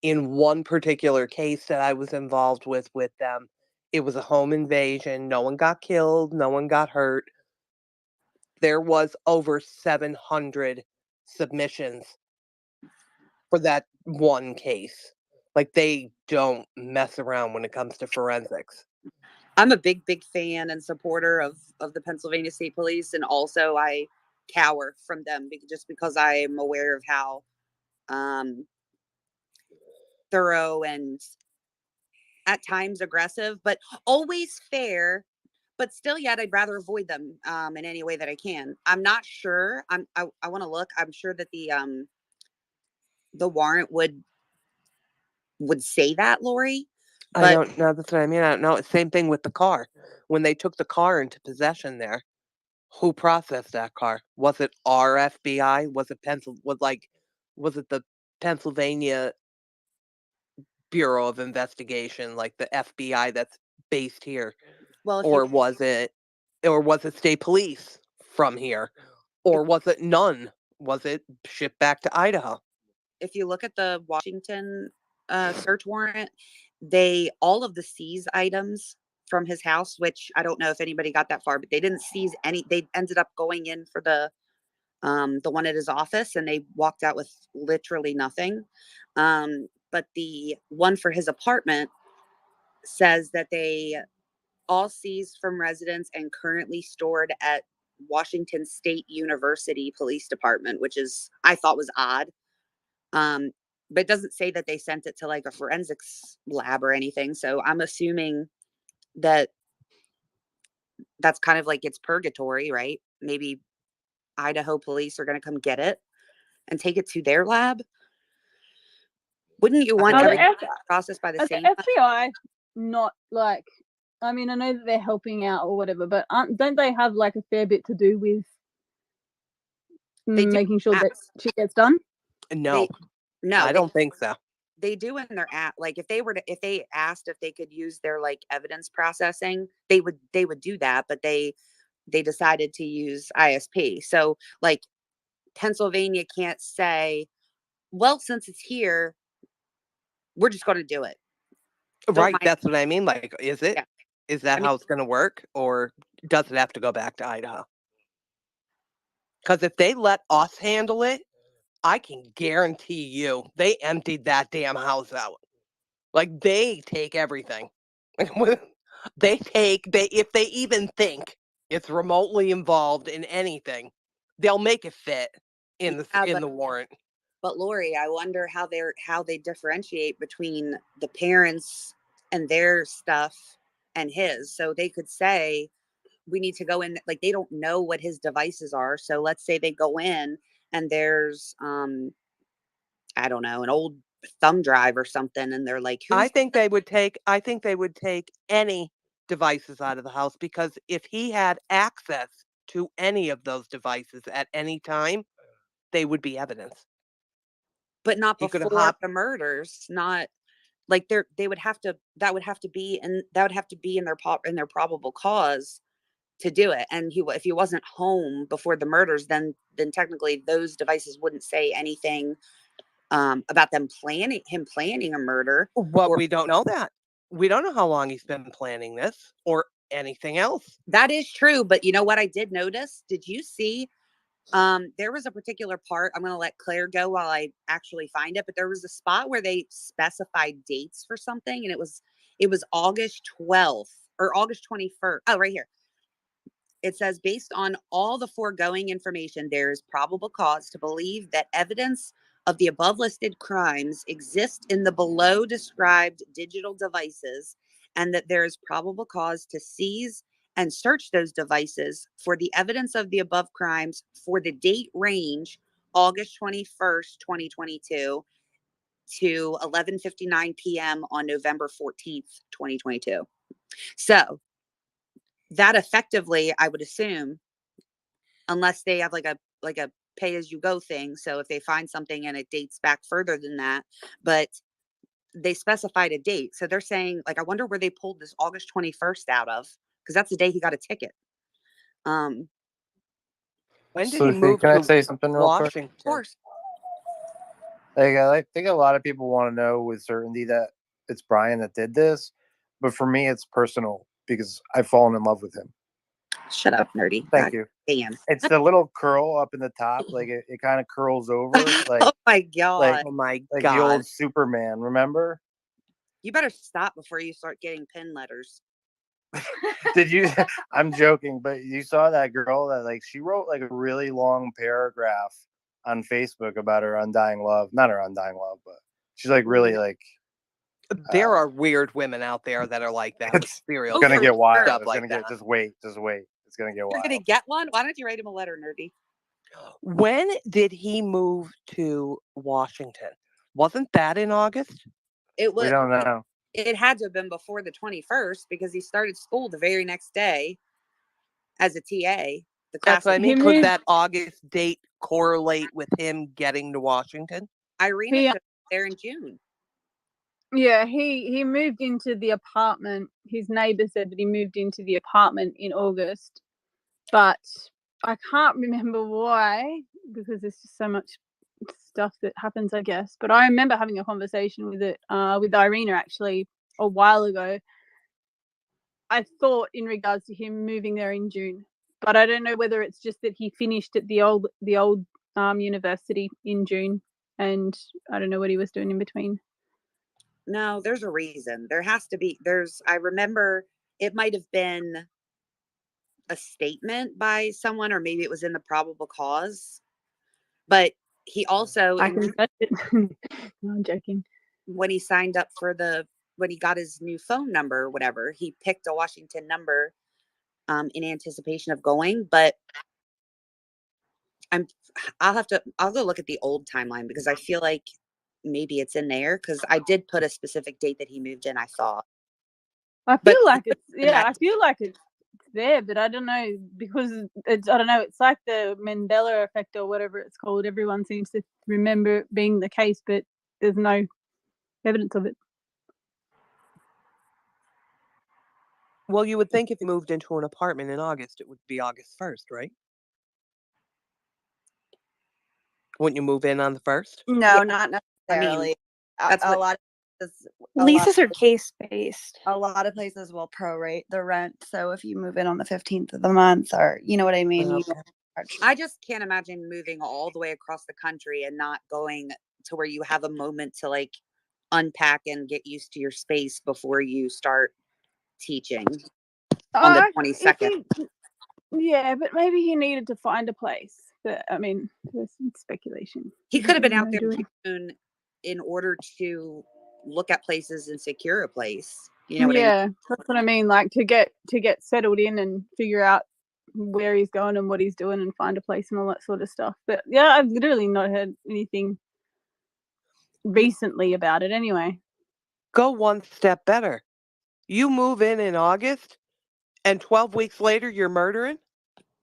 In one particular case that I was involved with them, it was a home invasion. No one got killed. No one got hurt. There was over 700 submissions for that one case. Like, they don't mess around when it comes to forensics. I'm a big fan and supporter of the Pennsylvania State Police, and also I cower from them just because I am aware of how thorough and at times aggressive, but always fair. But still, yet I'd rather avoid them in any way that I can. I'm not sure. I want to look. I'm sure that the warrant would say that, Lori. I don't know. That's what I mean. I don't know. Same thing with the car. When they took the car into possession there, who processed that car? Was it our FBI? Was it was it the Pennsylvania Bureau of Investigation, like the FBI that's based here? Well, or was it state police from here? Or was it none? Was it shipped back to Idaho? If you look at the Washington search warrant, all of the seize items from his house, which I don't know if anybody got that far, but they didn't seize any. They ended up going in for the one at his office, and they walked out with literally nothing. But the one for his apartment says that they all seized from residents and currently stored at Washington State University Police Department, which I thought was odd. But it doesn't say that they sent it to like a forensics lab or anything. So I'm assuming that that's kind of like it's purgatory, right? Maybe Idaho police are going to come get it and take it to their lab. Wouldn't you want Are the, everything F- processed by the are the same? FBI not like? I mean, I know that they're helping out or whatever, but don't they have like a fair bit to do with making sure that shit gets done? No, No, I don't think so. They do in their app. Like if they asked if they could use their like evidence processing, they would do that, but they decided to use ISP. So like Pennsylvania can't say, well, since it's here, we're just going to do it. Right, that's what I mean. Like, is it? Yeah. Is that how it's going to work, or does it have to go back to Idaho? Because if they let us handle it, I can guarantee you they emptied that damn house out. Like, they take everything. If they even think it's remotely involved in anything, they'll make it fit in the warrant. But Lori, I wonder how they differentiate between the parents and their stuff and his. So they could say, we need to go in, like they don't know what his devices are. So let's say they go in and there's I don't know, an old thumb drive or something, and they're like, I think they would take any devices out of the house, because if he had access to any of those devices at any time, they would be evidence. But not He could before have the murders, not like they would have to that would have to be in their probable cause to do it. And if he wasn't home before the murders, then technically those devices wouldn't say anything about him planning a murder. Well, we don't know that. We don't know how long he's been planning this or anything else. That is true, but you know what I did notice? Did you see there was a particular part, I'm going to let Claire go while I actually find it, but there was a spot where they specified dates for something, and it was August 12th or August 21st. Oh, right here. It says, based on all the foregoing information, there is probable cause to believe that evidence of the above listed crimes exist in the below described digital devices, and that there is probable cause to seize and search those devices for the evidence of the above crimes for the date range August 21st, 2022 to 11:59 p.m. on November 14th, 2022. So that effectively, I would assume, unless they have like a pay as you go thing. So if they find something and it dates back further than that, but they specified a date. So they're saying, like, I wonder where they pulled this August 21st out of, because that's the day he got a ticket. When did So, he move can I to say something real quick? Washington? Of course. Like, I think a lot of people want to know with certainty that it's Brian that did this, but for me, it's personal because I've fallen in love with him. Shut up, nerdy. Thank you. Damn. It's the little curl up in the top, like it kind of curls over, like Oh my god. Oh my like god. the old Superman. Remember? You better stop before you start getting pin letters. Did you? I'm joking, but you saw that girl that like she wrote like a really long paragraph on Facebook about her undying love. Not her undying love, but she's like really like. There are weird women out there that are like that. It's Serial gonna get wild. stuff It's like gonna that. get. Just wait. Just wait. It's gonna get You're wild. gonna get one? Why don't you write him a letter, nerdy? When did he move to Washington? Wasn't that in August? It was. We don't know. It had to have been before the 21st because he started school the very next day as a TA. The class. That's what I mean. Could that August date correlate with him getting to Washington? Irina was there in June. Yeah, he moved into the apartment. His neighbor said that he moved into the apartment in August, but I can't remember why, because there's just so much stuff that happens, I guess. But I remember having a conversation with Irina actually a while ago. I thought in regards to him moving there in June, but I don't know whether it's just that he finished at the old university in June, and I don't know what he was doing in between. No, there's a reason. There has to be. I remember it might have been a statement by someone, or maybe it was in the probable cause. But he also, I can touch it. No, I'm joking. When he signed up for the when he got his new phone number or whatever, he picked a Washington number in anticipation of going. But I'll go look at the old timeline because I feel like maybe it's in there because I did put a specific date that he moved in, I thought. I But feel like it's in that I feel like it's there, but I don't know because it's I don't know. It's like the Mandela effect or whatever it's called. Everyone seems to remember it being the case, but there's no evidence of it. Well, you would think if you moved into an apartment in August, it would be August 1st, right? Wouldn't you move in on the 1st? No, Yeah, not I mean, necessarily. that's A what lot of places, Leases are case based. a lot of places will prorate the rent. So if you move in on the 15th of the month, or you know what I mean, you Okay. won't charge. I just can't imagine moving all the way across the country and not going to where you have a moment to like unpack and get used to your space before you start teaching on the If 22nd. yeah, but maybe he needed to find a place. But I mean, there's some speculation. He We could don't have been really out know, there do we? June in order to look at places and secure a place. You know what I mean? Yeah, that's what I mean. Like to get settled in and figure out where he's going and what he's doing and find a place and all that sort of stuff. But yeah, I've literally not heard anything recently about it anyway. Go one step better. You move in August, and 12 weeks later, you're murdering?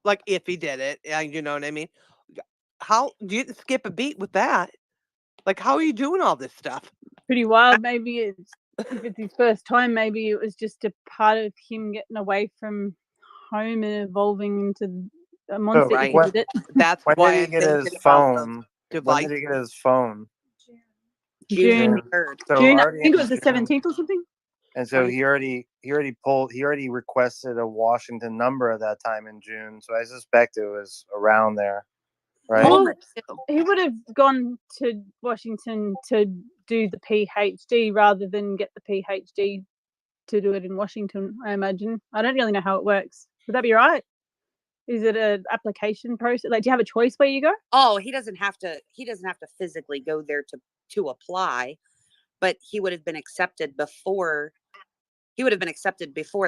Like, if he did it, you know what I mean? How do you skip a beat with that? Like, how are you doing all this stuff? Pretty wild. Maybe it's if it's his first time, maybe it was just a part of him getting away from home and evolving into a monster So if he did it. That's when why did he I'm get his thinking about the phone? When device. did he get his phone? June, Third. So June. I already think it in was the June. 17th or something. And so he already requested a Washington number at that time in June. So I suspect it was around there, right? Well, he would have gone to Washington to do the PhD rather than get the PhD to do it in Washington, I imagine. I don't really know how it works. Would that be right? Is it an application process? Like, do you have a choice where you go? Oh, he doesn't have to physically go there to apply, but he would have been accepted before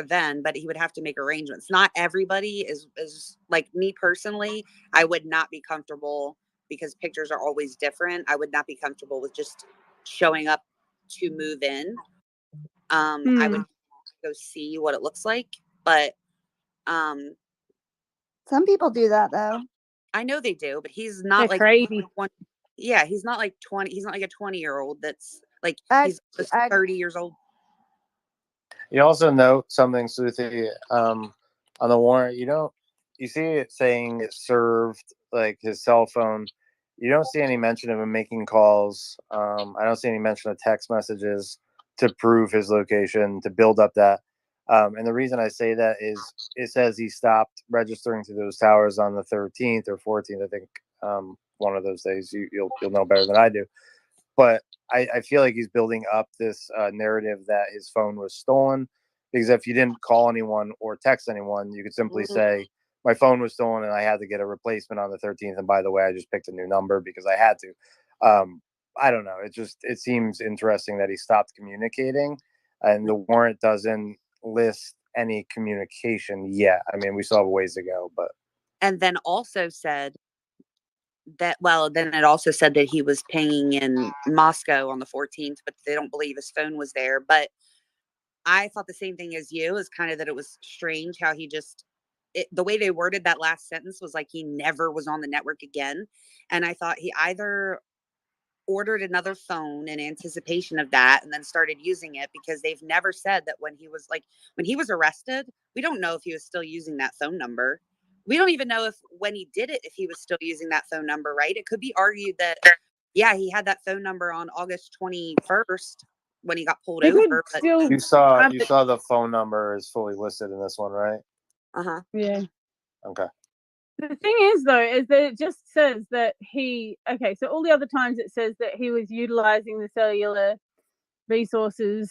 then, but he would have to make arrangements. Not everybody is like me personally. I would not be comfortable because pictures are always different. I would not be comfortable with just showing up to move in. I would go see what it looks like, but Some people do that though. I know they do, but he's They're not like crazy. yeah, he's not like 20. He's not like a 20-year-old that's like he's just I 30 years old. You also note something, Sleuthie, on the warrant. You see it saying it served like his cell phone. You don't see any mention of him making calls. I don't see any mention of text messages to prove his location, to build up that. And the reason I say that is it says he stopped registering to those towers on the 13th or 14th. I think one of those days. You'll know better than I do. But I feel like he's building up this narrative that his phone was stolen, because if you didn't call anyone or text anyone, you could simply say, my phone was stolen and I had to get a replacement on the 13th. And by the way, I just picked a new number because I had to. I don't know. It seems interesting that he stopped communicating, and the warrant doesn't list any communication yet. I mean, we still have a ways to go, but. And then also said then it also said that he was paying in Moscow on the 14th, but they don't believe his phone was there. But I thought the same thing as you, is kind of that it was strange how the way they worded that last sentence was like he never was on the network again. And I thought he either ordered another phone in anticipation of that and then started using it, because they've never said that when he was arrested, we don't know if he was still using that phone number. We don't even know if when he did it, if he was still using that phone number, right? It could be argued that, yeah, he had that phone number on August 21st when he got pulled over. But You saw the phone number is fully listed in this one, right? uh-huh. Yeah. Okay. The thing is, though, is that it just says that so all the other times it says that he was utilizing the cellular resources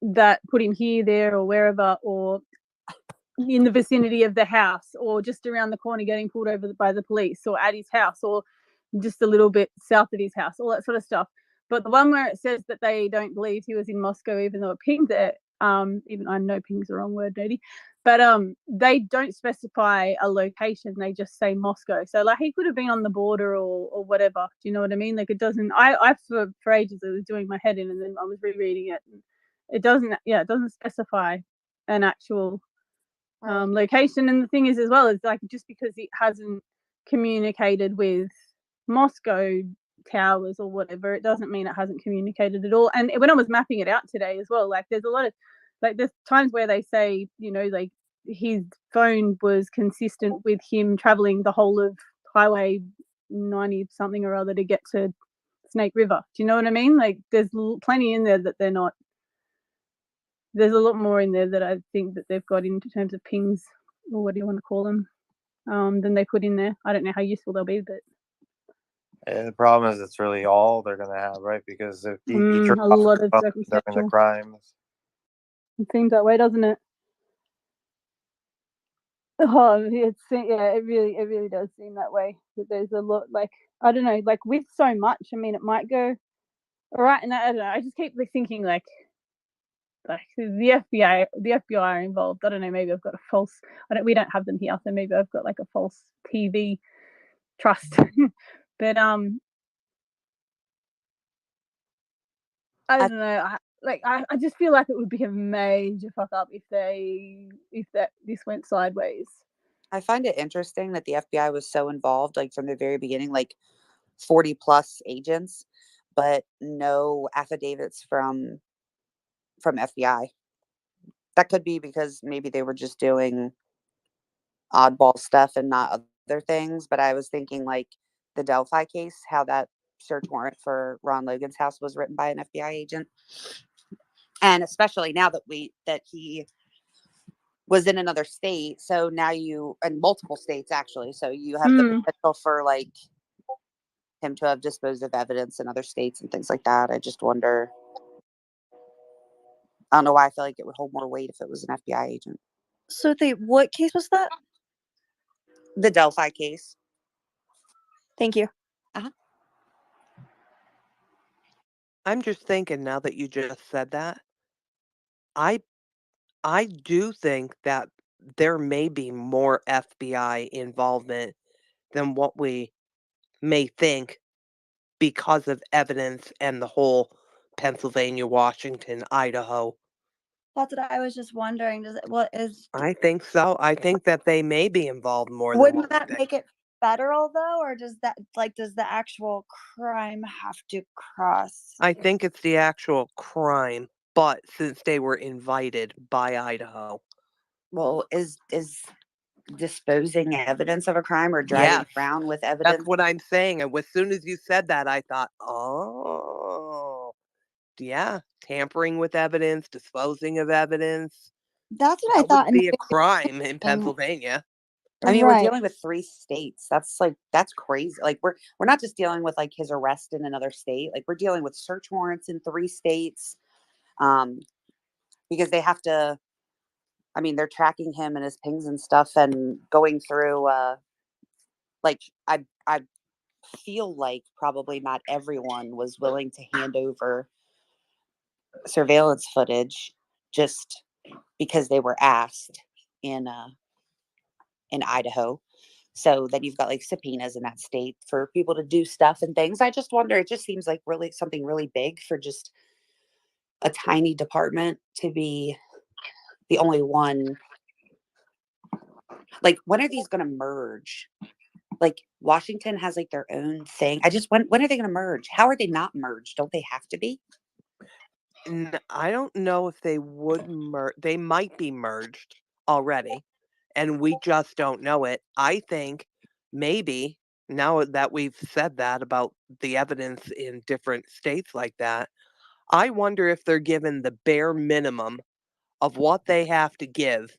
that put him here, there, or wherever, or in the vicinity of the house, or just around the corner getting pulled over by the police, or at his house, or just a little bit south of his house, all that sort of stuff. But the one where it says that they don't believe he was in Moscow, even though it pinged it, even I know ping's the wrong word, nerdy, but they don't specify a location. They just say Moscow. So like he could have been on the border or whatever. Do you know what I mean? Like it doesn't. I for ages I was doing my head in, and then I was rereading it. And it doesn't. Yeah, it doesn't specify an actual location. And the thing is, as well, is like just because it hasn't communicated with Moscow towers or whatever, it doesn't mean it hasn't communicated at all. And when I was mapping it out today as well, like there's a lot of like there's times where they say, you know, like his phone was consistent with him traveling the whole of highway 90 something or other to get to Snake River. Do you know what I mean? Like there's plenty in there that they're not. There's a lot more in there that I think that they've got in terms of pings, or what do you want to call them, than they put in there. I don't know how useful they'll be, but The problem is it's really all they're going to have, right? Because if you turn a off lot your of phone during the circumstantial. crimes, It seems that way, doesn't it? Oh, it really does seem that way. That there's a lot, like I don't know, like with so much. I mean, it might go all right, and I don't know. I just keep thinking like the FBI are involved. I don't know. Maybe I've got a false. We don't have them here, so maybe I've got like a false TV trust. But I don't know. I just feel like it would be a major fuck up if this went sideways. I find it interesting that the FBI was so involved, like from the very beginning, like 40 plus agents, but no affidavits from FBI. That could be because maybe they were just doing oddball stuff and not other things. But I was thinking like the Delphi case, how that search warrant for Ron Logan's house was written by an FBI agent. And especially now that he was in another state. So now in multiple states actually. So you have the potential for like him to have disposed of evidence in other states and things like that. I just wonder. I don't know why I feel like it would hold more weight if it was an FBI agent. So what case was that? The Delphi case. Thank you. Uh-huh. I'm just thinking now that you just said that, I do think that there may be more FBI involvement than what we may think because of evidence and the whole Pennsylvania, Washington, Idaho. That's what I was just wondering. I think so. I think that they may be involved more than Wouldn't what we that think. make it federal though, or does the actual crime have to cross? I think it's the actual crime, but since they were invited by Idaho. Well, is disposing evidence of a crime or driving around with evidence? That's what I'm saying. And as soon as you said that, I thought, oh, yeah, tampering with evidence, disposing of evidence. That's what I That thought. would be a crime in Pennsylvania. I mean, we're dealing with 3 states. That's crazy. Like we're not just dealing with like his arrest in another state. Like we're dealing with search warrants in 3 states. Because they have to. I mean, they're tracking him and his pings and stuff, and going through. Like I feel like probably not everyone was willing to hand over surveillance footage just because they were asked in Idaho. So then you've got like subpoenas in that state for people to do stuff and things. I just wonder, it just seems like really something really big for just a tiny department to be the only one. Like, when are these going to merge? Like, Washington has like their own thing. When are they going to merge? How are they not merged? Don't they have to be? I don't know if they would merge. They might be merged already, and we just don't know it. I think maybe now that we've said that about the evidence in different states like that, I wonder if they're given the bare minimum of what they have to give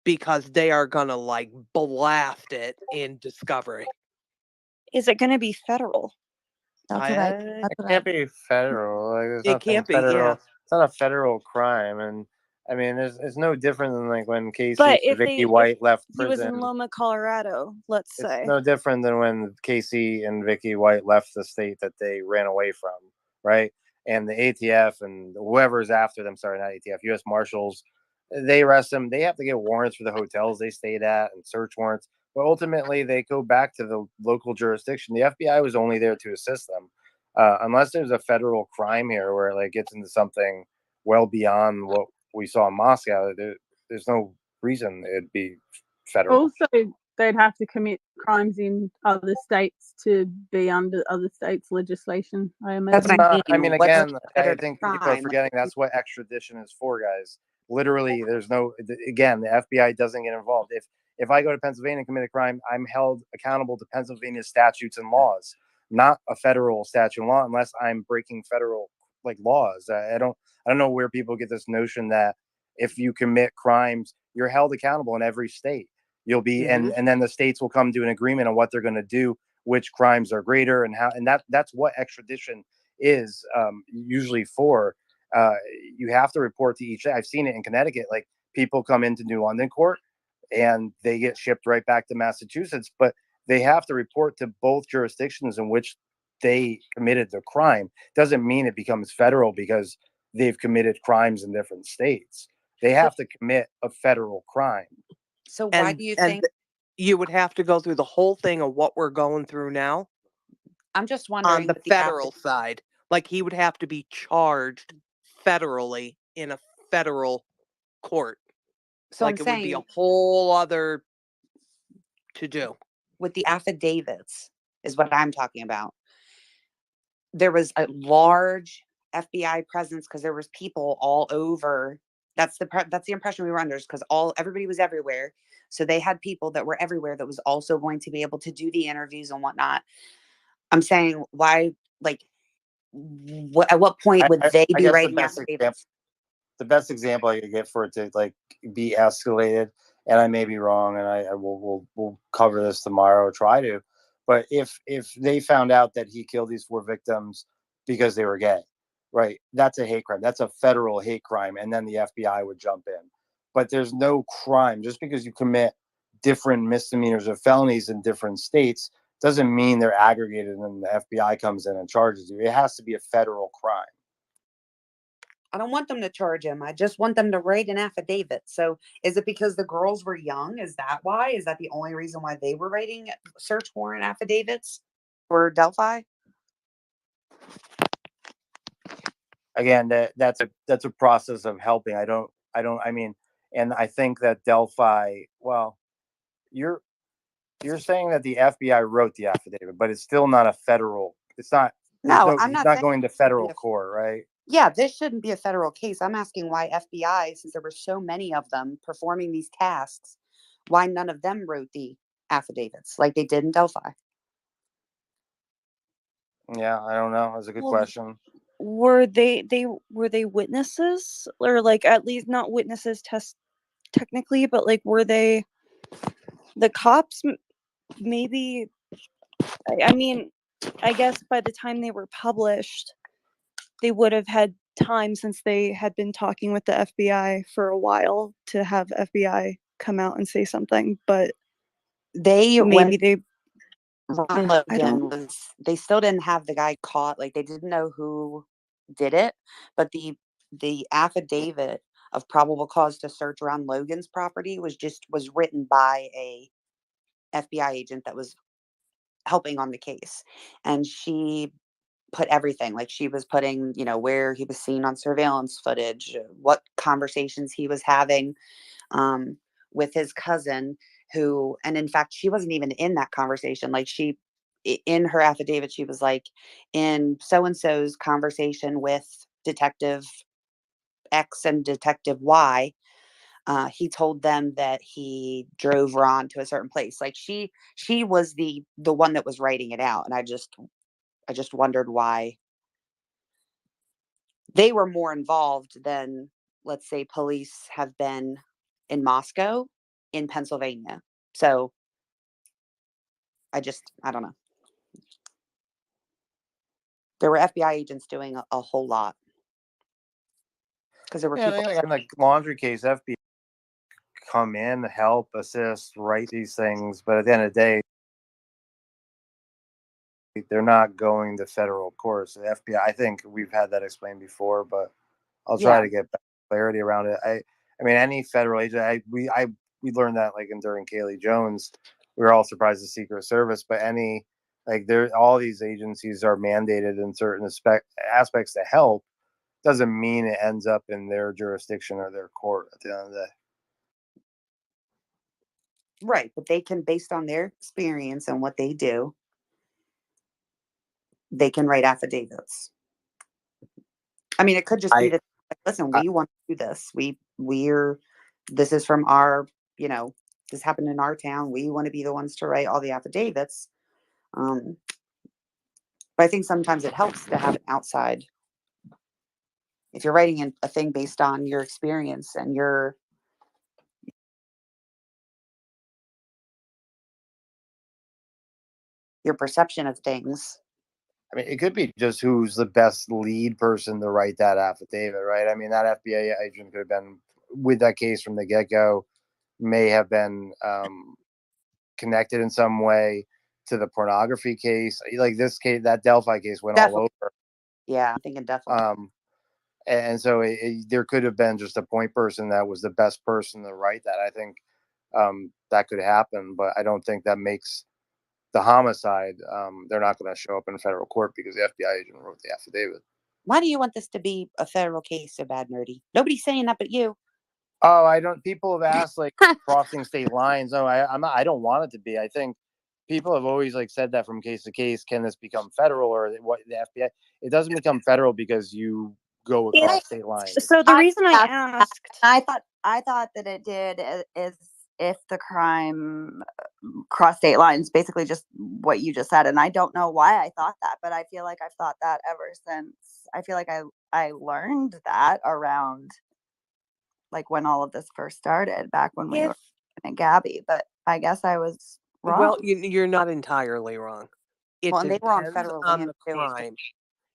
because they are going to like blast it in discovery. Is it going to be federal? It can't be federal. Like there's It nothing can't be, federal. yeah. It's not a federal crime, and I mean, it's no different than like when Casey But and Vicky White left he was in prison. Loma, Colorado, let's It's say. no different than when Casey and Vicky White left the state that they ran away from. right? And the ATF and whoever is after them, sorry, not ATF, U.S. Marshals, they arrest them. They have to get warrants for the hotels they stayed at and search warrants. But ultimately, they go back to the local jurisdiction. The FBI was only there to assist them, unless there's a federal crime here where it like gets into something well beyond what we saw in Moscow. There's no reason it'd be federal. Also, they'd have to commit crimes in other states to be under other states' legislation, I imagine. That's what I I mean. mean, What's again, I considered a think people are crime? forgetting that's what extradition is for, guys. Literally, there's no. Again, the FBI doesn't get involved. If I go to Pennsylvania and commit a crime, I'm held accountable to Pennsylvania statutes and laws, not a federal statute and law, unless I'm breaking federal like laws. I don't know where people get this notion that if you commit crimes, you're held accountable in every state. You'll be, Mhm. and then the states will come to an agreement on what they're going to do, which crimes are greater, and how, and that's what extradition is usually for. Uh, you have to report to each. I've seen it in Connecticut. Like people come into New London court and they get shipped right back to Massachusetts, but they have to report to both jurisdictions in which they committed the crime. Doesn't mean it becomes federal because they've committed crimes in different states. They have to commit a federal crime. So why do you think? You would have to go through the whole thing of what we're going through now I'm just on wondering the with the federal side. Like he would have to be charged federally in a federal court. So Like I'm it would be a saying whole other to do. with the affidavits is what I'm talking about. There was a large FBI presence because there was people all over. That's the impression we were under, because everybody was everywhere. So they had people that were everywhere that was also going to be able to do the interviews and whatnot. I'm saying why, like, at what point would they I be guess the writing best example, affidavits? I could get for it to like be escalated, and I may be wrong, and I will we'll cover this tomorrow. Try to, but if they found out that he killed these 4 victims because they were gay, right? That's a hate crime. That's a federal hate crime, and then the FBI would jump in. But there's no crime just because you commit different misdemeanors or felonies in different states doesn't mean they're aggregated and then the FBI comes in and charges you. It has to be a federal crime. I don't want them to charge him. I just want them to write an affidavit. So is it because the girls were young? Is that why? Is that the only reason why they were writing search warrant affidavits for Delphi? Again, that's a process of helping. I mean, and I think that Delphi, well, you're saying that the FBI wrote the affidavit, but it's still not a federal. It's not. No, I'm He's not not saying going to it shouldn't be federal court, right? yeah, this shouldn't be a federal case. I'm asking why FBI, since there were so many of them performing these tasks, why none of them wrote the affidavits like they did in Delphi. Yeah, I don't know. That's a good Well, question. were they witnesses, or like at least not witnesses technically, but like were they the cops? Maybe. I mean, I guess by the time they were published, they would have had time, since they had been talking with the FBI for a while, to have FBI come out and say something. But They when maybe they. Ron I don't. Logan was, they still didn't have the guy caught. Like they didn't know who did it, but the affidavit of probable cause to search Ron Logan's property was written by a FBI agent that was helping on the case, and she put everything, like she was putting, where he was seen on surveillance footage, what conversations he was having um, with his cousin, who, and in fact, she wasn't even in that conversation. Like in her affidavit, she was like, in so and so's conversation with Detective X and Detective Y, he told them that he drove Ron to a certain place. Like she was the one that was writing it out, and I just wondered why they were more involved than, let's say, police have been in Moscow, in Pennsylvania. So I don't know. There were FBI agents doing a whole lot because there were Yeah, people. in like laundry case, FBI come in, help, assist, write these things, but at the end of the day, they're not going the federal course. The FBI, I think we've had that explained before, but I'll try Yeah. to get clarity around it. I mean, any federal agent, we learned that like during Kaylee Jones, we were all surprised the Secret Service, but all these agencies are mandated in certain aspects to help. Doesn't mean it ends up in their jurisdiction or their court at the end of the day. Right, but they can, based on their experience and what they do, they can write affidavits. I mean, it could just be that, listen, we want to do this. This is from our, this happened in our town. We want to be the ones to write all the affidavits. But I think sometimes it helps to have an outside. If you're writing a thing based on your experience and your perception of things. I mean, it could be just who's the best lead person to write that affidavit, right? I mean, that FBI agent could have been with that case from the get-go, may have been connected in some way to the pornography case. Like this case, that Delphi case went all over. Yeah, I'm thinking definitely. And so there could have been just a point person that was the best person to write that. I think that could happen, but I don't think that makes the homicide. They're not going to show up in federal court because the FBI agent wrote the affidavit. Why do you want this to be a federal case so bad, Nerdy? Nobody's saying that but you. Oh, I don't. People have asked like crossing state lines. No, I'm not. I don't want it to be. I think people have always like said that from case to case. Can this become federal or what? The FBI? It doesn't become federal because you go across state lines. So the reason I asked, I thought that it did is if the crime crossed state lines, basically just what you just said. And I don't know why I thought that, but I feel like I've thought that ever since. I feel like I learned that around like when all of this first started, back when we were at Gabby. But I guess I was wrong. Well, you're not entirely wrong. It Well, and they were on depends federal on land the too. crime.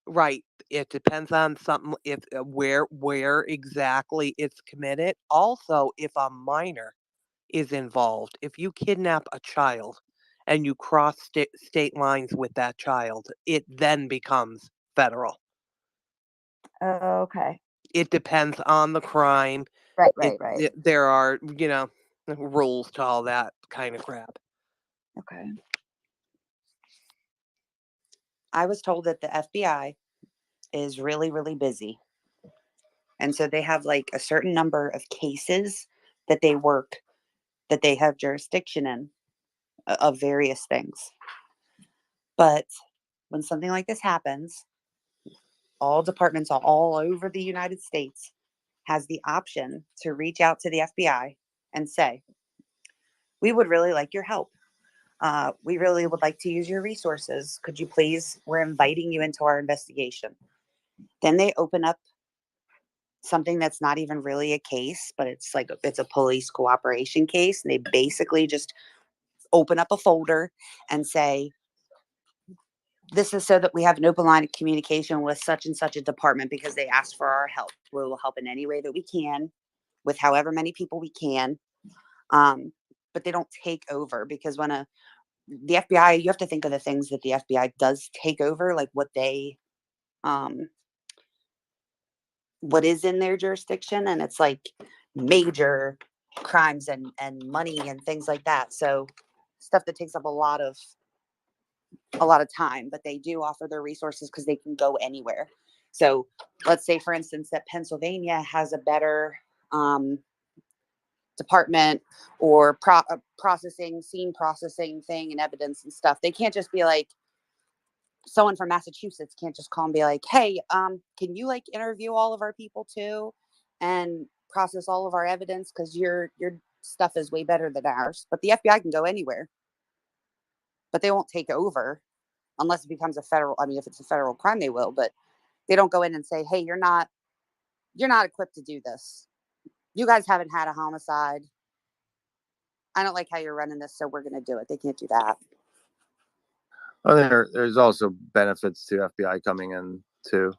Right. It depends on something if where exactly it's committed. Also, if a minor is involved, if you kidnap a child and you cross state lines with that child, it then becomes federal. Okay. It depends on the crime. Right. There are, rules to all that kind of crap. Okay. I was told that the FBI is really, really busy. And so they have like a certain number of cases that they work, that they have jurisdiction in of various things. But when something like this happens, all departments all over the United States has the option to reach out to the FBI and say, we would really like your help. We really would like to use your resources. Could you please, we're inviting you into our investigation. Then they open up something that's not even really a case, but it's a police cooperation case. And they basically just open up a folder and say, this is so that we have an open line of communication with such and such a department because they asked for our help. We will help in any way that we can with however many people we can. But they don't take over, because when the FBI, you have to think of the things that the FBI does take over, like what is in their jurisdiction. And it's like major crimes and money and things like that. So stuff that takes up a lot of time, but they do offer their resources because they can go anywhere. So let's say, for instance, that Pennsylvania has a better department or scene processing thing and evidence and stuff. They can't just be like, someone from Massachusetts can't just call and be like, hey, can you like interview all of our people too and process all of our evidence, because your stuff is way better than ours. But the FBI can go anywhere, but they won't take over unless it becomes a federal. I mean, if it's a federal crime, they will, but they don't go in and say, hey, you're not equipped to do this. You guys haven't had a homicide. I don't like how you're running this, so we're going to do it. They can't do that. Well, there's also benefits to FBI coming in too.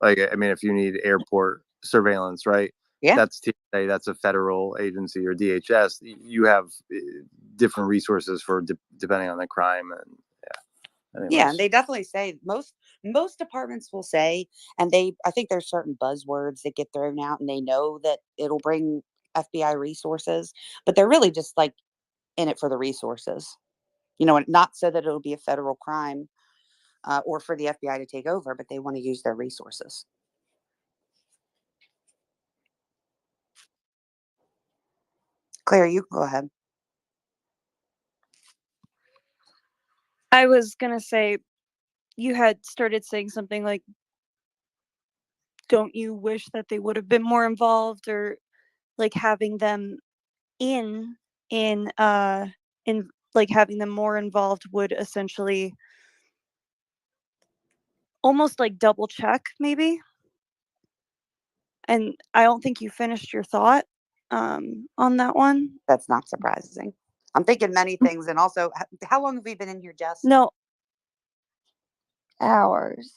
Like, I mean, if you need airport surveillance, right? Yeah. That's TSA, that's a federal agency, or DHS. You have different resources for depending on the crime, and Yeah, and Anyways, they definitely say most departments will say, and I think there's certain buzzwords that get thrown out, and they know that it'll bring FBI resources, but they're really just like in it for the resources. Not so that it'll be a federal crime or for the FBI to take over, but they want to use their resources. Claire, you can go ahead. I was gonna say, you had started saying something like, don't you wish that they would have been more involved, or like having them in like having them more involved would essentially almost like double check maybe. And I don't think you finished your thought on that one. That's not surprising. I'm thinking many things, and also, how long have we been in here, Jess? No, Hours.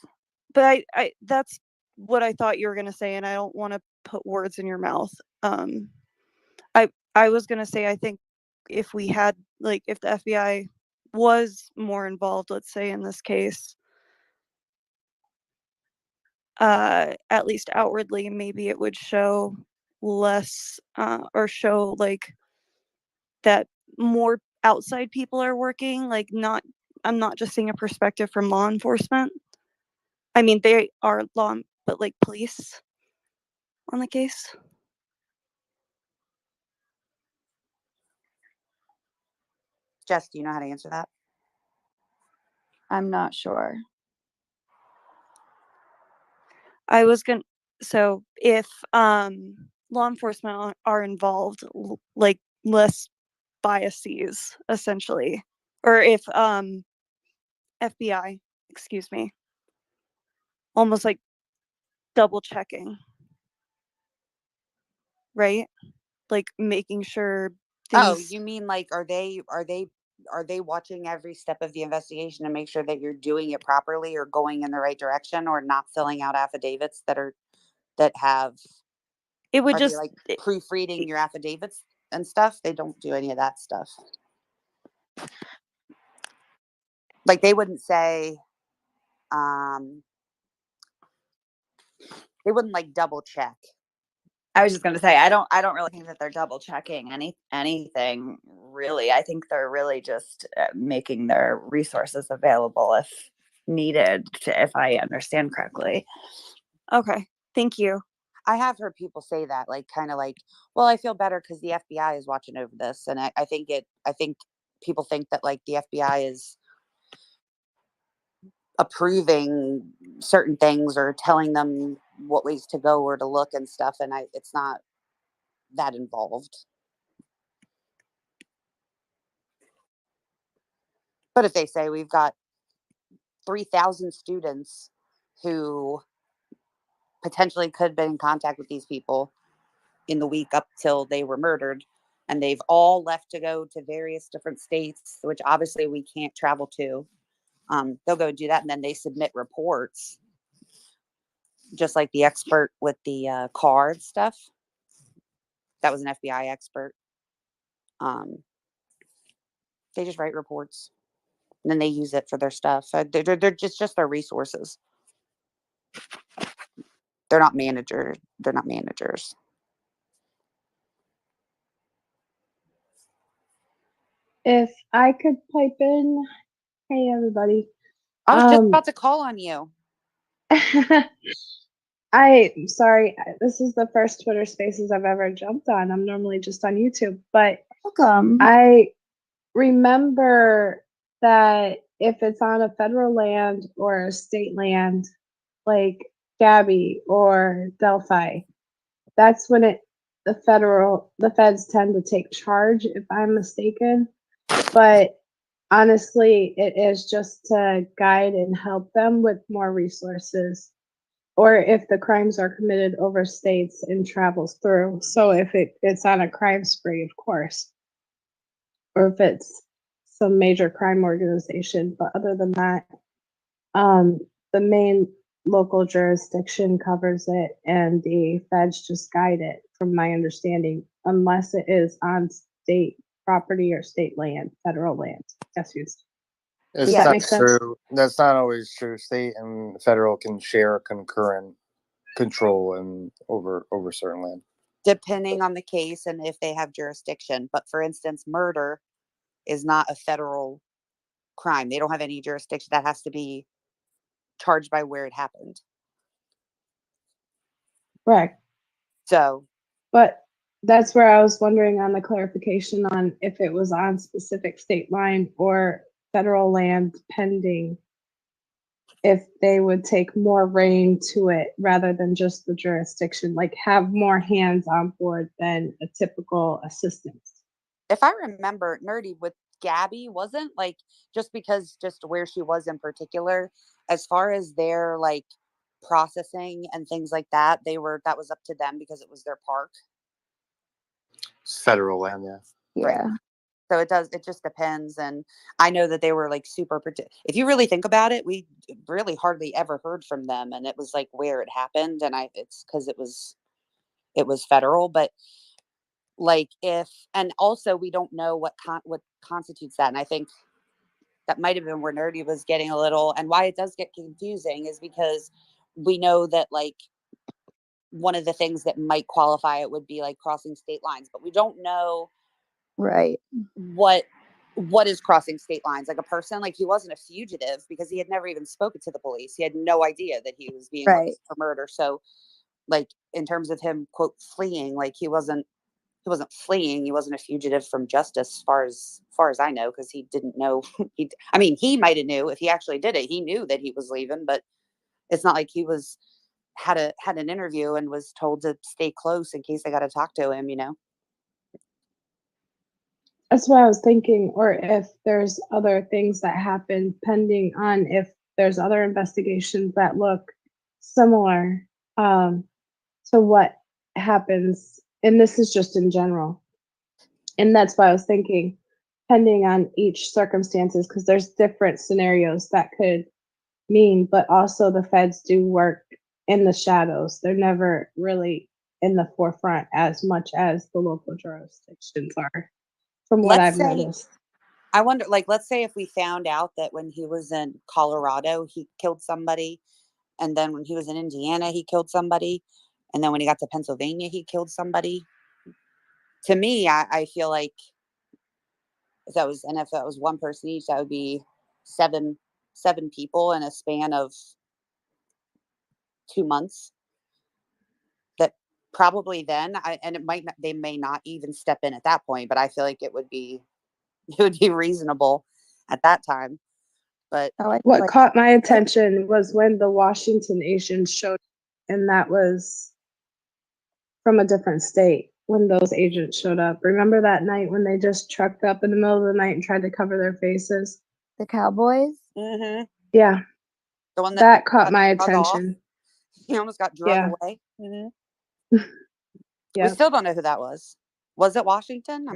but I that's what I thought you were gonna say, and I don't want to put words in your mouth. I was gonna say, I think if we had, like, if the FBI was more involved, let's say in this case, at least outwardly, maybe it would show less, or show like that more outside people are working. Like, I'm not just seeing a perspective from law enforcement. I mean, they are but like police on the case. Jess, do you know how to answer that? I'm not sure. I was gonna, so if law enforcement are involved, like less biases essentially, or if FBI, excuse me, almost like double checking, right? Like making sure Oh, things. you mean like are they watching every step of the investigation to make sure that you're doing it properly or going in the right direction or not filling out affidavits that have It would are they just like proofreading your affidavits and stuff? They don't do any of that stuff. Like they wouldn't say um they wouldn't like double check. I was just gonna say, I don't really think that they're double checking anything really. I think they're really just making their resources available if needed, if I understand correctly. Okay, thank you. I have heard people say that, like kind of like, well, I feel better because the FBI is watching over this. And I think people think that like the FBI is approving certain things or telling them what ways to go or to look and stuff. And it's not that involved. But if they say we've got 3,000 students who potentially could have been in contact with these people in the week up till they were murdered, and they've all left to go to various different states, which obviously we can't travel to, they'll go do that, and then they submit reports, just like the expert with the card stuff. That was an FBI expert. They just write reports, and then they use it for their stuff. They're just their resources. They're not managers. They're not managers. If I could pipe in, hey everybody. I was just about to call on you. I'm sorry, this is the first Twitter Spaces I've ever jumped on. I'm normally just on YouTube, but Welcome. I remember that if it's on a federal land or a state land, like Gabby or Delphi, that's when the feds tend to take charge, if I'm mistaken. But honestly, it is just to guide and help them with more resources, or if the crimes are committed over states and travels through. So if it's on a crime spree, of course, or if it's some major crime organization. But other than that, the main local jurisdiction covers it, and the feds just guide it, from my understanding, unless it is on state property or state land, federal land. Yes, yes. It's Does that not make sense? true. That's not always true. State and federal can share concurrent control and over certain land. Depending on the case and if they have jurisdiction. But for instance, murder is not a federal crime. They don't have any jurisdiction. That has to be charged by where it happened. Right. So, But that's where I was wondering on the clarification on if it was on specific state line or federal land pending, if they would take more reign to it rather than just the jurisdiction, like have more hands on board than a typical assistance. if I remember, Nerdy with Gabby wasn't like just because just where she was in particular, as far as their like processing and things like that, that was up to them because it was their park. It's federal land, yeah. Right. So it just depends. And I know that they were like super, if you really think about it, we really hardly ever heard from them. And it was like where it happened. And it's because it was federal, but like and also we don't know what constitutes that. And I think that might have been where Nerdy was getting a little, and why it does get confusing is because we know that like one of the things that might qualify it would be like crossing state lines, but we don't know Right. what is crossing state lines. Like a person, like he wasn't a fugitive because he had never even spoken to the police. He had no idea that he was being Right. arrested for murder. So like in terms of him quote fleeing, like he wasn't fleeing. He wasn't a fugitive from justice, as far as I know, because he didn't know. He might have knew if he actually did it. He knew that he was leaving, but it's not like he had an interview and was told to stay close in case they got to talk to him. That's what I was thinking, or if there's other things that happen pending on if there's other investigations that look similar to what happens. And this is just in general. And that's why I was thinking, pending on each circumstances, because there's different scenarios that could mean, but also the feds do work in the shadows. They're never really in the forefront as much as the local jurisdictions are, from what I've noticed. I wonder, like, let's say if we found out that when he was in Colorado, he killed somebody, and then when he was in Indiana, he killed somebody, and then when he got to Pennsylvania, he killed somebody. To me, I feel like if that was one person each, that would be seven people in a span of 2 months. That probably then, and it might not, they may not even step in at that point, but I feel like it would be reasonable at that time. But what caught my attention was when the Washington agents showed, and that was from a different state when those agents showed up. Remember that night when they just trucked up in the middle of the night and tried to cover their faces? The Cowboys? Mm-hmm. Yeah. The one that caught my attention. He almost got drug Yeah. away. Mm-hmm. Yeah. We still don't know who that was. Was it Washington?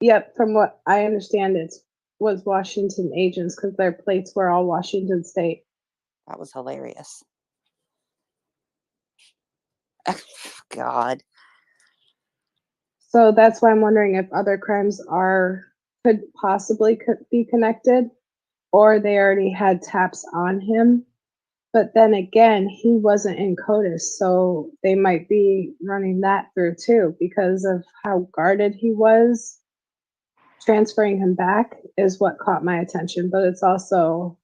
Yep, from what I understand, it was Washington agents because their plates were all Washington State. That was hilarious. God. So that's why I'm wondering if other crimes could possibly be connected, or they already had taps on him. But then again, he wasn't in CODIS, so they might be running that through too because of how guarded he was. Transferring him back is what caught my attention, but it's also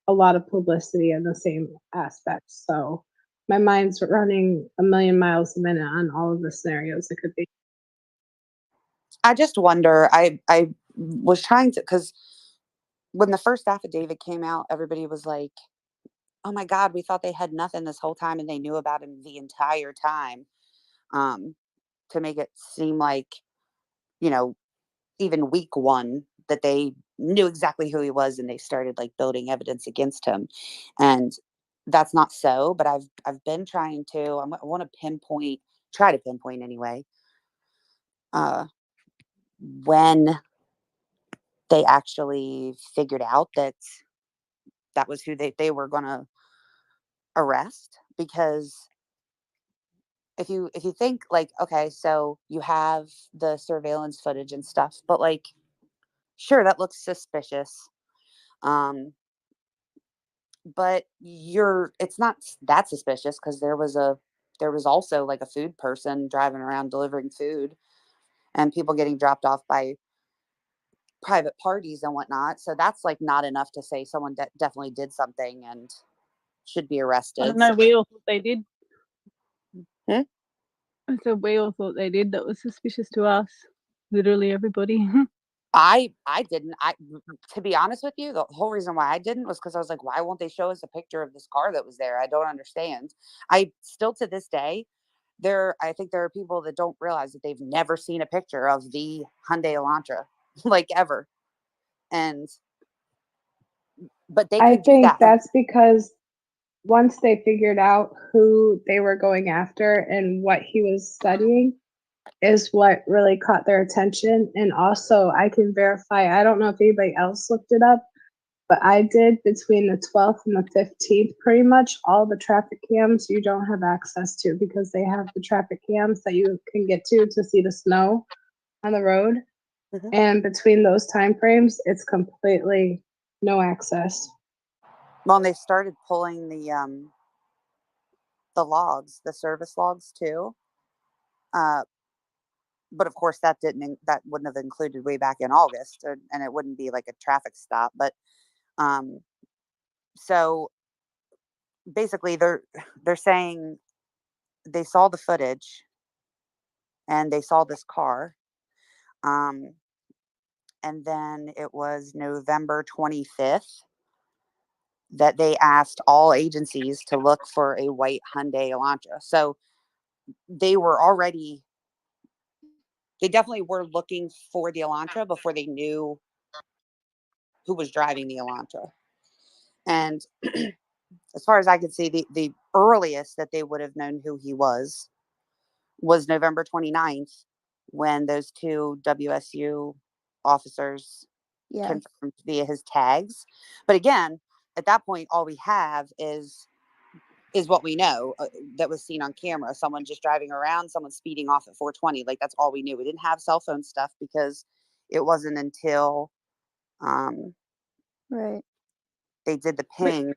a lot of publicity in the same aspect. So my mind's running a million miles a minute on all of the scenarios it could be. I just wonder. I was trying to, because when the first affidavit came out, everybody was like, "Oh my God, we thought they had nothing this whole time, and they knew about him the entire time." To make it seem like, even week one, that they knew exactly who he was, and they started like building evidence against him, and that's not so. But I've been trying to. I want to try to pinpoint anyway. When they actually figured out that was who they were going to arrest, because if you think like, okay, so you have the surveillance footage and stuff, but like, sure, that looks suspicious, But it's not that suspicious because there was also like a food person driving around delivering food and people getting dropped off by private parties and whatnot. So that's like not enough to say someone definitely did something and should be I don't arrested. know. We all thought they did. Hmm? So we all thought they did. That was suspicious to us. Literally everybody. I didn't. To be honest with you, the whole reason why I didn't was because I was like, why won't they show us a picture of this car that was there? I don't understand. I still to this day, I think there are people that don't realize that they've never seen a picture of the Hyundai Elantra, like ever. But they I could do think that. that's because once they figured out who they were going after and what he was studying is what really caught their attention. And also, I can verify, I don't know if anybody else looked it up, but I did between the 12th and the 15th, pretty much all the traffic cams you don't have access to because they have the traffic cams that you can get to see the snow on the road. Mhm. And between those time frames, it's completely no access. Well, and they started pulling the logs, the service logs too. Uh, but of course, that wouldn't have included way back in August, and it wouldn't be like a traffic stop. But um, so basically, they're saying they saw the footage and they saw this car. Um, and then it was November 25th that they asked all agencies to look for a white Hyundai Elantra. So they were already, they definitely were looking for the Elantra before they knew who was driving the Elantra. And as far as I could see, the earliest that they would have known who he was November 29th when those two WSU officers Yeah. confirmed via his tags. But again, at that point, all we have is what we know that was seen on camera. Someone just driving around, someone speeding off at 420. Like that's all we knew. We didn't have cell phone stuff because it wasn't until um, Right. they did the But ping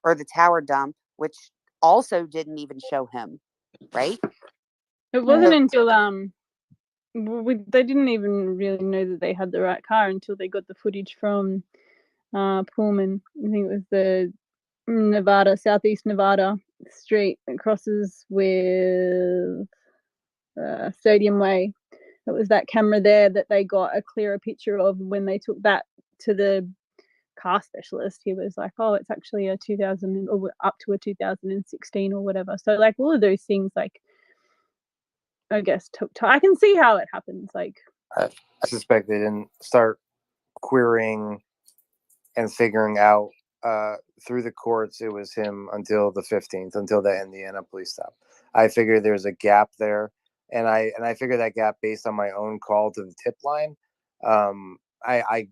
or the tower dump, which also didn't even show him. Right. it wasn't So, until they didn't even really know that they had the right car until they got the footage from Pullman. I think it was the Southeast Nevada street that crosses with Stadium Way. It was that camera there that they got a clearer picture of when they took that to the car specialist. He was like, oh, it's actually a 2000 or up to a 2016 or whatever. So like all of those things, like I guess took time. I can see how it happens. Like I suspect they didn't start querying and figuring out through the courts it was him until the 15th, until the Indiana police stop. I figured there's a gap there, and I figured that gap based on my own call to the tip line. I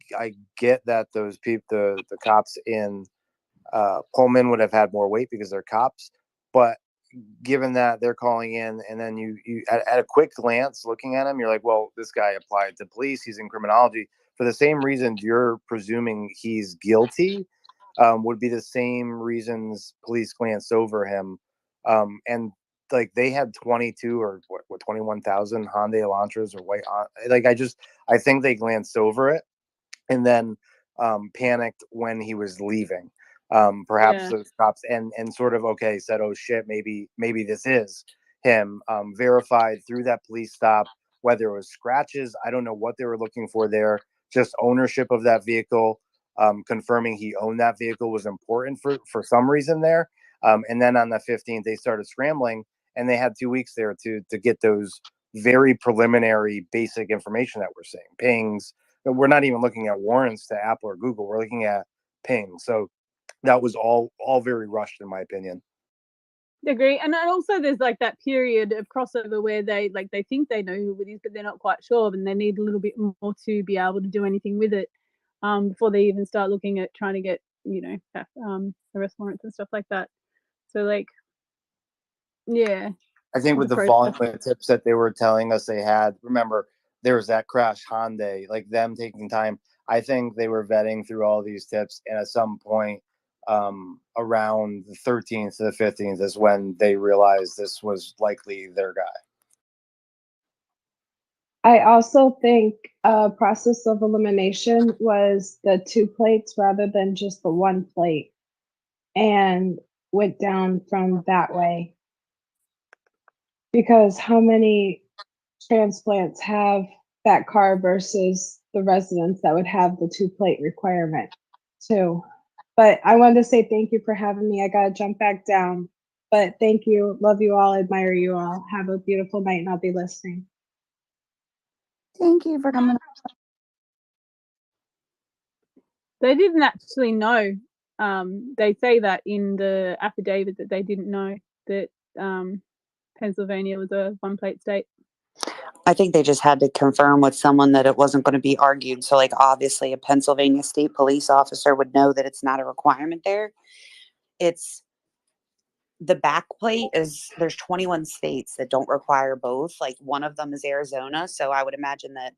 get that those people, the cops in Pullman would have had more weight because they're cops, but given that they're calling in and then you at a quick glance looking at him, you're like, well, this guy applied to police, he's in criminology. For the same reasons you're presuming he's guilty, would be the same reasons police glanced over him. And like they had 22 or what 21,000 Hyundai Elantras or white, like I think they glanced over it and then panicked when he was leaving. Perhaps yeah, those cops and sort of okay said, "Oh shit, maybe this is him." Verified through that police stop whether it was scratches. I don't know what they were looking for there. Just ownership of that vehicle. Confirming he owned that vehicle was important for some reason there. And then on the 15th, they started scrambling, and they had 2 weeks there to get those very preliminary basic information that we're seeing pings. We're not even looking at warrants to Apple or Google. We're looking at ping. So that was all very rushed in my opinion. agree. And then also there's like that period of crossover where they think they know who it is, but they're not quite sure, and they need a little bit more to be able to do anything with it before they even start looking at trying to get arrest warrants and stuff like that. So like, yeah, I think with the volume of tips that they were telling us they had, remember there was that crash Hyundai, like them taking time. I think they were vetting through all these tips, and at some point around the 13th to the 15th is when they realized this was likely their guy. I also think a process of elimination was the 2 plates rather than just the 1 plate, and went down from that way. Because how many transplants have that car versus the residents that would have the 2 plate requirement too? But I wanted to say thank you for having me. I gotta jump back down. But thank you. Love you all. Admire you all. Have a beautiful night, and I'll be listening. Thank you for coming. They didn't actually know. They say that in the affidavit that they didn't know that Pennsylvania was a 1 plate state. I think they just had to confirm with someone that it wasn't going to be argued. So, like, obviously, a Pennsylvania state police officer would know that it's not a requirement there. It's the back plate is there's 21 states that don't require both. Like, one of them is Arizona. So, I would imagine that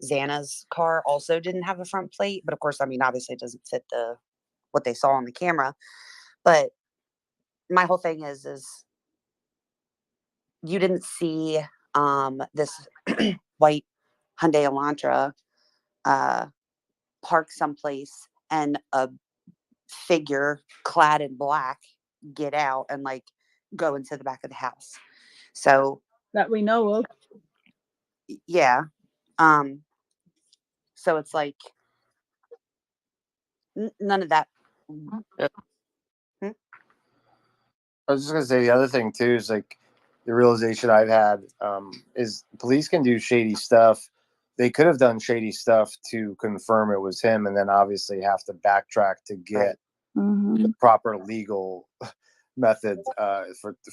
Xana's car also didn't have a front plate. But of course, I mean, obviously, it doesn't fit what they saw on the camera. But my whole thing is you didn't see this white Hyundai Elantra park someplace and a figure clad in black get out and like go into the back of the house. So that we know of. Yeah. So it's like none of that. Yeah. I was just gonna say the other thing too is like the realization I've had is police can do shady stuff. They could have done shady stuff to confirm it was him, and then obviously have to backtrack to get the proper legal method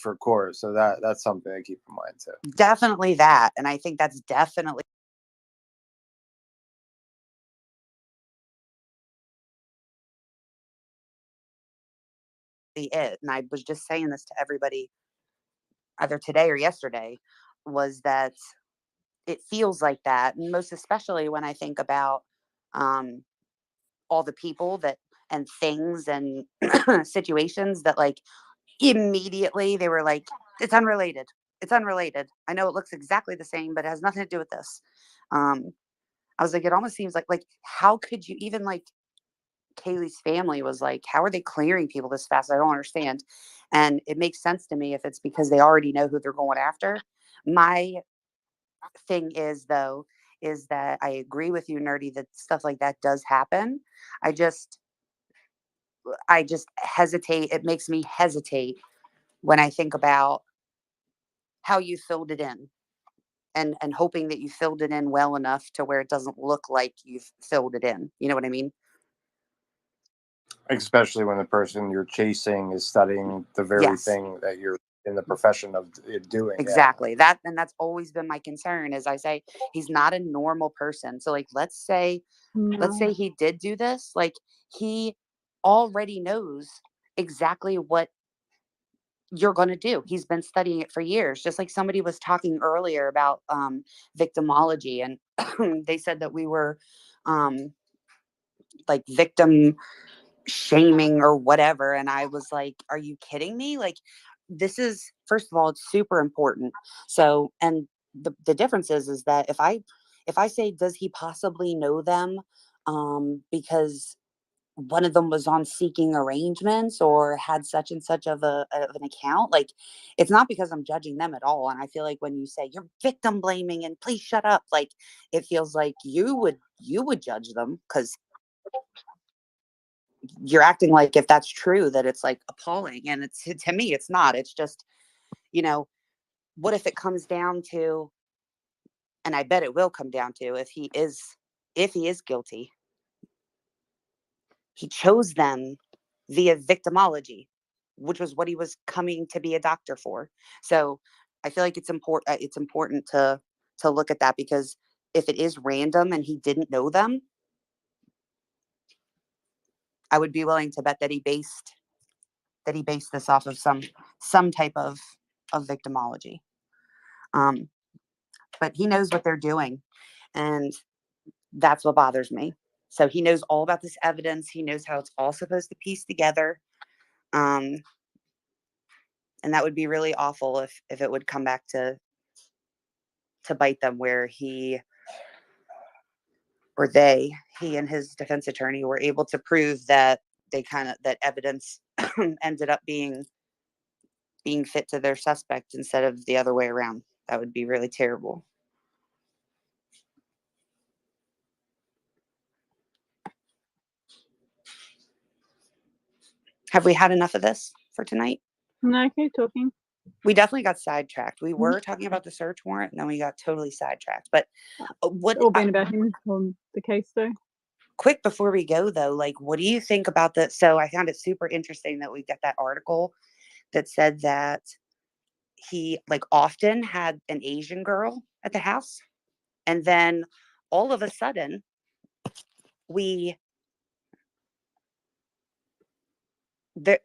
for court. So that's something to keep in mind too. Definitely that, and I think that's definitely it. And I was just saying this to everybody either today or yesterday, was that it feels like that. And most especially when I think about all the people that and things and situations that like immediately they were like, it's unrelated. It's unrelated. I know it looks exactly the same, but it has nothing to do with this. I was like, it almost seems like how could you even like Kaylee's family was like, how are they clearing people this fast? I don't understand. And it makes sense to me if it's because they already know who they're going after. My thing is though, is that I agree with you, Nerdy, that stuff like that does happen. I just hesitate. It makes me hesitate when I think about how you filled it in and hoping that you filled it in well enough to where it doesn't look like you've filled it in. You know what I mean? Especially when the person you're chasing is studying the very Yes. thing that you're in the profession of doing. Exactly. That, and that's always been my concern. As I say, he's not a normal person. So like, let's say he did do this, like he already knows exactly what you're going to do. He's been studying it for years. Just like somebody was talking earlier about victimology, and they said that we were like victim shaming or whatever, and I was like, are you kidding me? Like, this is, first of all, it's super important. So, and the difference is that if I say, does he possibly know them because one of them was on Seeking Arrangements or had such and such of an account, like, it's not because I'm judging them at all. And I feel like when you say you're victim blaming and please shut up, like, it feels like you would judge them because you're acting like if that's true that it's like appalling, and it's, to me it's not. It's just, what if it comes down to, and I bet it will come down to, if he is guilty, he chose them via victimology, which was what he was coming to be a doctor for. So I feel like it's important to look at that, because if it is random and he didn't know them, I would be willing to bet that he based this off of some type of victimology. But he knows what they're doing, and that's what bothers me. So he knows all about this evidence. He knows how it's all supposed to piece together. And that would be really awful if it would come back to bite them, where he and his defense attorney were able to prove that that evidence ended up being fit to their suspect instead of the other way around. That would be really terrible. Have we had enough of this for tonight? No, keep talking. We definitely got sidetracked. We were talking about the search warrant, and then we got totally sidetracked. But It's all been about him on the case, though. Quick before we go, though, like, what do you think about that? So I found it super interesting that we got that article that said that he like often had an Asian girl at the house, and then all of a sudden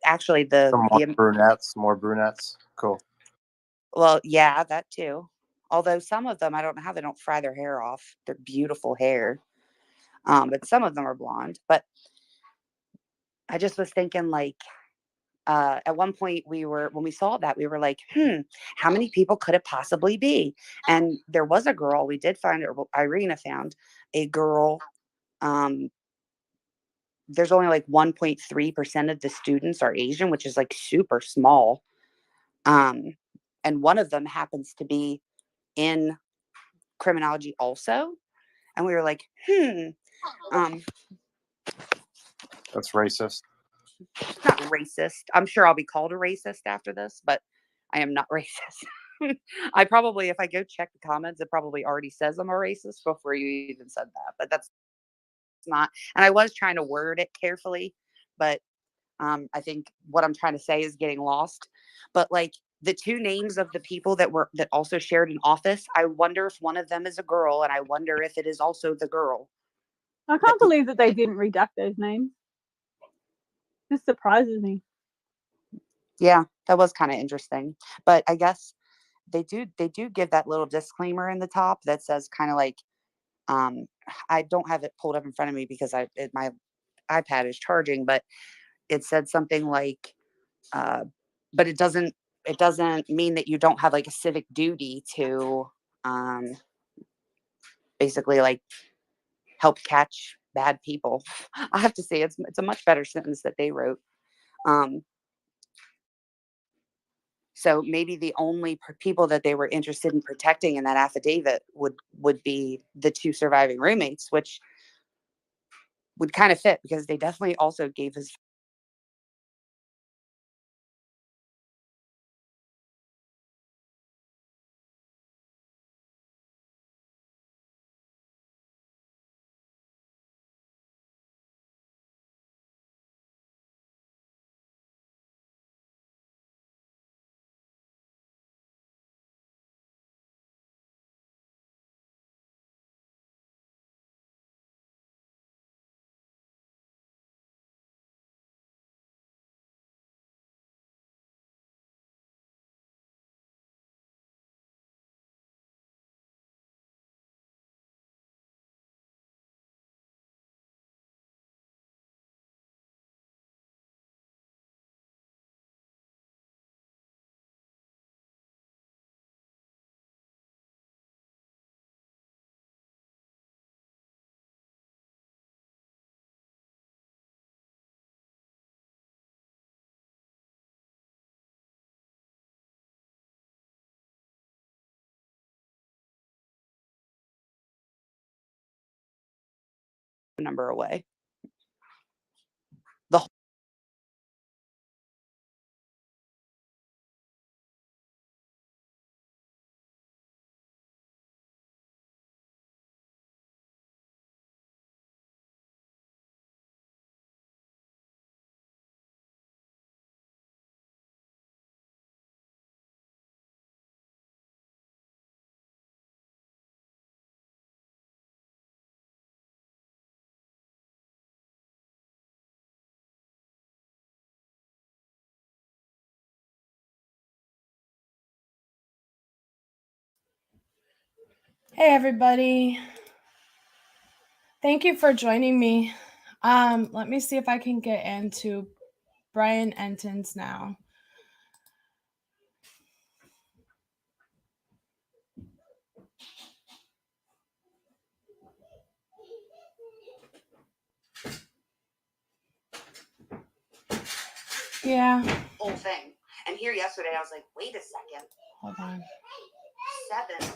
actually Some more brunettes. Cool. Well, yeah, that too. Although some of them, I don't know how they don't fry their hair off. They're beautiful hair. But some of them are blonde. But I just was thinking, like, at one point when we saw that, we were like, how many people could it possibly be? And there was a girl, we did find her, Irina found a girl. There's only like 1.3% of the students are Asian, which is like super small. And one of them happens to be in criminology also. And we were like, That's racist. It's not racist. I'm sure I'll be called a racist after this, but I am not racist. I probably, if I go check the comments, it probably already says I'm a racist before you even said that, but that's not. And I was trying to word it carefully, but I think what I'm trying to say is getting lost. But like the two names of the people that also shared an office, I wonder if one of them is a girl, and I wonder if it is also the girl. I can't believe that they didn't redact those names. This surprises me. Yeah, that was kind of interesting. But I guess they do give that little disclaimer in the top that says kind of like, I don't have it pulled up in front of me because my iPad is charging, but it said something like, but it doesn't mean that you don't have like a civic duty to basically like help catch bad people. I have to say it's a much better sentence that they wrote. So maybe the only people that they were interested in protecting in that affidavit would be the two surviving roommates, which would kind of fit because they definitely also gave his number away. The Hey everybody. Thank you for joining me. Let me see if I can get into Brian Entin's now. Yeah. Whole thing. And here yesterday, I was like, wait a second. Hold on. 7.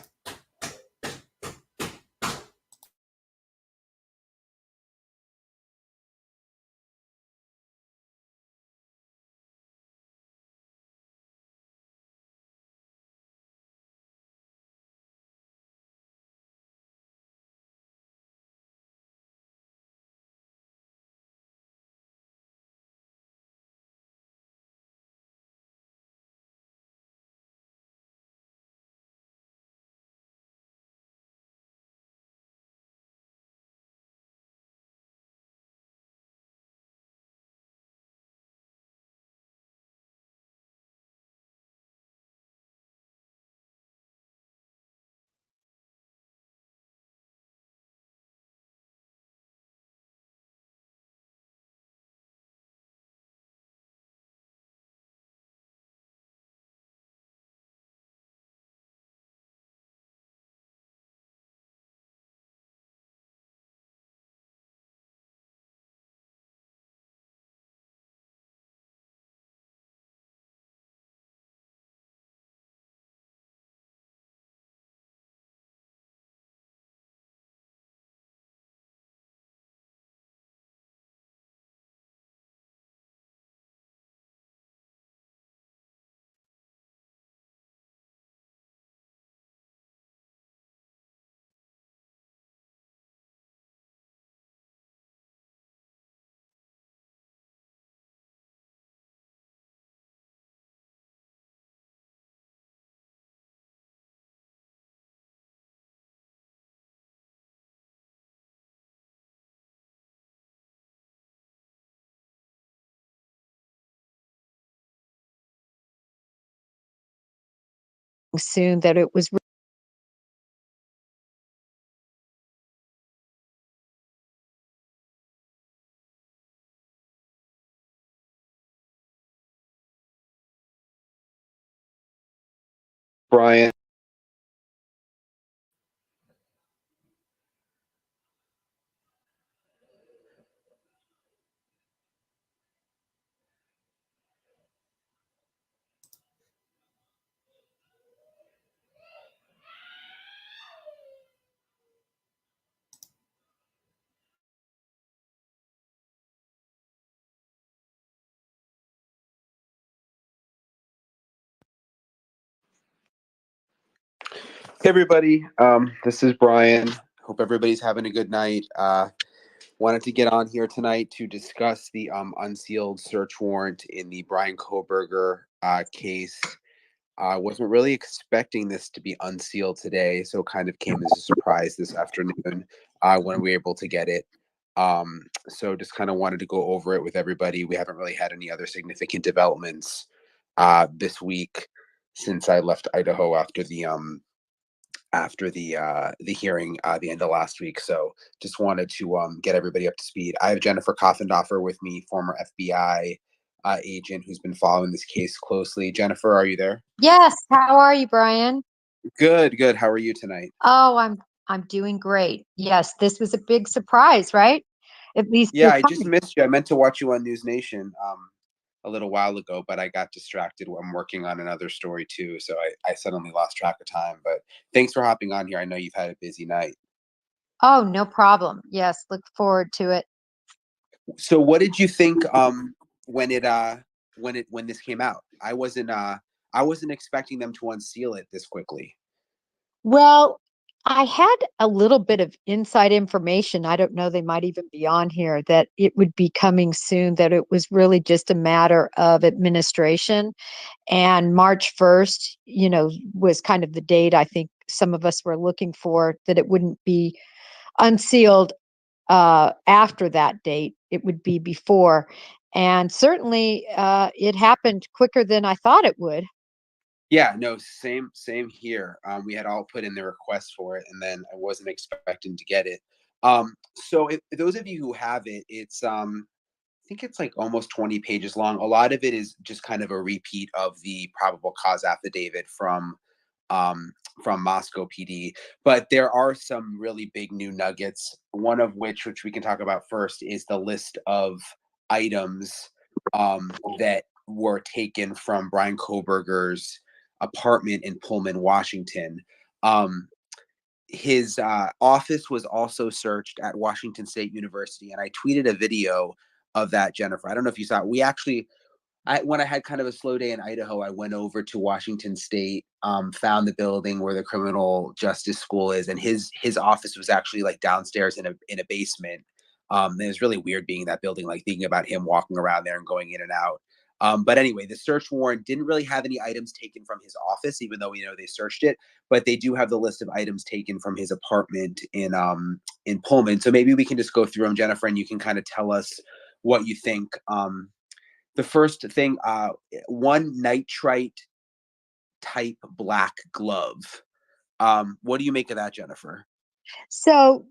Soon that it was Brian. Hey everybody, this is Brian. Hope everybody's having a good night. Wanted to get on here tonight to discuss the unsealed search warrant in the Brian Koberger case. I wasn't really expecting this to be unsealed today, so it kind of came as a surprise this afternoon when we were able to get it. So just kind of wanted to go over it with everybody. We haven't really had any other significant developments this week since I left Idaho after the hearing the end of last week. So just wanted to get everybody up to speed. I have Jennifer Coffendoffer with me, former FBI agent who's been following this case closely. Jennifer, are you there? Yes. How are you, Brian? Good, good. How are you tonight? Oh, I'm doing great. Yes, this was a big surprise, right? At least Yeah, you're I just coming. missed you. I meant to watch you on News Nation a little while ago, but I got distracted. I'm working on another story too, so I suddenly lost track of time. But thanks for hopping on here. I know you've had a busy night. Oh, no problem. Yes, look forward to it. So what did you think when this came out? I wasn't expecting them to unseal it this quickly. Well, I had a little bit of inside information. I don't know, they might even be on here that it would be coming soon, that it was really just a matter of administration. And March 1st, was kind of the date I think some of us were looking for, that it wouldn't be unsealed after that date. It would be before. And certainly it happened quicker than I thought it would. Yeah, no, same here. We had all put in the request for it, and then I wasn't expecting to get it. So if those of you who have it, it's I think it's like almost 20 pages long. A lot of it is just kind of a repeat of the probable cause affidavit from Moscow PD, but there are some really big new nuggets. One of which we can talk about first, is the list of items that were taken from Brian Koberger's apartment in Pullman, Washington. His office was also searched at Washington State University, and I tweeted a video of that, Jennifer. I don't know if you saw it. We actually, when I had kind of a slow day in Idaho, I went over to Washington State, found the building where the criminal justice school is, and his office was actually like downstairs in a basement. It was really weird being in that building, like thinking about him walking around there and going in and out. But anyway, the search warrant didn't really have any items taken from his office, even though they searched it. But they do have the list of items taken from his apartment in Pullman. So maybe we can just go through them, Jennifer, and you can kind of tell us what you think. The first thing, one nitrite type black glove. What do you make of that, Jennifer? So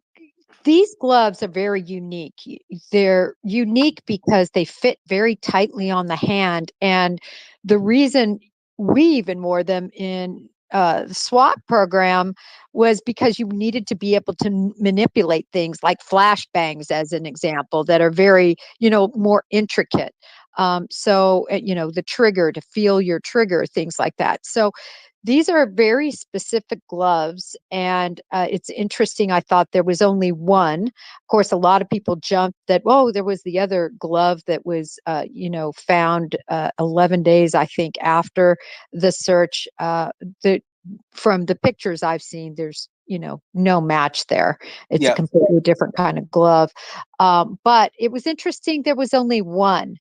these gloves are very unique. They're unique because they fit very tightly on the hand. And the reason we even wore them in the SWAT program was because you needed to be able to manipulate things like flashbangs, as an example, that are very, more intricate. The trigger, to feel your trigger, things like that. So these are very specific gloves, and it's interesting. I thought there was only one. Of course, a lot of people jumped that, there was the other glove that was, found 11 days, I think, after the search. From the pictures I've seen, there's, no match there. It's a completely different kind of glove. But it was interesting. There was only one.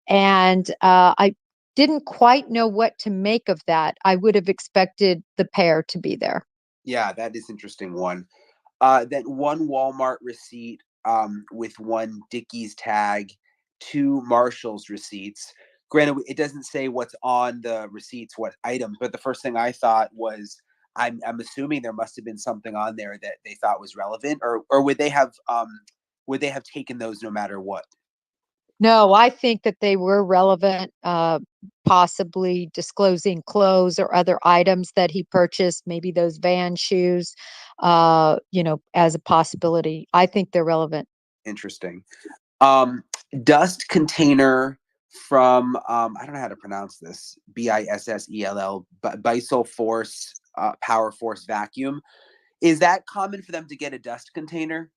And I didn't quite know what to make of that. I would have expected the pair to be there. Yeah, that is interesting. One. Then one Walmart receipt with one Dickies tag, two Marshall's receipts. Granted, it doesn't say what's on the receipts, what items, but the first thing I thought was, I'm assuming there must have been something on there that they thought was relevant, or would they have taken those no matter what? No, I think that they were relevant, possibly disclosing clothes or other items that he purchased, maybe those Van shoes, as a possibility. I think they're relevant. Interesting. Dust container from, I don't know how to pronounce this, BISSELL, Bissell Force, Power Force Vacuum. Is that common for them to get a dust container?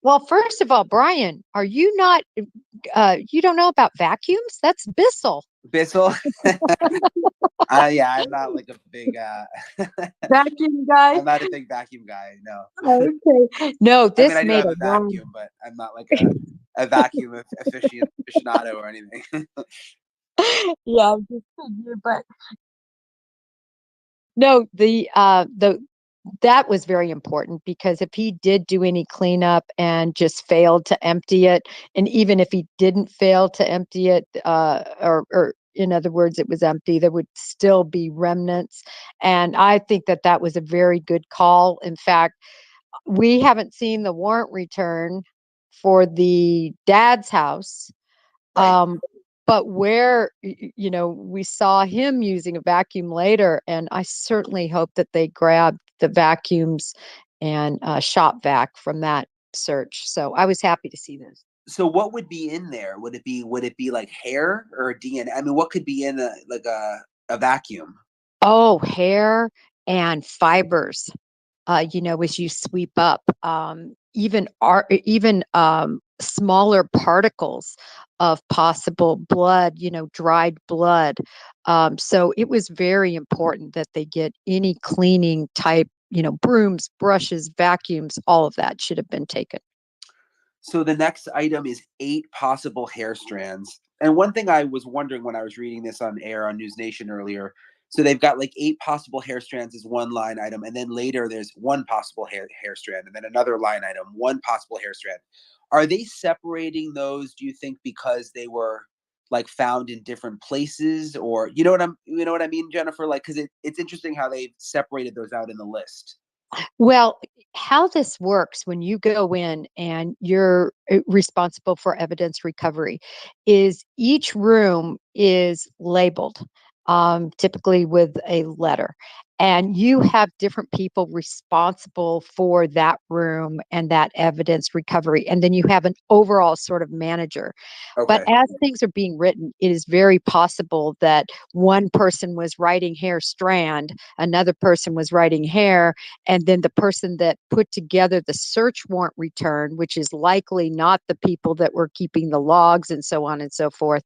Well, first of all, Brian, are you not, you don't know about vacuums? That's Bissell. Bissell? Yeah, I'm not like a big vacuum guy. I'm not a big vacuum guy, no. Okay. No, this I do made have a a vacuum, but I'm not like a vacuum aficionado or anything. Yeah, I'm just kidding, but no, that was very important, because if he did do any cleanup and just failed to empty it, and even if he didn't fail to empty it, or in other words, it was empty, there would still be remnants. And I think that was a very good call. In fact, we haven't seen the warrant return for the dad's house. Right. But where, we saw him using a vacuum later, and I certainly hope that they grabbed the vacuums and shop vac from that search. So I was happy to see this. So what would be in there? Would it be like hair or DNA? I mean, what could be in a vacuum? Oh, hair and fibers. As you sweep up, even smaller particles of possible blood, dried blood. So it was very important that they get any cleaning type, brooms, brushes, vacuums, all of that should have been taken. So the next item is 8 possible hair strands. And one thing I was wondering when I was reading this on air on News Nation earlier, so they've got like 8 possible hair strands as one line item, and then later there's one possible hair strand, and then another line item, one possible hair strand. Are they separating those, do you think, because they were like found in different places, or you know what I mean, Jennifer? Like, because it's interesting how they've separated those out in the list. Well, how this works when you go in and you're responsible for evidence recovery is each room is labeled, typically with a letter. And you have different people responsible for that room and that evidence recovery. And then you have an overall sort of manager. But Okay. as things are being written, it is very possible that one person was writing hair strand, another person was writing hair, and then the person that put together the search warrant return, which is likely not the people that were keeping the logs and so on and so forth,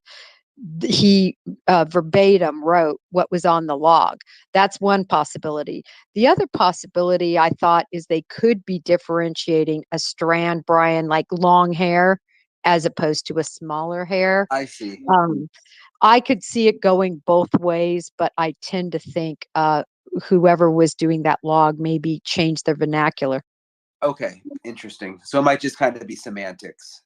he verbatim wrote what was on the log. That's one possibility. The other possibility I thought is they could be differentiating a strand, Brian, like long hair as opposed to a smaller hair. I see. I could see it going both ways, but I tend to think whoever was doing that log maybe changed their vernacular. Okay, interesting. So it might just kind of be semantics.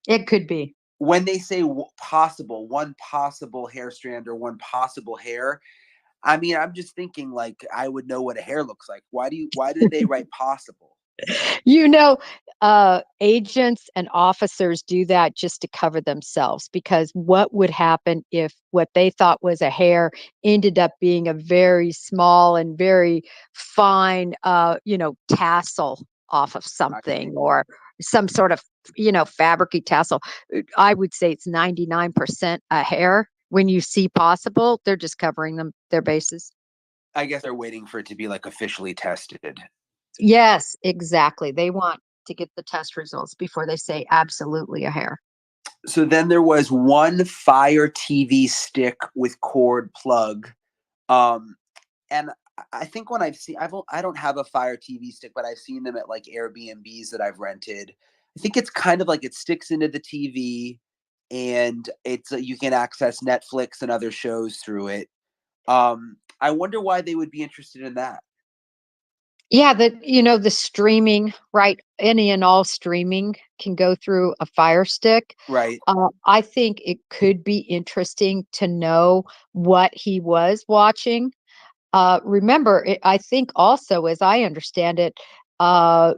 It could be. When they say possible, one possible hair strand or one possible hair, I mean, I'm just thinking like I would know what a hair looks like. Why do they write possible? You know, agents and officers do that just to cover themselves because what would happen if what they thought was a hair ended up being a very small and very fine, tassel off of something or some sort of, fabricy tassel. I would say it's 99% a hair. When you see possible, they're just covering their bases. I guess they're waiting for it to be like officially tested. Yes, exactly. They want to get the test results before they say absolutely a hair. So then there was one Fire TV stick with cord plug. And I think when I don't have a Fire TV stick, but I've seen them at like Airbnbs that I've rented. I think it's kind of like it sticks into the TV and it's you can access Netflix and other shows through it. I wonder why they would be interested in that. Yeah, the streaming, right? Any and all streaming can go through a Fire Stick. Right. I think it could be interesting to know what he was watching. Remember, I think also, as I understand it,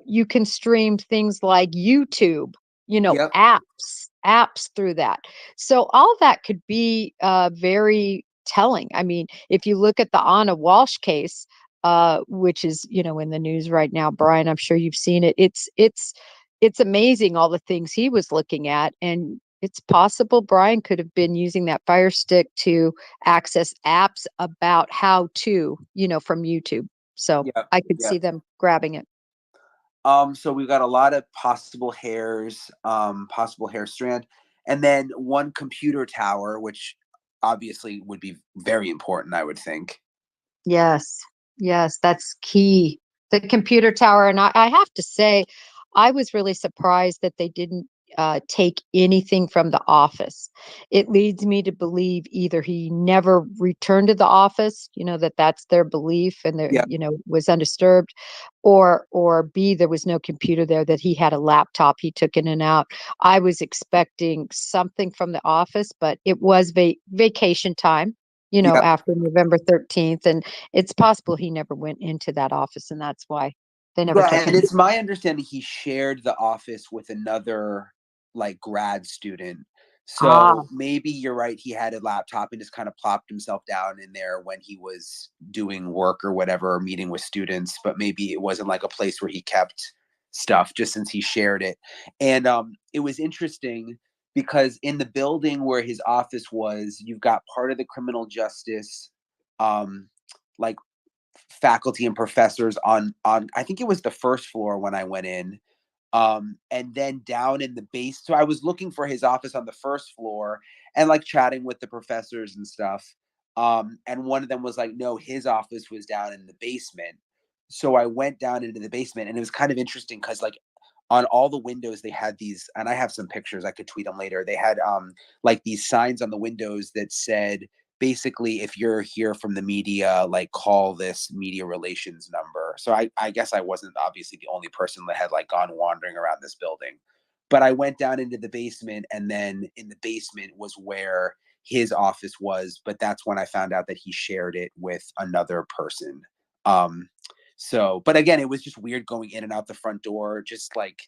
you can stream things like YouTube, Yep. apps through that. So all that could be very telling. I mean, if you look at the Anna Walsh case, which is in the news right now, Brian, I'm sure you've seen it. It's amazing all the things he was looking at, and it's possible Brian could have been using that Fire Stick to access apps about how to, from YouTube. So Yep. I could see Yep. them grabbing it. So we've got a lot of possible hairs, possible hair strand, and then one computer tower, which obviously would be very important, I would think. Yes. Yes, that's key. The computer tower. And I have to say, I was really surprised that they didn't take anything from the office. It leads me to believe either he never returned to the office, that's their belief and there, Yeah. was undisturbed, or B, there was no computer there, that he had a laptop he took in and out. I was expecting something from the office, but it was vacation time, Yeah. after November 13th. And it's possible he never went into that office, and that's why they never Yeah, took and him. it's my understanding he shared the office with another like grad student. Ah, So maybe you're right. He had a laptop and just kind of plopped himself down in there when he was doing work or whatever, or meeting with students. But maybe it wasn't like a place where he kept stuff just since he shared it. And it was interesting because in the building where his office was, you've got part of the criminal justice, um, like faculty and professors on I think it was the first floor when I went in. And then down in the base. So I was looking for his office on the first floor and like chatting with the professors and stuff. And one of them was like, no, his office was down in the basement. So I went down into the basement and it was kind of interesting because like on all the windows they had these, and I have some pictures, I could tweet them later. They had like these signs on the windows that said basically if you're here from the media, like call this media relations number. So I guess I wasn't obviously the only person that had like gone wandering around this building. But I went down into the basement, and then in the basement was where his office was, but that's when I found out that he shared it with another person. Um So, but again, it was just weird going in and out the front door, just like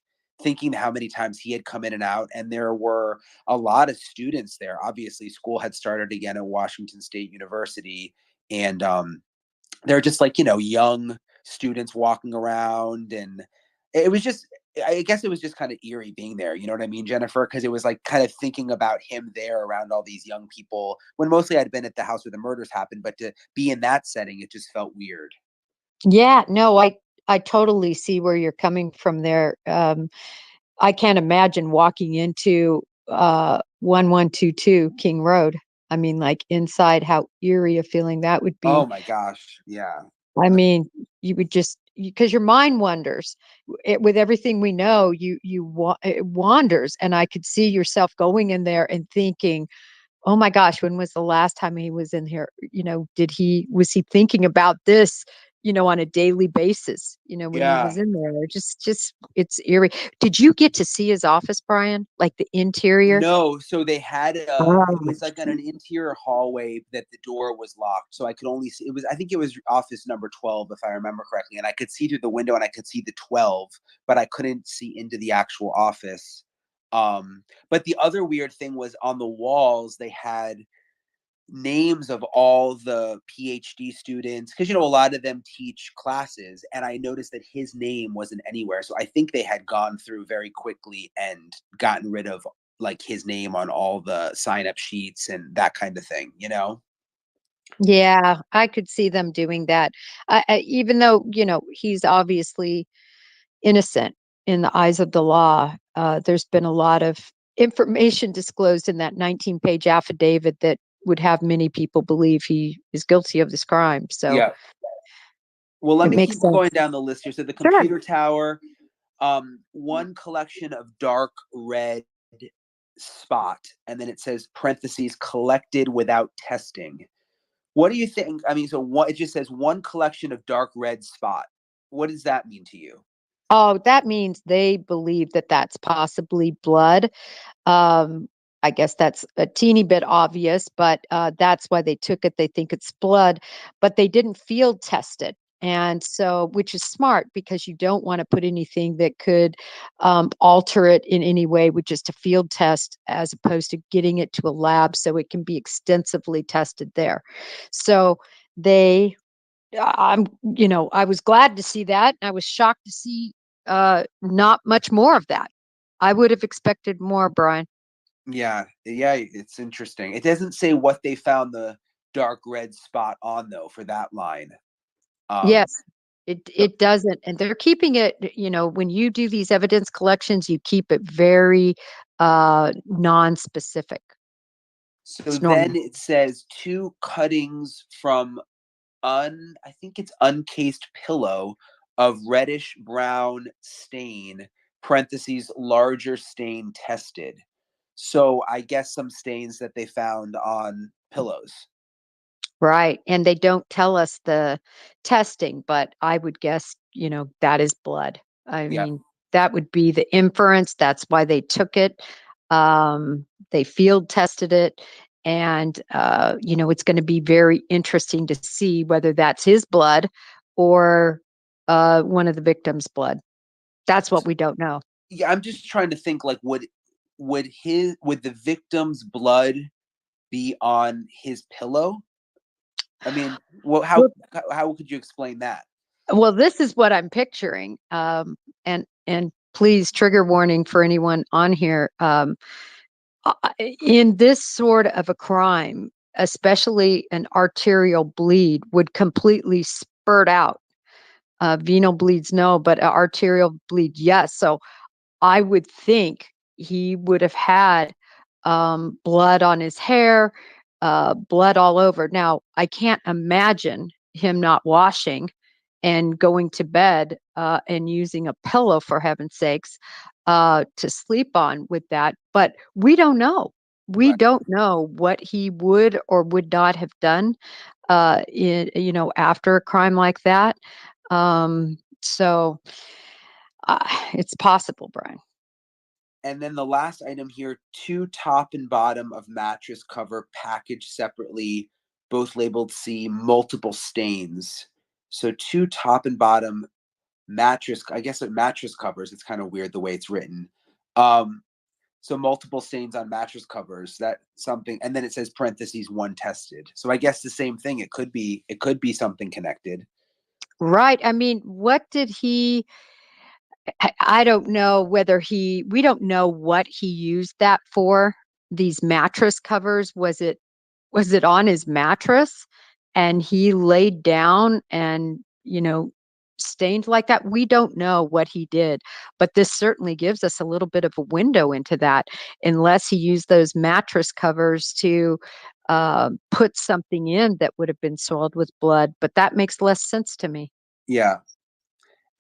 thinking how many times he had come in and out. And there were a lot of students there. Obviously, school had started again at Washington State University. And they're just like, young students walking around. And it was just, I guess it was just kind of eerie being there. You know what I mean, Jennifer? Because it was like kind of thinking about him there around all these young people when mostly I'd been at the house where the murders happened. But to be in that setting, it just felt weird. Yeah, no, I totally see where you're coming from there. I can't imagine walking into 1122 King Road. I mean, like inside, how eerie a feeling that would Oh be. my gosh. Yeah. I mean, you would just because your mind wanders. With everything we know, it wanders, and I could see yourself going in there and thinking, oh my gosh, when was the last time he was in here? Was he thinking about this, on a daily basis, when he Yeah. was in there? Just it's eerie. Did you get to see his office, Brian? Like the interior? No, so they had it Oh, was like in an interior hallway that the door was locked. So I could only see I think it was office number 12, if I remember correctly. And I could see through the window and I could see the 12, but I couldn't see into the actual office. But the other weird thing was on the walls, they had names of all the PhD students because a lot of them teach classes, and I noticed that his name wasn't anywhere. So I think they had gone through very quickly and gotten rid of like his name on all the sign up sheets and that kind of thing. yeah, I could see them doing that. Even though, he's obviously innocent in the eyes of the law. There's been a lot of information disclosed in that 19-page affidavit that would have many people believe he is guilty of this crime. So Yeah. Well, let it me makes keep going sense. down the list here. So the Sure. computer tower, one collection of dark red spot, and then it says parentheses collected without testing. What do you think? I mean, so what, it just says one collection of dark red spot. What does that mean to you? Oh, that means they believe that that's possibly blood. Um, I guess that's a teeny bit obvious, but that's why they took it. They think it's blood, but they didn't field test it. And so, which is smart because you don't want to put anything that could alter it in any way with just a field test as opposed to getting it to a lab so it can be extensively tested there. So they I was glad to see that. I was shocked to see not much more of that. I would have expected more, Brian. Yeah, it's interesting. It doesn't say what they found the dark red spot on though for that line. Um, Yes, it doesn't, and they're keeping it. When you do these evidence collections, you keep it very non-specific. so It's then normal. it says two cuttings from I think it's uncased pillow of reddish brown stain, parentheses, larger stain tested. So I guess some stains that they found on pillows. Right. And they don't tell us the testing, but I would guess, that is blood. I Yeah. mean, that would be the inference. That's why they took it. They field tested it. And, it's going to be very interesting to see whether that's his blood or one of the victims' blood. That's what we don't know. Yeah, I'm just trying to think like would the victim's blood be on his pillow? I mean, well, how could you explain that? Well, this is what I'm picturing. And please, trigger warning for anyone on here. In this sort of a crime, especially an arterial bleed would completely spurt out. Venal bleeds, no, but arterial bleed, yes. So I would think he would have had blood on his hair, blood all over. Now, I can't imagine him not washing and going to bed and using a pillow, for heaven's sakes, to sleep on with that. But we don't know. We Right. don't know what he would or would not have done after a crime like that. So it's possible, Brian. And then the last item here, two top and bottom of mattress cover packaged separately, both labeled C, multiple stains. So 2 top and bottom mattress, I guess it mattress covers. It's kind of weird the way it's written. Um, so multiple stains on mattress covers. That something, and then it says parentheses 1 tested. So I guess the same thing. It could be something connected. Right. I mean, what did he? I don't know whether we don't know what he used that for. These mattress covers. Was it on his mattress and he laid down and, stained like that? We don't know what he did, but this certainly gives us a little bit of a window into that, unless he used those mattress covers to put something in that would have been soiled with blood. But that makes less sense to me. Yeah.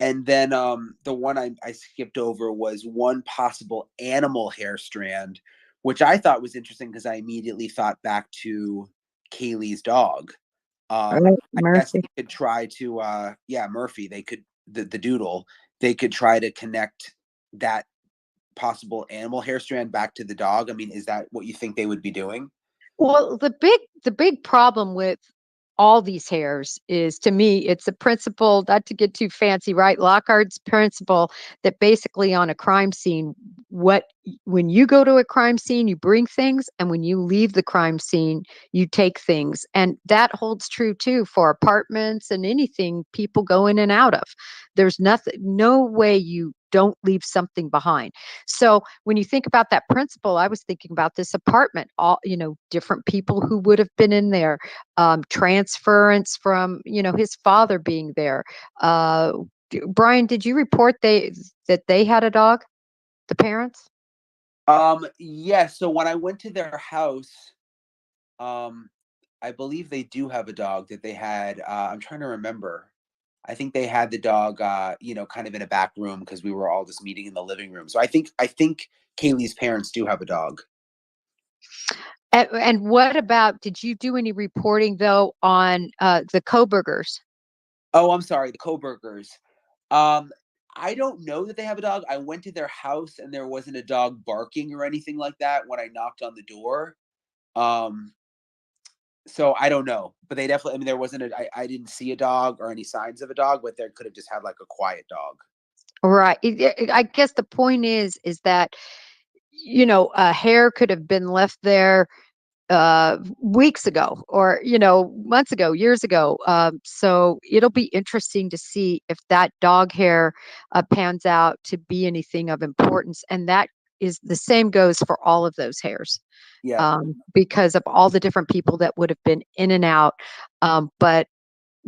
And then the one I skipped over was 1 possible animal hair strand, which I thought was interesting because I immediately thought back to Kaylee's dog. Right, I guess Murphy. they could try to yeah, Murphy, they could the doodle, they could try to connect that possible animal hair strand back to the dog. I mean, is that what you think they would be doing? Well, the big problem with all these hairs is, to me, it's a principle, not to get too fancy, right? Lockhart's principle that basically on a crime scene, when you go to a crime scene, you bring things, and when you leave the crime scene, you take things. And that holds true too for apartments and anything people go in and out of. There's no way you don't leave something behind. So when you think about that principle, I was thinking about this apartment, all, different people who would have been in there, transference from, his father being there. Uh, Brian, did you report that they had a dog, the parents? Yeah, so when I went to their house, um, I believe they do have a dog that they had. I'm trying to remember. I think they had the dog, kind of in a back room because we were all just meeting in the living room. So I think Kaylee's parents do have a dog. And what about, did you do any reporting though on the Coburgers? Oh, I'm sorry, the Coburgers. Um, I don't know that they have a dog. I went to their house and there wasn't a dog barking or anything like that when I knocked on the door. Um, so I don't know, but they definitely. I mean, there wasn't I didn't see a dog or any signs of a dog, but there could have just had like a quiet dog. Right. I guess the point is that, a hair could have been left there weeks ago, or months ago, years ago. So it'll be interesting to see if that dog hair pans out to be anything of importance, and that is the same goes for all of those hairs, Yeah. because of all the different people that would have been in and out. But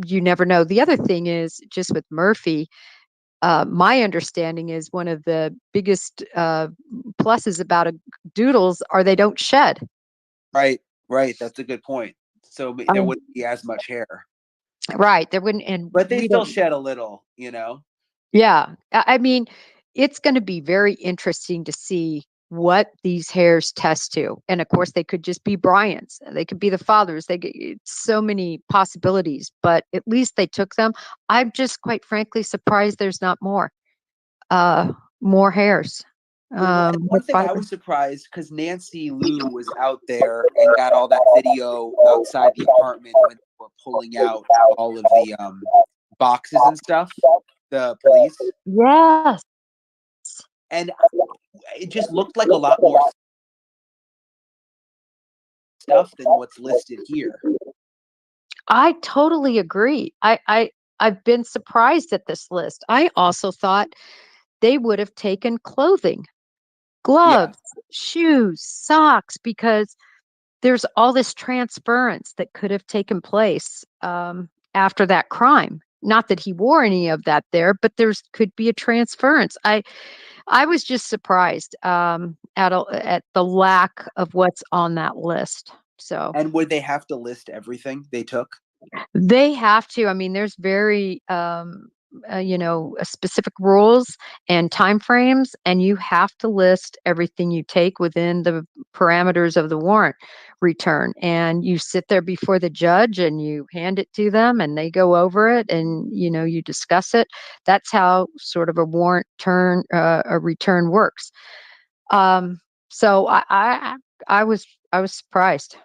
you never know. The other thing is, just with Murphy, my understanding is one of the biggest pluses about a doodles are they don't shed. Right. Right. That's a good point. So there Um, wouldn't be as much hair, right. There wouldn't, and but they we still don't. shed a little. Yeah. I mean, it's going to be very interesting to see what these hairs test to. And of course, they could just be Brian's. They could be the father's. So many possibilities, but at least they took them. I'm just quite frankly surprised there's not uh, more hairs. Well, one More thing I fiber. was surprised because Nancy Lou was out there and got all that video outside the apartment when they were pulling out all of the boxes and stuff, the police, Yes. and it just looked like a lot more stuff than what's listed here. I totally agree. I've been surprised at this list. I also thought they would have taken clothing, Yeah. gloves, shoes, socks, because there's all this transference that could have taken place after that crime. Not that he wore any of that there, but there's could be a transference. I was just surprised at the lack of what's on that list. So And would they have to list everything they took? they have to. I mean, there's very specific rules and timeframes, and you have to list everything you take within the parameters of the warrant return. And you sit there before the judge and you hand it to them, and they go over it, and you discuss it. That's how sort of a return works. So I was surprised.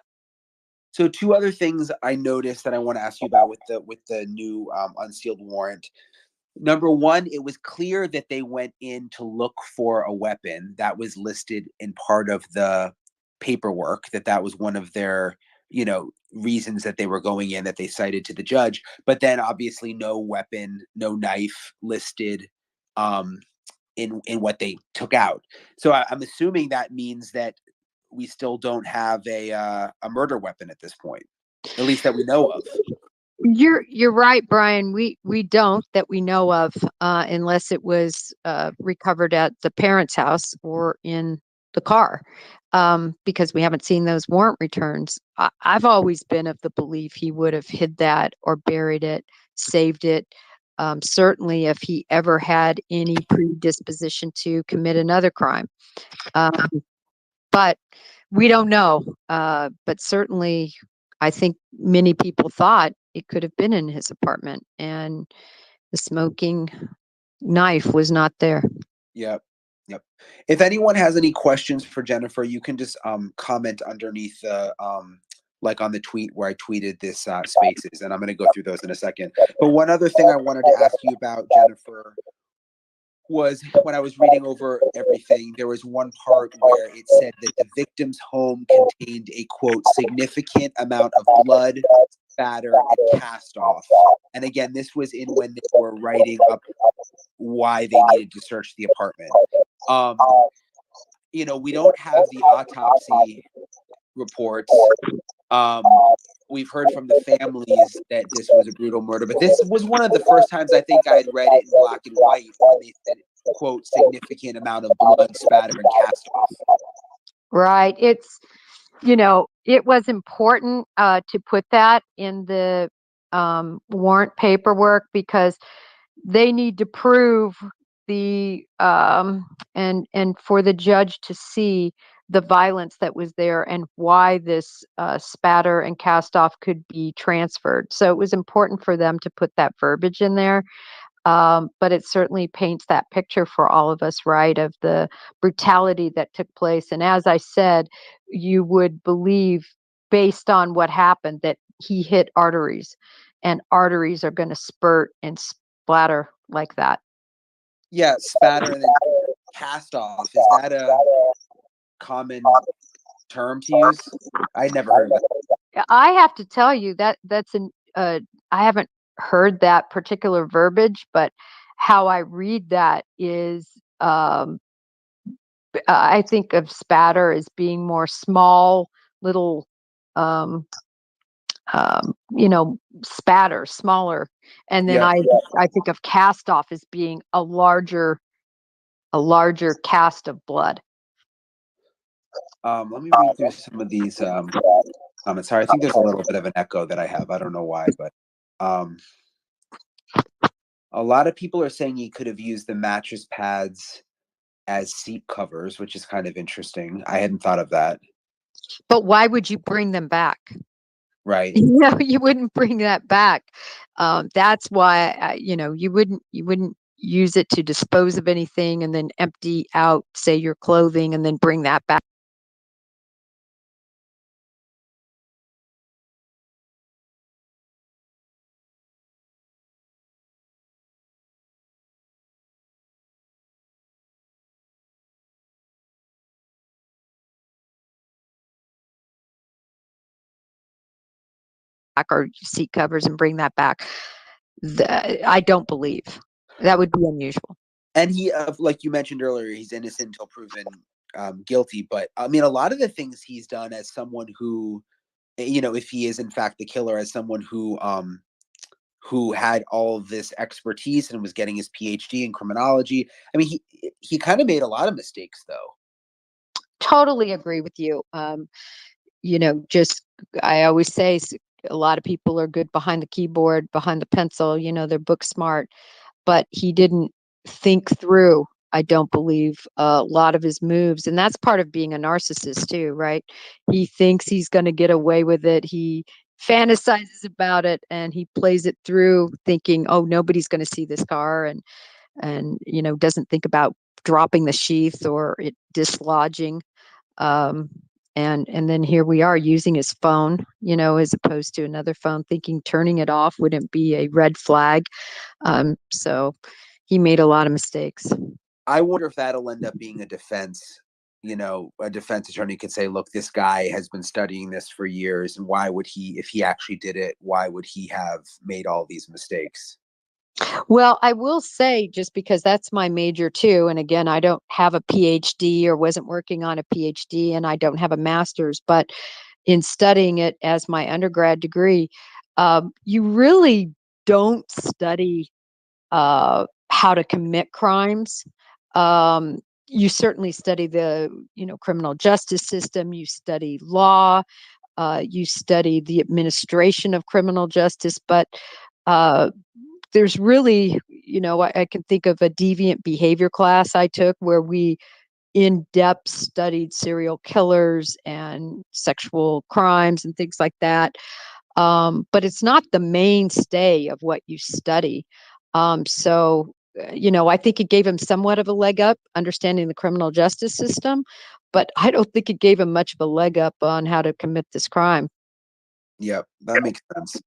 So two other things I noticed that I want to ask you about with the new unsealed warrant. Number one, it was clear that they went in to look for a weapon that was listed in part of the paperwork, that was one of their, reasons that they were going in, that they cited to the judge. But then obviously no weapon, no knife listed in what they took out. So I'm assuming that means that we still don't have a murder weapon at this point, at least that we know of. You're right, Brian. We don't, that we know of, unless it was recovered at the parents' house or in the car, because we haven't seen those warrant returns. I've always been of the belief he would have hid that or buried it, saved it. Certainly, if he ever had any predisposition to commit another crime, but we don't know. But certainly, I think many people thought it could have been in his apartment, and the smoking knife was not there. Yep. If anyone has any questions for Jennifer, you can just comment underneath the like on the tweet where I tweeted this spaces, and I'm going to go through those in a second. But one other thing I wanted to ask you about, Jennifer, was when I was reading over everything, there was one part where it said that the victim's home contained a, quote, significant amount of blood, spatter, and cast off. And again, this was in when they were writing up why they needed to search the apartment. We don't have the autopsy reports. We've heard from the families that this was a brutal murder, but this was one of the first times I think I had read it in black and white when they said, quote, significant amount of blood, spatter, and cast off. Right. It's, it was important to put that in the warrant paperwork, because they need to prove the and for the judge to see the violence that was there and why this spatter and cast off could be transferred. So it was important for them to put that verbiage in there. But it certainly paints that picture for all of us, right, of the brutality that took place. And as I said, you would believe, based on what happened, that he hit arteries, and arteries are going to spurt and splatter like that. Yeah, spatter and then cast off. Is that a common term to use? I never heard of that. I have to tell you that's I haven't heard that particular verbiage, but how I read that is, I think of spatter as being more small, little, spatter, smaller, and then I think of cast off as being a larger cast of blood. Let me read through some of these comments. Sorry, I think there's a little bit of an echo that I have. I don't know why, but a lot of people are saying he could have used the mattress pads as seat covers, which is kind of interesting. I hadn't thought of that. But why would you bring them back? Right. You wouldn't bring that back. That's why, you wouldn't use it to dispose of anything and then empty out, say, your clothing and then bring that back. Or seat covers and bring that back. I don't believe that would be unusual. And he, like you mentioned earlier, he's innocent until proven guilty. But I mean, a lot of the things he's done as someone who, if he is in fact the killer, as someone who had all of this expertise and was getting his PhD in criminology. I mean, he kind of made a lot of mistakes, though. Totally agree with you. I always say a lot of people are good behind the keyboard, behind the pencil, they're book smart, but he didn't think through, I don't believe, a lot of his moves. And that's part of being a narcissist too, right? He thinks he's going to get away with it. He fantasizes about it and he plays it through thinking, oh, nobody's going to see this car, and doesn't think about dropping the sheath or it dislodging. And then here we are using his phone, as opposed to another phone, thinking turning it off wouldn't be a red flag. So he made a lot of mistakes. I wonder if that'll end up being a defense. A defense attorney could say, look, this guy has been studying this for years, and why would he, if he actually did it, why would he have made all these mistakes? Well, I will say, just because that's my major too, and again, I don't have a PhD or wasn't working on a PhD, and I don't have a master's, but in studying it as my undergrad degree, you really don't study how to commit crimes. You certainly study the criminal justice system. You study law. You study the administration of criminal justice, but there's really, I can think of a deviant behavior class I took where we in depth studied serial killers and sexual crimes and things like that. But it's not the mainstay of what you study. I think it gave him somewhat of a leg up understanding the criminal justice system, but I don't think it gave him much of a leg up on how to commit this crime. Yep, that makes sense.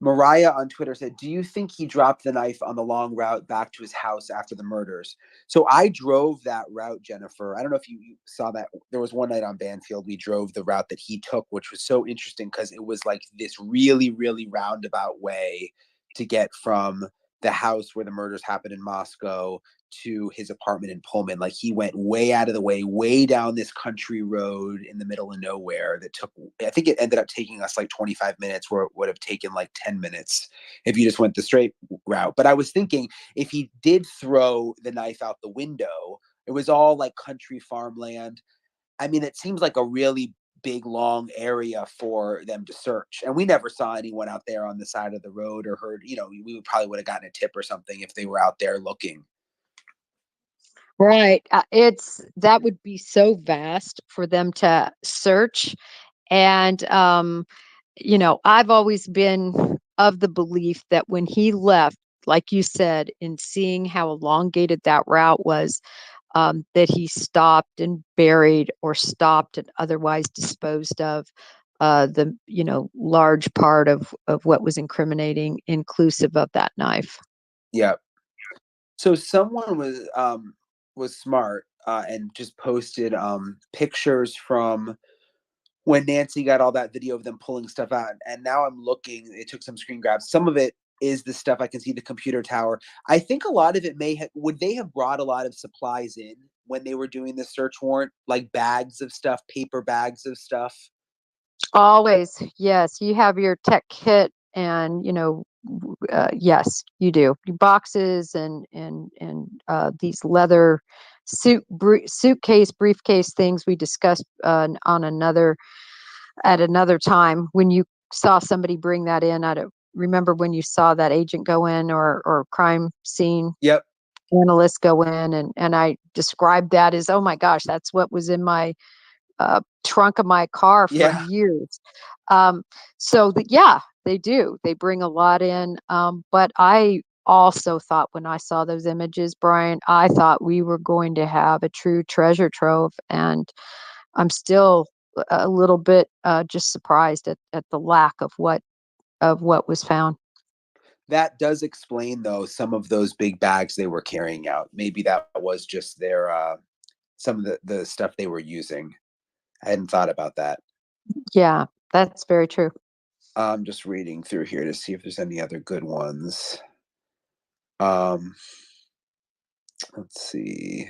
Mariah on Twitter said, do you think he dropped the knife on the long route back to his house after the murders? So I drove that route, Jennifer. I don't know if you saw that. There was one night on Banfield, we drove the route that he took, which was so interesting because it was like this really, really roundabout way to get from the house where the murders happened in Moscow to his apartment in Pullman. Like he went way out of the way, way down this country road in the middle of nowhere that took, I think it ended up taking us like 25 minutes where it would have taken like 10 minutes if you just went the straight route. But I was thinking if he did throw the knife out the window, it was all like country farmland. I mean, it seems like a really big, long area for them to search. And we never saw anyone out there on the side of the road or heard, we probably would have gotten a tip or something if they were out there looking. Right. That would be so vast for them to search. And, I've always been of the belief that when he left, like you said, in seeing how elongated that route was, that he stopped and buried or stopped and otherwise disposed of the large part of what was incriminating, inclusive of that knife. Yeah. So someone was smart and just posted pictures from when Nancy got all that video of them pulling stuff out. And now I'm looking, it took some screen grabs. Some of it is the stuff I can see, the computer tower. I think a lot of it would they have brought a lot of supplies in when they were doing the search warrant, like bags of stuff, paper bags of stuff? Always, yes. You have your tech kit, and yes, you do. Boxes and these leather suitcase, briefcase things we discussed at another time. When you saw somebody bring that in, I don't remember when you saw that agent go in or crime scene. Yep. Analyst go in, and I described that as, oh my gosh, that's what was in my trunk of my car for years. Yeah, they do. They bring a lot in. But I also thought when I saw those images, Brian, I thought we were going to have a true treasure trove. And I'm still a little bit just surprised at the lack of what was found. That does explain, though, some of those big bags they were carrying out. Maybe that was just their some of the stuff they were using. I hadn't thought about that. Yeah, that's very true. I'm just reading through here to see if there's any other good ones. Let's see.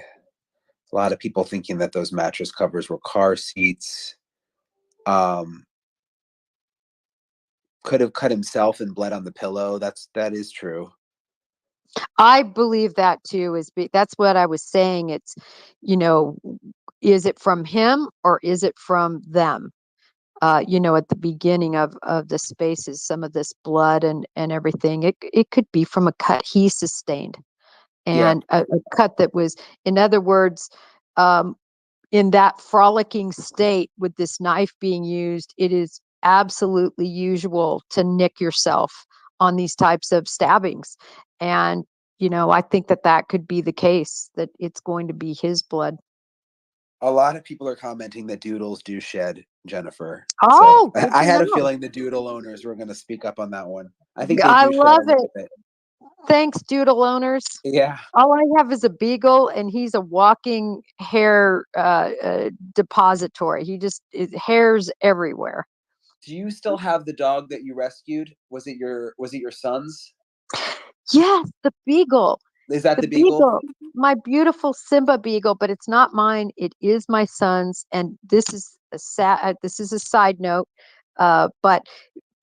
A lot of people thinking that those mattress covers were car seats. Could have cut himself and bled on the pillow. That is true. I believe that too. That's what I was saying. It's, is it from him or is it from them? At the beginning of the spaces, some of this blood and everything, it could be from a cut he sustained, and a cut that was, in other words, in that frolicking state with this knife being used, it is absolutely usual to nick yourself on these types of stabbings. And, I think that could be the case, that it's going to be his blood. A lot of people are commenting that doodles do shed, Jennifer. Oh, So good I to had a know. feeling the doodle owners were going to speak up on that one. I think they I do shed a love little it. bit. Thanks, doodle owners. Yeah. All I have is a beagle, and he's a walking hair depository. Hairs everywhere. Do you still have the dog that you rescued? Was it your son's? Yes, the beagle. Is that The the beagle? my beautiful Simba beagle, but it's not mine. It is my son's, and this is a side note. But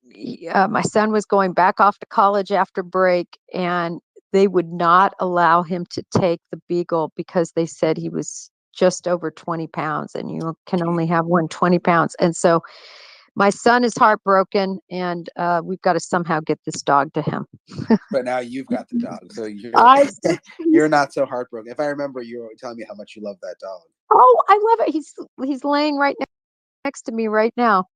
my son was going back off to college after break, and they would not allow him to take the beagle because they said he was just over 20 pounds, and you can only have one 20 pounds. And so my son is heartbroken, and we've got to somehow get this dog to him. But now you've got the dog, so I you're not so heartbroken. If I remember, you were telling me how much you love that dog. Oh, I love it. He's laying right next to me right now.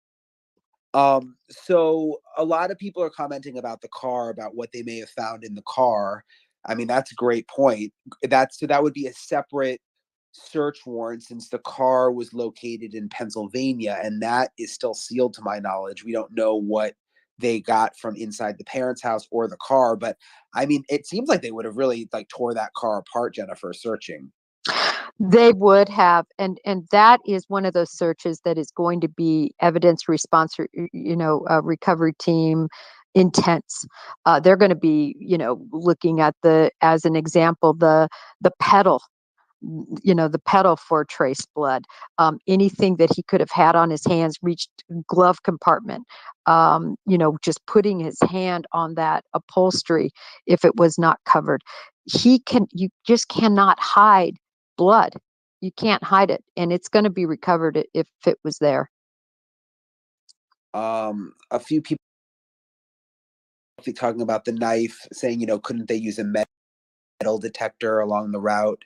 So a lot of people are commenting about the car, about what they may have found in the car. I mean, that's a great point. That would be a separate search warrant since the car was located in Pennsylvania, and that is still sealed to my knowledge. We don't know what they got from inside the parents' house or the car, but I mean, it seems like they would have really like tore that car apart, Jennifer, searching. They would have, and that is one of those searches that is going to be evidence response, recovery team intense. They're going to be, looking at as an example, the pedal, the pedal for trace blood, anything that he could have had on his hands reached glove compartment, just putting his hand on that upholstery if it was not covered. You just cannot hide blood. You can't hide it, and it's going to be recovered if it was there. A few people talking about the knife, saying, couldn't they use a metal detector along the route?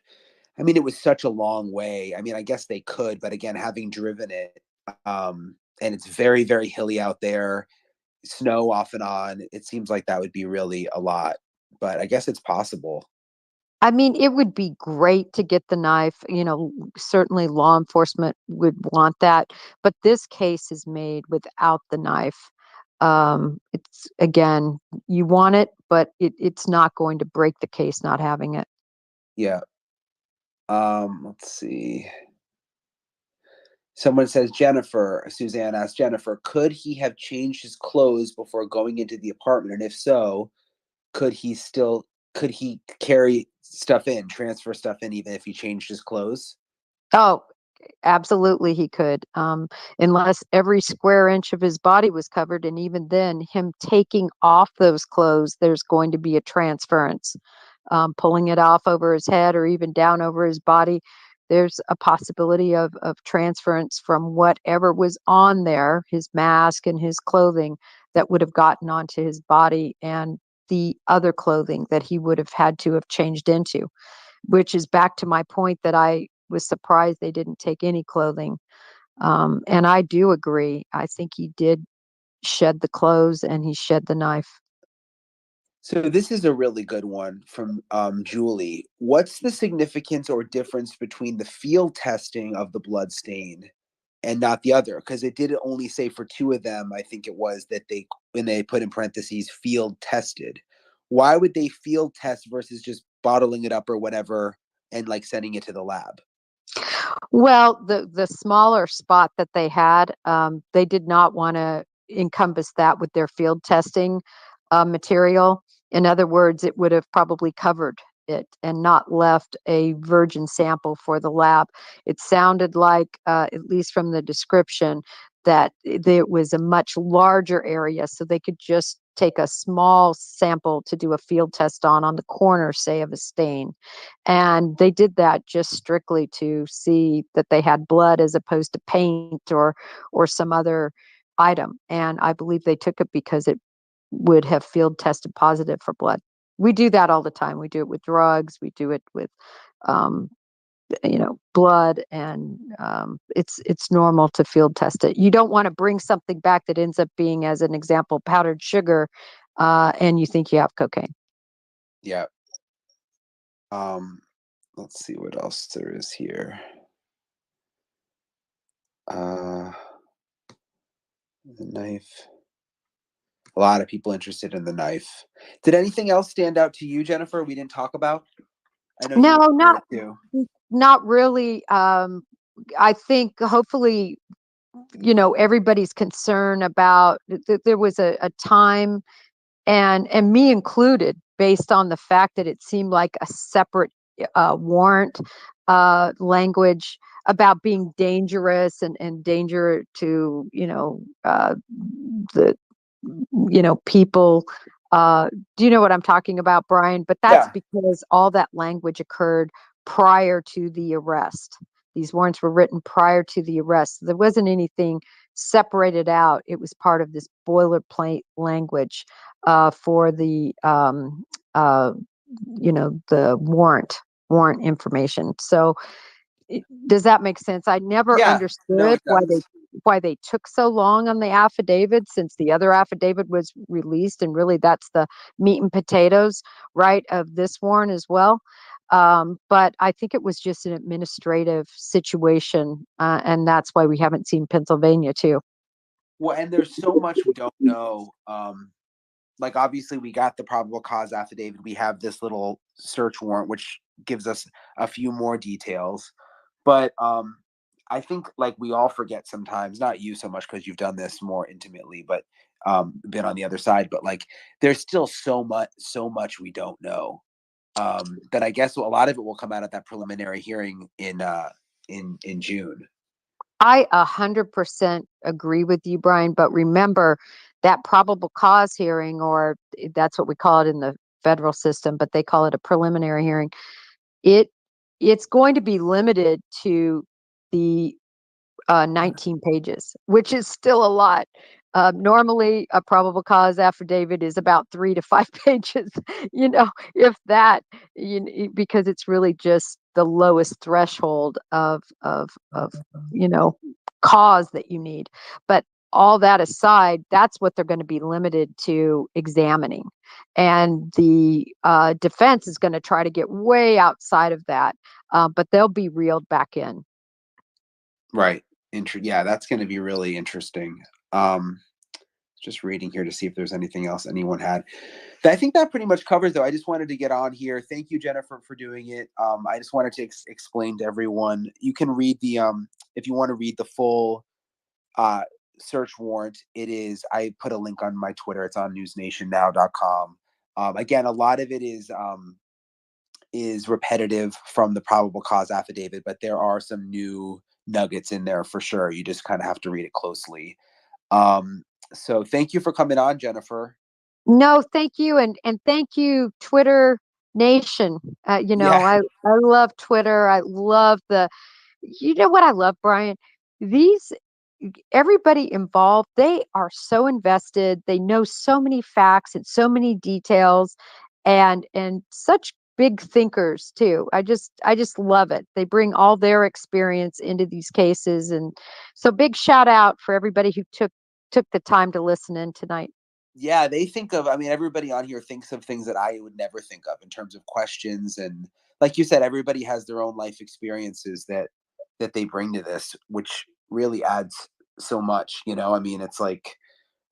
I mean, it was such a long way. I mean, I guess they could, but again, having driven it, and it's very, very hilly out there, snow off and on, it seems like that would be really a lot, but I guess it's possible. I mean, it would be great to get the knife. Certainly law enforcement would want that, but this case is made without the knife. It's again, you want it, but it's not going to break the case not having it. Yeah. Let's see. Someone says, Suzanne asked Jennifer, could he have changed his clothes before going into the apartment? And if so, could he carry stuff in, transfer stuff in, even if he changed his clothes? Oh, absolutely he could. Unless every square inch of his body was covered. And even then, him taking off those clothes, there's going to be a transference. Pulling it off over his head or even down over his body, there's a possibility of transference from whatever was on there, his mask and his clothing, that would have gotten onto his body, and the other clothing that he would have had to have changed into, which is back to my point that I was surprised they didn't take any clothing. And I do agree. I think he did shed the clothes and he shed the knife. So this is a really good one from Julie. What's the significance or difference between the field testing of the blood stain and not the other? Because it did only say for two of them, I think it was, that when they put in parentheses field tested. Why would they field test versus just bottling it up or whatever and like sending it to the lab? Well, the smaller spot that they had, they did not want to encompass that with their field testing material. In other words, it would have probably covered it and not left a virgin sample for the lab. It sounded like, at least from the description, that it was a much larger area, so they could just take a small sample to do a field test on the corner, say, of a stain. And they did that just strictly to see that they had blood as opposed to paint or some other item. And I believe they took it because it would have field tested positive for blood. We do that all the time. We do it with drugs. We do it with, blood, and it's normal to field test it. You don't want to bring something back that ends up being, as an example, powdered sugar, and you think you have cocaine. Yeah. Let's see what else there is here. Uh, the knife. A lot of people interested in the knife. Did anything else stand out to you, Jennifer? We didn't talk about. I know you No, were not curious too. not really. I think hopefully, everybody's concerned about there was a time, and me included, based on the fact that it seemed like a separate warrant language about being dangerous and danger to the people. Do you know what I'm talking about, Brian? But that's Yeah. because all that language occurred prior to the arrest. These warrants were written prior to the arrest. There wasn't anything separated out. It was part of this boilerplate language for the warrant information. So does that make sense? I never Yeah. No, understood it does. why they took so long on the affidavit, since the other affidavit was released, and really that's the meat and potatoes, right, of this warrant as well. But I think it was just an administrative situation, and that's why we haven't seen Pennsylvania too. Well, and there's so much we don't know. Like obviously we got the probable cause affidavit. We have this little search warrant, which gives us a few more details. But I think like we all forget sometimes, not you so much because you've done this more intimately, but been on the other side. But like there's still so much we don't know. That I guess a lot of it will come out at that preliminary hearing in June. I 100% agree with you, Brian. But remember that probable cause hearing, or that's what we call it in the federal system, but they call it a preliminary hearing. It it's going to be limited to the 19 pages, which is still a lot. Normally, a probable cause affidavit is about 3 to 5 pages, if that, because it's really just the lowest threshold of cause that you need. But all that aside, that's what they're going to be limited to examining, and the defense is going to try to get way outside of that, but they'll be reeled back in. Right. Yeah, that's going to be really interesting. Just reading here to see if there's anything else anyone had. I think that pretty much covers though. I just wanted to get on here. Thank you, Jennifer, for doing it. I just wanted to explain to everyone. You can read the if you want to read the full search warrant. I put a link on my Twitter. It's on newsnationnow.com. Again, a lot of it is repetitive from the probable cause affidavit, but there are some new nuggets in there for sure. You just kind of have to read it closely. So thank you for coming on, Jennifer. No, thank you, and thank you, Twitter Nation. Yeah. I love Twitter. I love you know what I love, Brian? These Everybody involved, they are so invested. They know so many facts and so many details, and such big thinkers too. I just love it. They bring all their experience into these cases, and so big shout out for everybody who took the time to listen in tonight. Yeah, they think of, I mean, everybody on here thinks of things that I would never think of in terms of questions. And like you said, everybody has their own life experiences that they bring to this, which really adds so much, I mean, it's like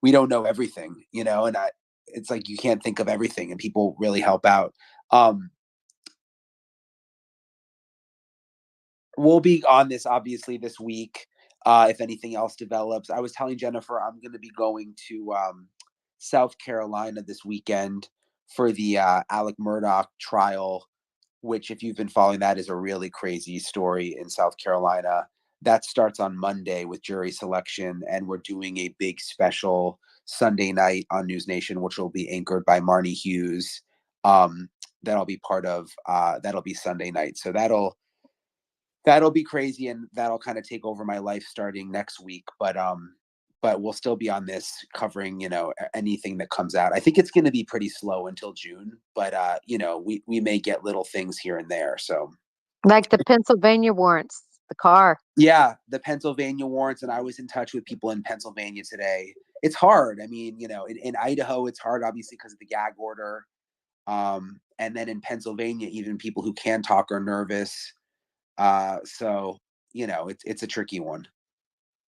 we don't know everything, and it's like you can't think of everything, and people really help out. We'll be on this obviously this week. If anything else develops, I was telling Jennifer I'm going to be going to South Carolina this weekend for the Alec Murdaugh trial, which, if you've been following that, is a really crazy story in South Carolina. That starts on Monday with jury selection, and we're doing a big special Sunday night on News Nation, which will be anchored by Marnie Hughes. That'll be part of that'll be Sunday night. So that'll be crazy, and that'll kind of take over my life starting next week. But we'll still be on this covering, anything that comes out. I think it's going to be pretty slow until June, but we may get little things here and there. So Like the Pennsylvania warrants, the car. yeah, the Pennsylvania warrants, and I was in touch with people in Pennsylvania today. It's hard. I mean, in Idaho, it's hard, obviously, because of the gag order. And then in Pennsylvania, even people who can talk are nervous. So it's a tricky one.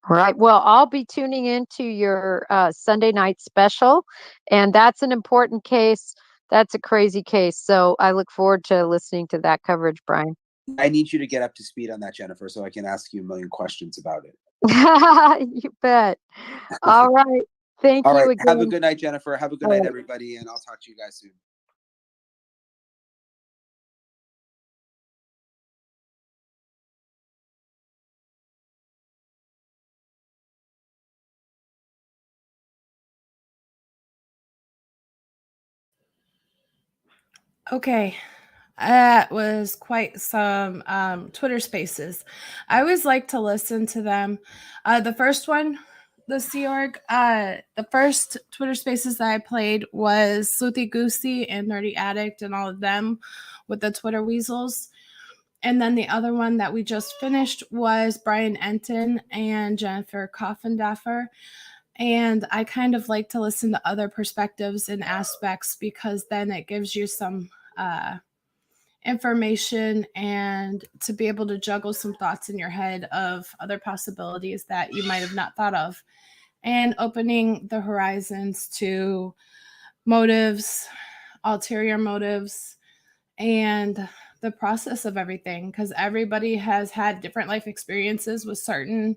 Right. Well, I'll be tuning into your Sunday night special, and that's an important case. That's a crazy case. So I look forward to listening to that coverage, Brian. I need you to get up to speed on that, Jennifer, so I can ask you a million questions about it. You bet. All right. Thank All you right. Have a again. good night, Jennifer. Have a good All night, right. everybody, and I'll talk to you guys soon. Okay. That was quite some Twitter spaces. I always like to listen to them. The first one, the Sea Org, the first Twitter spaces that I played was Sleuthie Goosie and Nerdy Addict and all of them with the Twitter weasels. And then the other one that we just finished was Brian Entin and Jennifer Coffindaffer. And I kind of like to listen to other perspectives and aspects because then it gives you some information and to be able to juggle some thoughts in your head of other possibilities that you might have not thought of, and opening the horizons to motives, ulterior motives, and the process of everything, because everybody has had different life experiences with certain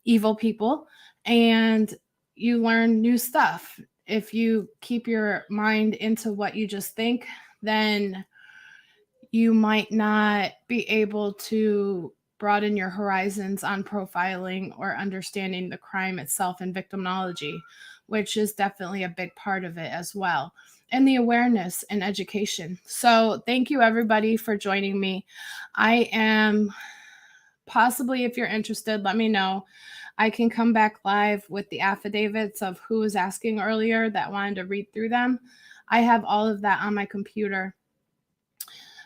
evil people, and you learn new stuff. If you keep your mind into what you just think, then you might not be able to broaden your horizons on profiling or understanding the crime itself and victimology, which is definitely a big part of it as well, and the awareness and education. So thank you everybody for joining me. I am possibly, if you're interested, let me know. I can come back live with the affidavits of who was asking earlier that wanted to read through them. I have all of that on my computer.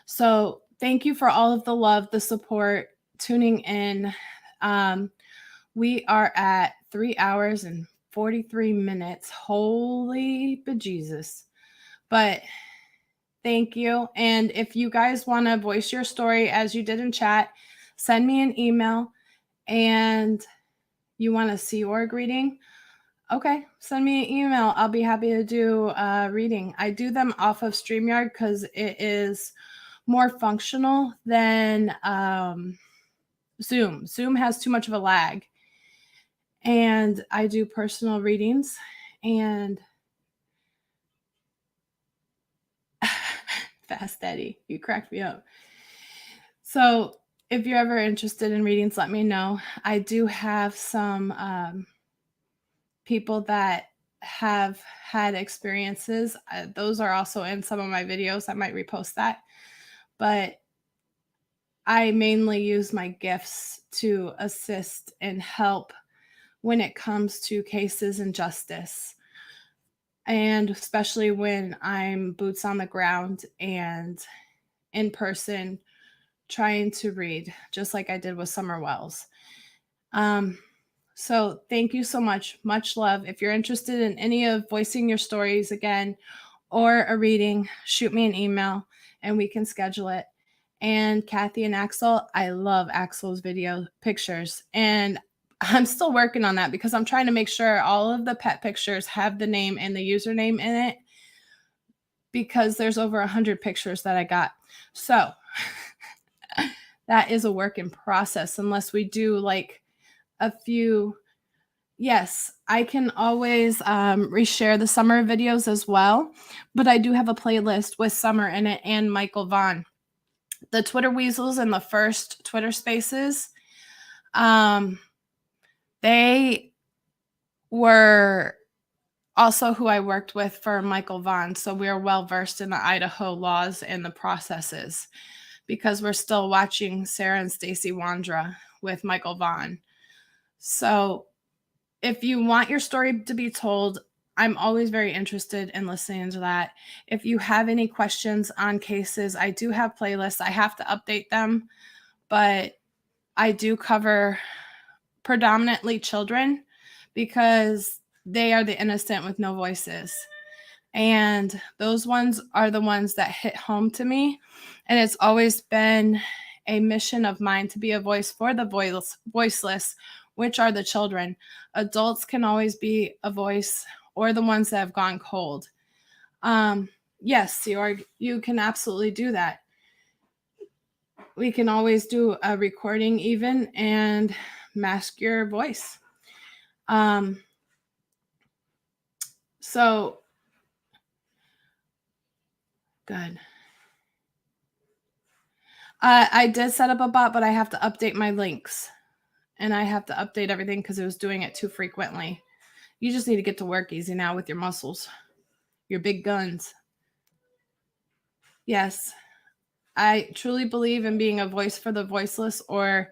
So thank you for all of the love, the support, tuning in. We are at 3 hours and 43 minutes. Holy bejesus. But thank you. And if you guys want to voice your story as you did in chat, send me an email. And you want a Sea Org reading? Okay, send me an email. I'll be happy to do a reading. I do them off of StreamYard because it is more functional than Zoom. Zoom has too much of a lag. And I do personal readings. And Fast Eddie, you cracked me up. So if you're ever interested in readings, let me know. I do have some people that have had experiences. Those are also in some of my videos. I might repost that. But I mainly use my gifts to assist and help when it comes to cases and justice. And especially when I'm boots on the ground and in person trying to read, just like I did with Summer Wells. So thank you so much. Much love. If you're interested in any of voicing your stories again or a reading, shoot me an email and we can schedule it. And Kathy and Axel, I love Axel's video pictures. And I'm still working on that because I'm trying to make sure all of the pet pictures have the name and the username in it, because there's over 100 pictures that I got. So that is a work in process unless we do like a few. Yes, I can always reshare the summer videos as well, but I do have a playlist with Summer in it and Michael Vaughn. The Twitter Weasels and the first Twitter Spaces, they were also who I worked with for Michael Vaughn. So we are well versed in the Idaho laws and the processes, because we're still watching Sarah and Stacy Wandra with Michael Vaughn. So if you want your story to be told, I'm always very interested in listening to that. If you have any questions on cases, I do have playlists. I have to update them, but I do cover predominantly children because they are the innocent with no voices. And those ones are the ones that hit home to me. And it's always been a mission of mine to be a voice for the voiceless which are the children. Adults can always be a voice, or the ones that have gone cold. Yes, you can absolutely do that. We can always do a recording even and mask your voice. So good. I did set up a bot, but I have to update my links, and I have to update everything because it was doing it too frequently. You just need to get to work easy now with your muscles, your big guns. Yes, I truly believe in being a voice for the voiceless, or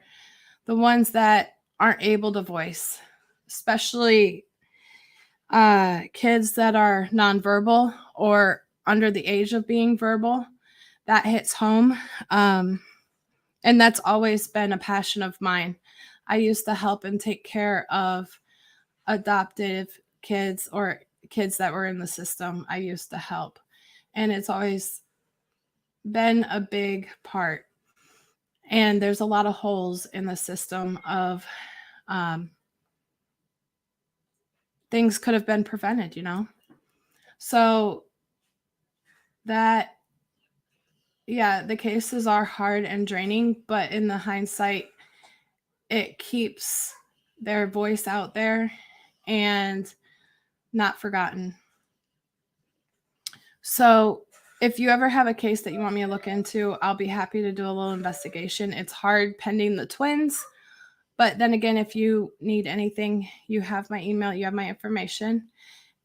the ones that aren't able to voice, especially kids that are nonverbal or under the age of being verbal. That hits home. And that's always been a passion of mine. I used to help and take care of adoptive kids or kids that were in the system. I used to help. And it's always been a big part. And there's a lot of holes in the system of things could have been prevented, So that, yeah, the cases are hard and draining, but in the hindsight, it keeps their voice out there and not forgotten. So if you ever have a case that you want me to look into, I'll be happy to do a little investigation. It's hard pending the twins. But then again, if you need anything, you have my email, you have my information,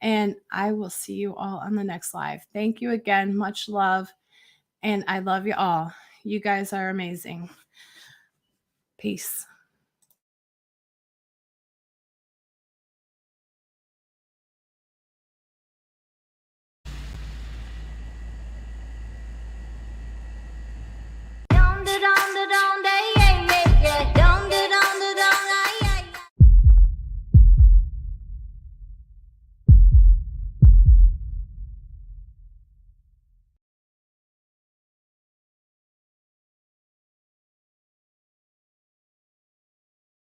and I will see you all on the next live. Thank you again. Much love. And I love you all. You guys are amazing. Peace.